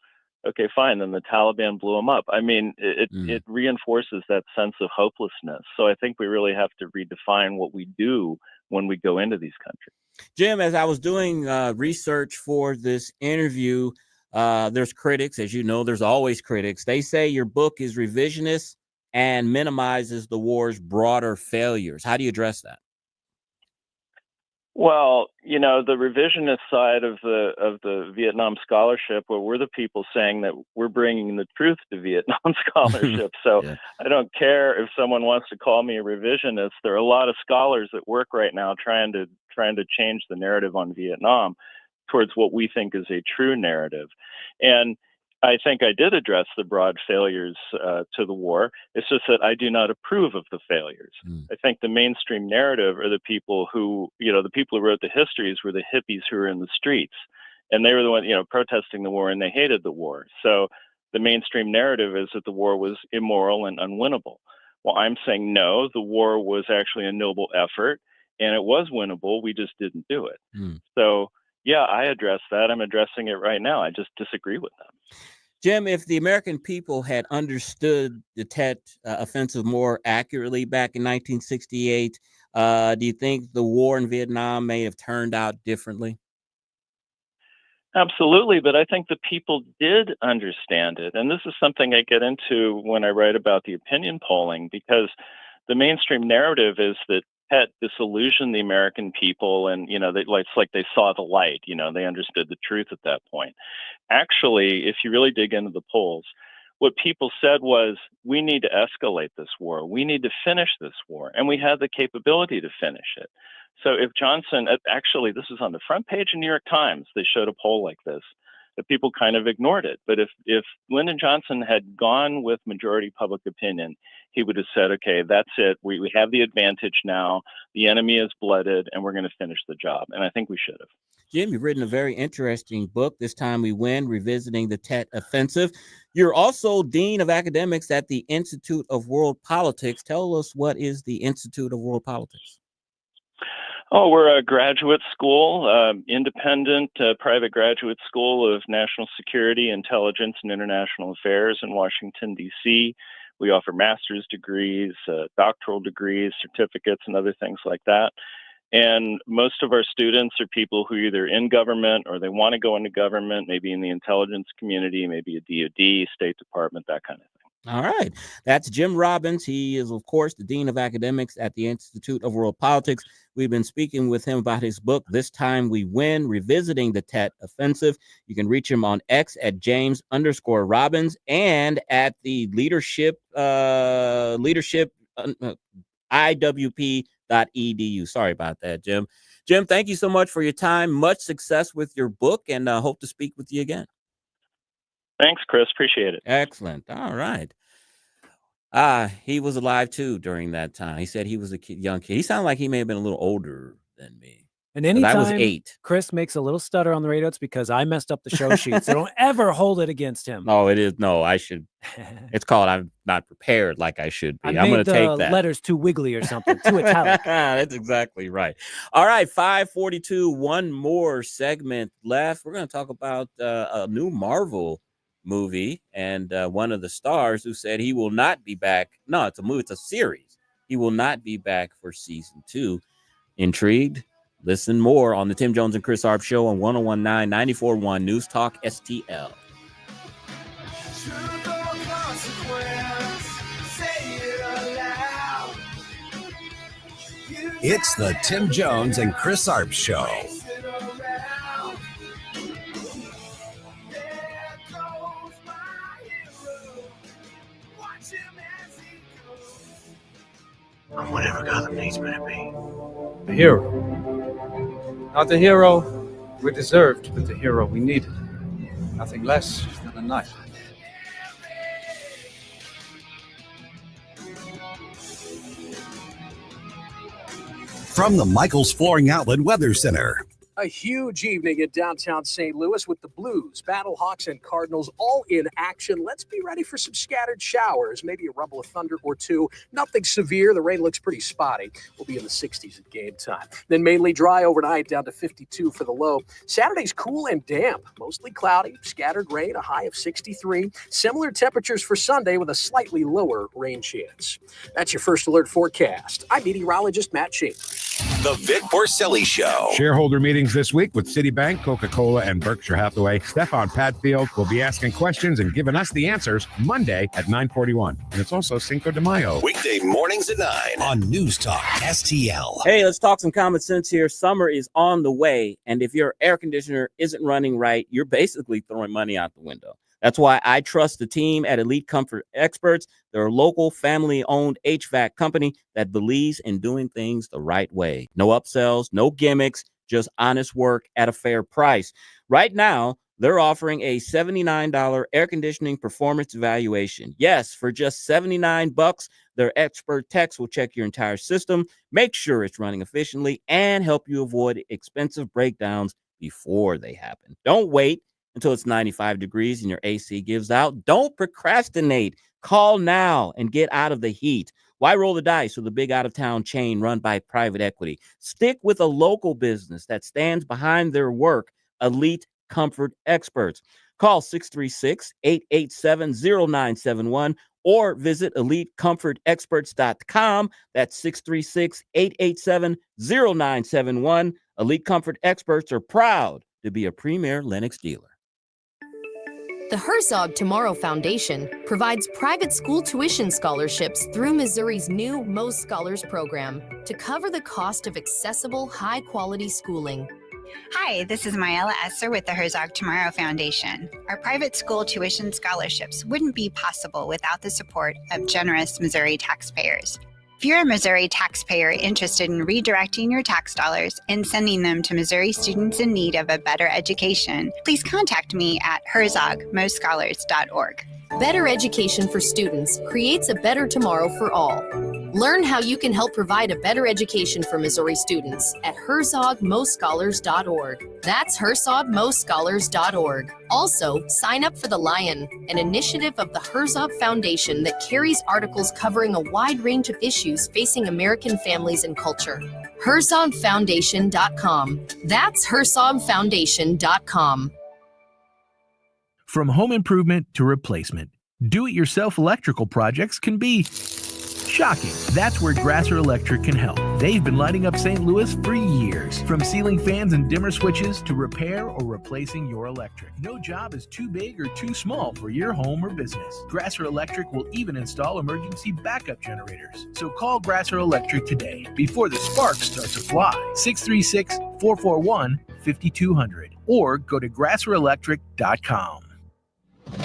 okay, fine, then the Taliban blew them up. I mean, it reinforces that sense of hopelessness. So I think we really have to redefine what we do when we go into these countries. Jim, as I was doing research for this interview, there's critics, as you know, there's always critics. They say your book is revisionist and minimizes the war's broader failures. How do you address that? Well, the revisionist side of the Vietnam scholarship, where we're the people saying that we're bringing the truth to Vietnam scholarship. So yeah. I don't care if someone wants to call me a revisionist. There are a lot of scholars that work right now trying to change the narrative on Vietnam towards what we think is a true narrative. And I think I did address the broad failures to the war. It's just that I do not approve of the failures. I think the mainstream narrative are the people who, the people who wrote the histories were the hippies who were in the streets. And they were the ones, protesting the war, and they hated the war. So the mainstream narrative is that the war was immoral and unwinnable. Well, I'm saying no, the war was actually a noble effort, and it was winnable. We just didn't do it. So yeah, I address that. I'm addressing it right now. I just disagree with them. Jim, if the American people had understood the Tet offensive more accurately back in 1968, do you think the war in Vietnam may have turned out differently? Absolutely, but I think the people did understand it. And this is something I get into when I write about the opinion polling, because the mainstream narrative is that Tet disillusioned the American people, and it's like they saw the light. They understood the truth at that point. Actually, if you really dig into the polls, what people said was, we need to escalate this war. We need to finish this war, and we have the capability to finish it. So if Johnson, actually, this is on the front page of New York Times, they showed a poll like this, that people kind of ignored it. But if Lyndon Johnson had gone with majority public opinion, he would have said, okay, that's it. We have the advantage now. The enemy is blooded, and we're going to finish the job. And I think we should have. Jim, you've written a very interesting book, This Time We Win, Revisiting the Tet Offensive. You're also Dean of Academics at the Institute of World Politics. Tell us, what is the Institute of World Politics? Oh, we're a graduate school, independent private graduate school of national security, intelligence, and international affairs in Washington, D.C. We offer master's degrees, doctoral degrees, certificates, and other things like that. And most of our students are people who are either in government or they want to go into government, maybe in the intelligence community, maybe a DoD, State Department, that kind of thing. All right. That's Jim Robbins. He is, of course, the Dean of Academics at the Institute of World Politics. We've been speaking with him about his book, This Time We Win, Revisiting the Tet Offensive. You can reach him on X at James_Robbins and at the leadership IWP.edu. Sorry about that, Jim. Jim, thank you so much for your time. Much success with your book, and hope to speak with you again. Thanks, Chris. Appreciate it. Excellent. All right. He was alive too during that time. He said he was a young kid. He sounded like he may have been a little older than me. And anytime I was 8. Chris makes a little stutter on the radio, it's because I messed up the show sheet. So don't ever hold it against him. No, it is. No, I should. It's called I'm not prepared like I should be. I'm going to take that. Letters too wiggly or something, too italic. That's exactly right. All right, 5:42. One more segment left. We're going to talk about a new Marvel movie and one of the stars who said he will not be back. No, it's a movie. It's a series. He will not be back for season 2. Intrigued? Listen more on the Tim Jones and Chris Arps Show on 101.9 94.1 News Talk STL. It's the Tim Jones and Chris Arps Show. I'm whatever Gotham needs me to be. A hero. Not the hero we deserved, but the hero we needed. Nothing less than a knight. From the Michaels Flooring Outlet Weather Center. A huge evening in downtown St. Louis with the Blues, Battlehawks, and Cardinals all in action. Let's be ready for some scattered showers, maybe a rumble of thunder or two. Nothing severe. The rain looks pretty spotty. We'll be in the 60s at game time. Then mainly dry overnight, down to 52 for the low. Saturday's cool and damp, mostly cloudy, scattered rain, a high of 63. Similar temperatures for Sunday with a slightly lower rain chance. That's your first alert forecast. I'm meteorologist Matt Shane. The Vic Porcelli Show. Shareholder meetings this week with Citibank, Coca-Cola, and Berkshire Hathaway. Stefan Padfield will be asking questions and giving us the answers Monday at 9:41. And it's also Cinco de Mayo. Weekday mornings at 9 on News Talk STL. Hey, let's talk some common sense here. Summer is on the way, and if your air conditioner isn't running right, you're basically throwing money out the window. That's why I trust the team at Elite Comfort Experts. They're a local family-owned HVAC company that believes in doing things the right way. No upsells, no gimmicks, just honest work at a fair price. Right now, they're offering a $79 air conditioning performance evaluation. Yes, for just $79, their expert techs will check your entire system, make sure it's running efficiently, and help you avoid expensive breakdowns before they happen. Don't wait until it's 95 degrees and your AC gives out. Don't procrastinate. Call now and get out of the heat. Why roll the dice with a big out-of-town chain run by private equity? Stick with a local business that stands behind their work, Elite Comfort Experts. Call 636-887-0971 or visit EliteComfortExperts.com. That's 636-887-0971. Elite Comfort Experts are proud to be a premier Lennox dealer. The Herzog Tomorrow Foundation provides private school tuition scholarships through Missouri's new Most Scholars program to cover the cost of accessible, high-quality schooling. Hi, this is Myella Esser with the Herzog Tomorrow Foundation. Our private school tuition scholarships wouldn't be possible without the support of generous Missouri taxpayers. If you're a Missouri taxpayer interested in redirecting your tax dollars and sending them to Missouri students in need of a better education, please contact me at herzogmostscholars.org. Better education for students creates a better tomorrow for all. Learn how you can help provide a better education for Missouri students at herzogmoscholars.org. That's herzogmoscholars.org. Also, sign up for The Lion, an initiative of the Herzog Foundation that carries articles covering a wide range of issues facing American families and culture. herzogfoundation.com. That's herzogfoundation.com. From home improvement to replacement, do-it-yourself electrical projects can be shocking. That's where Grasser Electric can help. They've been lighting up St. Louis for years. From ceiling fans and dimmer switches to repair or replacing your electric. No job is too big or too small for your home or business. Grasser Electric will even install emergency backup generators. So call Grasser Electric today before the sparks start to fly. 636-441-5200 or go to grasserelectric.com.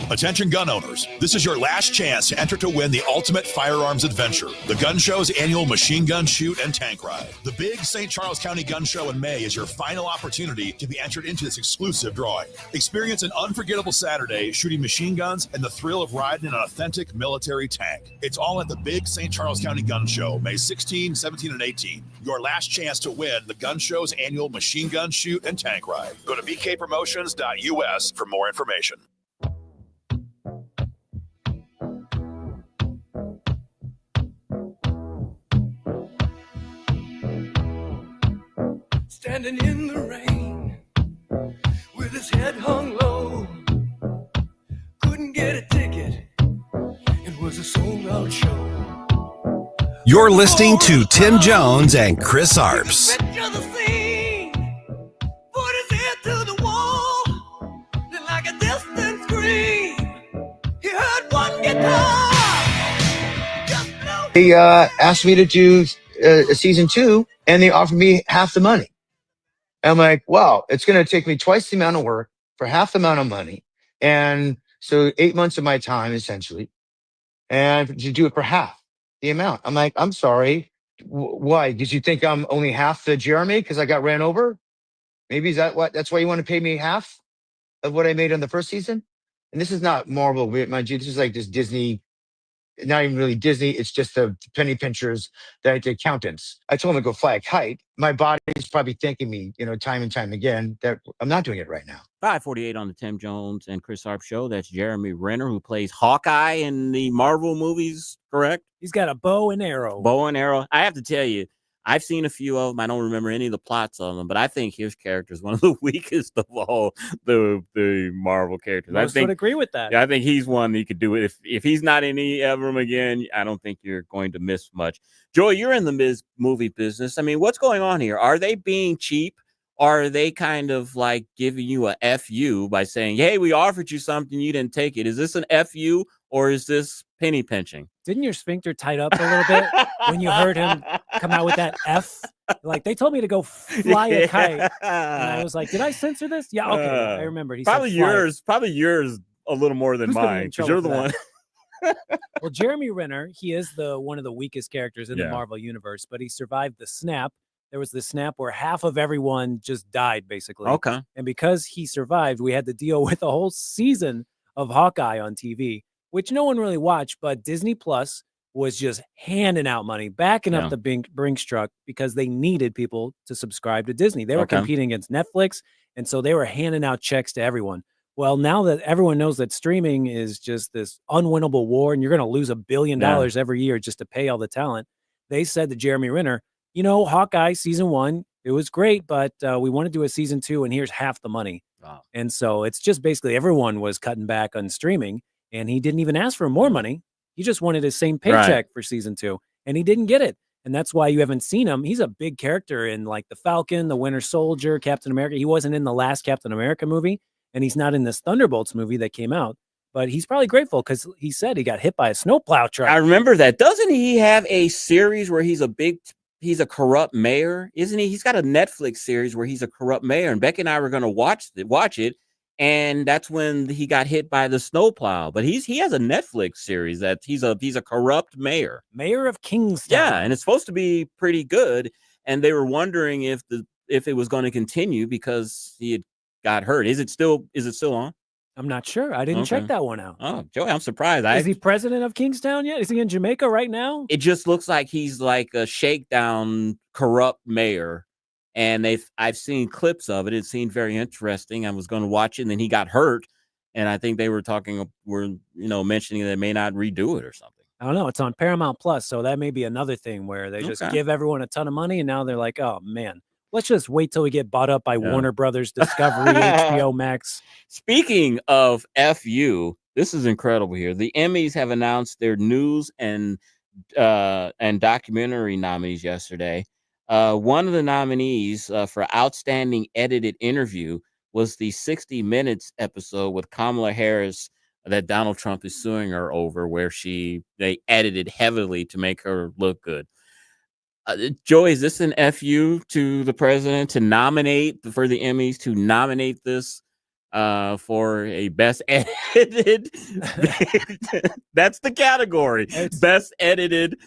Attention gun owners, this is your last chance to enter to win the ultimate firearms adventure, the Gun Show's annual machine gun shoot and tank ride. The big St. Charles County Gun Show in May is your final opportunity to be entered into this exclusive drawing. Experience an unforgettable Saturday shooting machine guns and the thrill of riding an authentic military tank. It's all at the big St. Charles County Gun Show, May 16, 17, and 18. Your last chance to win the Gun Show's annual machine gun shoot and tank ride. Go to bkpromotions.us for more information. Standing in the rain with his head hung low, couldn't get a ticket, it was a sold-out show. You're listening to Tim Jones and Chris Arps. Picture the scene, put his head to the wall, then like a distant scream, he heard one guitar. They asked me to do a season 2, and they offered me half the money. I'm like, wow, it's going to take me twice the amount of work for half the amount of money. And so 8 months of my time, essentially, and to do it for half the amount. I'm like, I'm sorry. Why? Did you think I'm only half the Jeremy because I got ran over? Maybe that's why you want to pay me half of what I made on the first season? And this is not Marvel, mind you. This is like this Disney, not even really Disney. It's just the penny pinchers, the accountants. I told them to go fly a kite. My body's probably thanking me, time and time again that I'm not doing it right now. 548 on the Tim Jones and Chris Arps show. That's Jeremy Renner, who plays Hawkeye in the Marvel movies, correct? He's got a bow and arrow. Bow and arrow. I have to tell you, I've seen a few of them. I don't remember any of the plots of them, but I think his character is one of the weakest of all the Marvel characters. Most would agree with that. Yeah, I think he's one that you could do it. If he's not in any of them again, I don't think you're going to miss much. Joy, you're in the movie business. I mean, what's going on here? Are they being cheap? Are they kind of like giving you a FU by saying, hey, we offered you something, you didn't take it? Is this an FU or is this penny pinching? Didn't your sphincter tight up a little bit when you heard him come out with that F? Like, they told me to go fly a kite. And I was like, did I censor this? Yeah, okay. I remember. He probably said yours a little more than mine, because you're the one. Well, Jeremy Renner, he is one of the weakest characters in the Marvel universe, but he survived the snap. There was this snap where half of everyone just died, basically. Okay. And because he survived, we had to deal with a whole season of Hawkeye on TV, which no one really watched, but Disney Plus was just handing out money, backing up the Brinks truck because they needed people to subscribe to Disney. They were competing against Netflix, and so they were handing out checks to everyone. Well, now that everyone knows that streaming is just this unwinnable war and you're going to lose $1 billion every year just to pay all the talent, they said to Jeremy Renner, Hawkeye season 1, it was great, but we want to do a season 2, and here's half the money. Wow. And so it's just basically everyone was cutting back on streaming, and he didn't even ask for more money. He just wanted his same paycheck for season 2, and he didn't get it. And that's why you haven't seen him. He's a big character in like the Falcon, the Winter Soldier, Captain America. He wasn't in the last Captain America movie, and he's not in this Thunderbolts movie that came out. But he's probably grateful because he said he got hit by a snowplow truck. I remember that. Doesn't he have a series where he's a corrupt mayor? Isn't he? He's got a Netflix series where he's a corrupt mayor, and Becky and I were going to watch it. And that's when he got hit by the snowplow. But he has a Netflix series that he's a corrupt mayor. Mayor of Kingstown. Yeah, and it's supposed to be pretty good. And they were wondering if it was going to continue because he had got hurt. Is it still on? I'm not sure. I didn't check that one out. Oh, Joey, I'm surprised. Is he president of Kingstown yet? Is he in Jamaica right now? It just looks like he's like a shakedown, corrupt mayor. And I've seen clips of it. It seemed very interesting. I was going to watch it, and then he got hurt. And I think they were mentioning they may not redo it or something. I don't know. It's on Paramount Plus, so that may be another thing where they just give everyone a ton of money, and now they're like, oh, man, let's just wait till we get bought up by Warner Brothers, Discovery, HBO Max. Speaking of FU, this is incredible here. The Emmys have announced their news and documentary nominees yesterday. One of the nominees for Outstanding Edited Interview was the 60 Minutes episode with Kamala Harris that Donald Trump is suing her over, where they edited heavily to make her look good. Joey, is this an FU to the president to nominate for the Emmys, to nominate this for a best edited? That's the category. Best edited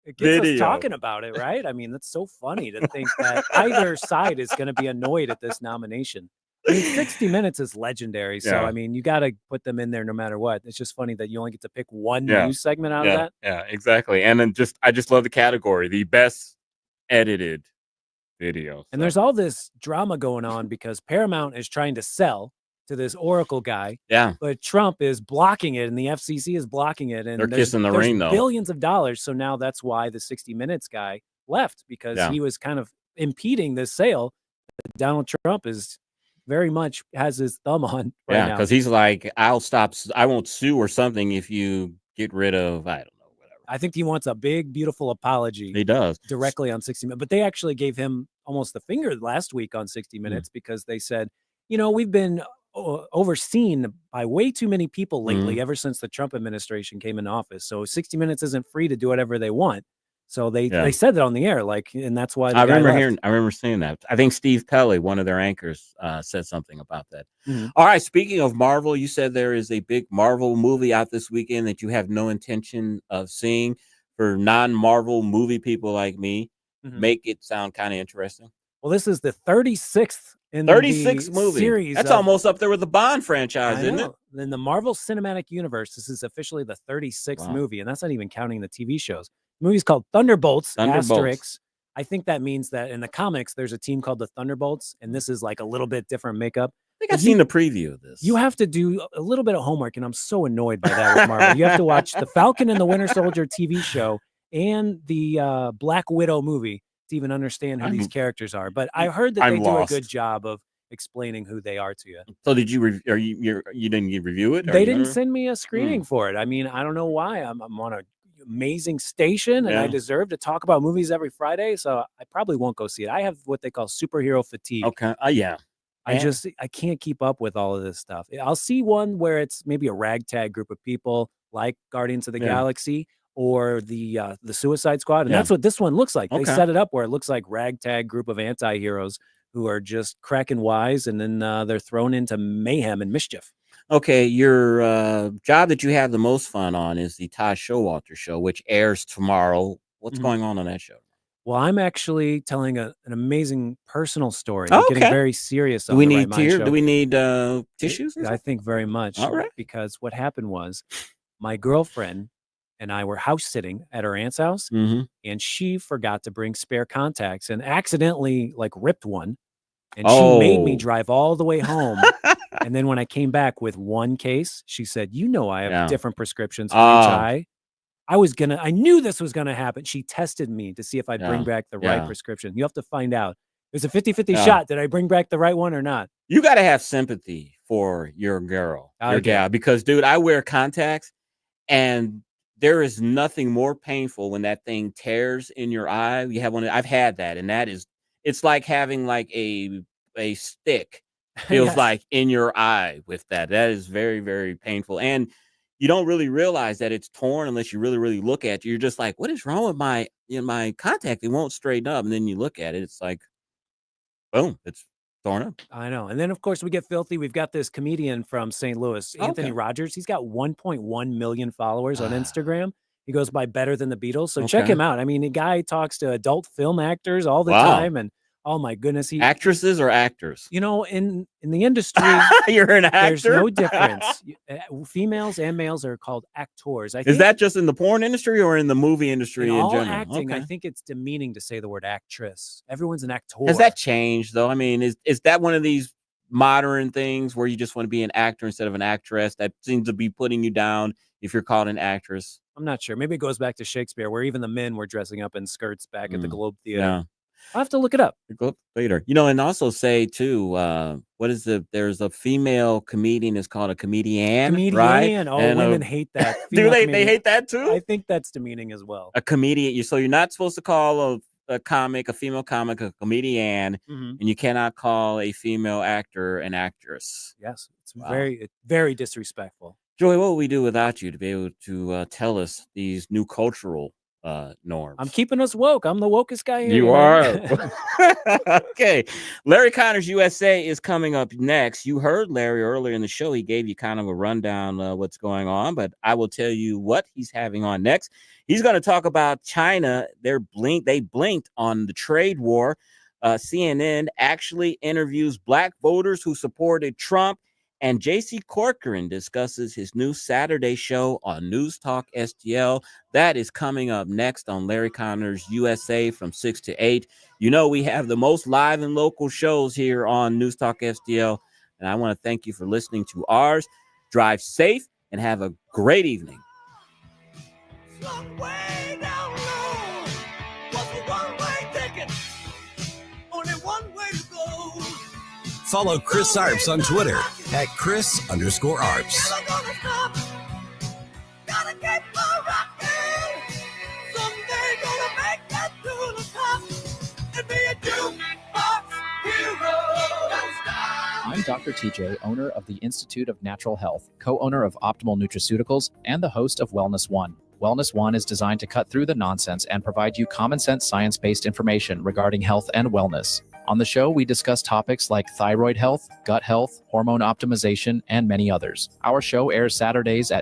It gets video. us talking about it, right? I mean, that's so funny to think that either side is going to be annoyed at this nomination. I mean, 60 Minutes is legendary. So, I mean, you got to put them in there no matter what. It's just funny that you only get to pick one news segment out of that. Yeah, exactly. And then I just love the category, the best edited video. And there's all this drama going on because Paramount is trying to sell to this Oracle guy. Yeah. But Trump is blocking it and the FCC is blocking it. And They're kissing the ring, though. Billions of dollars. So now that's why the 60 Minutes guy left, because he was kind of impeding this sale that Donald Trump very much has his thumb on right now. Because he's like, I won't sue or something if you get rid of, I don't know, whatever. I think he wants a big, beautiful apology. He does. Directly on 60 Minutes. But they actually gave him almost the finger last week on 60 Minutes because they said, we've been overseen by way too many people lately ever since the Trump administration came in office. So 60 Minutes isn't free to do whatever they want. So they said that on the air, and that's why I remember seeing that. I think Steve Pelley, one of their anchors, said something about that. All right. Speaking of Marvel, you said there is a big Marvel movie out this weekend that you have no intention of seeing. For non-Marvel movie people like me, make it sound kind of interesting. Well, this is the 36th in 36 the movie series. That's almost up there with the Bond franchise, isn't it? In the Marvel Cinematic Universe, this is officially the 36th movie, and that's not even counting the TV shows. The movie's called Thunderbolts. Asterisk. I think that means that in the comics, there's a team called the Thunderbolts, and this is like a little bit different makeup. I think I've seen the preview of this. You have to do a little bit of homework, and I'm so annoyed by that with Marvel. You have to watch the Falcon and the Winter Soldier TV show and the Black Widow movie to even understand who these characters are. But I heard that they do a good job of explaining who they are to you. So did you? You didn't review it? They didn't send me a screening for it. I mean, I don't know why. I'm on a amazing station and I deserve to talk about movies every Friday, so I probably won't go see it. I have what they call superhero fatigue. Okay. I can't keep up with all of this stuff. I'll see one where it's maybe a ragtag group of people like Guardians of the Galaxy or the Suicide Squad, and that's what this one looks like. They set it up where it looks like ragtag group of anti-heroes who are just cracking wise, and then they're thrown into mayhem and mischief. Okay, your job that you have the most fun on is the Todd Showalter show, which airs tomorrow. What's going on that show? Well, I'm actually telling an amazing personal story. I'm getting very serious. Do we need tears? Do we need tissues? I think very much. All right. Because what happened was my girlfriend and I were house sitting at her aunt's house, and she forgot to bring spare contacts and accidentally ripped one. And she made me drive all the way home. And then when I came back with one case, she said, I have different prescriptions for each eye. I knew this was going to happen. She tested me to see if I'd bring back the right prescription. You have to find out. There's a 50-50 shot. Did I bring back the right one or not? You got to have sympathy for your girl, your gal, because dude, I wear contacts and there is nothing more painful when that thing tears in your eye. You have one. I've had that. And it's like having a stick feels like in your eye with that. That is very, very painful. And you don't really realize that it's torn unless you really, really look at it. You're just like, what is wrong with my contact? It won't straighten up. And then you look at it. It's like, boom, it's torn up. I know. And then, of course, we get filthy. We've got this comedian from St. Louis, Anthony Rogers. He's got 1.1 million followers on Instagram. He goes by Better Than the Beatles. So check him out. I mean, the guy talks to adult film actors all the time and Oh my goodness. Actresses or actors? You know, in the industry, You're an actor. there's no difference. Females and males are called actors. I think Is that just in the porn industry or in the movie industry in all general? acting, I Okay. think it's demeaning to say the word actress. Everyone's an actor. Has that changed though? I mean, is that one of these modern things where you just want to be an actor instead of an actress that seems to be putting you down if you're called an actress? I'm not sure. Maybe it goes back to Shakespeare, where even the men were dressing up in skirts back at the Globe Theater. Yeah. I'll have to look it up. Go later. You know, and also say too, there's a female comedian, it's called a comedian, right? Comedian. Oh, And women hate that. do Female they comedian. hate that too? I think that's demeaning as well. A comedian. So you're not supposed to call a female comic, a comedian, Mhm. and you cannot call a female actor an actress. Yes, it's Wow. very disrespectful. Joey, what would we do without you to be able to tell us these new cultural norms? I'm keeping us woke. I'm the wokest guy here. You man. are. Okay. Larry Connors USA is coming up next. You heard Larry earlier in the show. He gave you kind of a rundown of what's going on, but I will tell you what he's having on next. He's going to talk about China. They blinked on the trade war. CNN actually interviews black voters who supported Trump. And J.C. Corcoran discusses his new Saturday show on News Talk STL. That is coming up next on Larry Connors USA from 6 to 8. You know, we have the most live and local shows here on News Talk STL. And I want to thank you for listening to ours. Drive safe and have a great evening. Follow Chris Arps on Twitter at Chris_Arps. I'm Dr. TJ, owner of the Institute of Natural Health, co-owner of Optimal Nutraceuticals, and the host of Wellness One. Wellness One is designed to cut through the nonsense and provide you common sense science-based information regarding health and wellness. On the show, we discuss topics like thyroid health, gut health, hormone optimization, and many others. Our show airs Saturdays at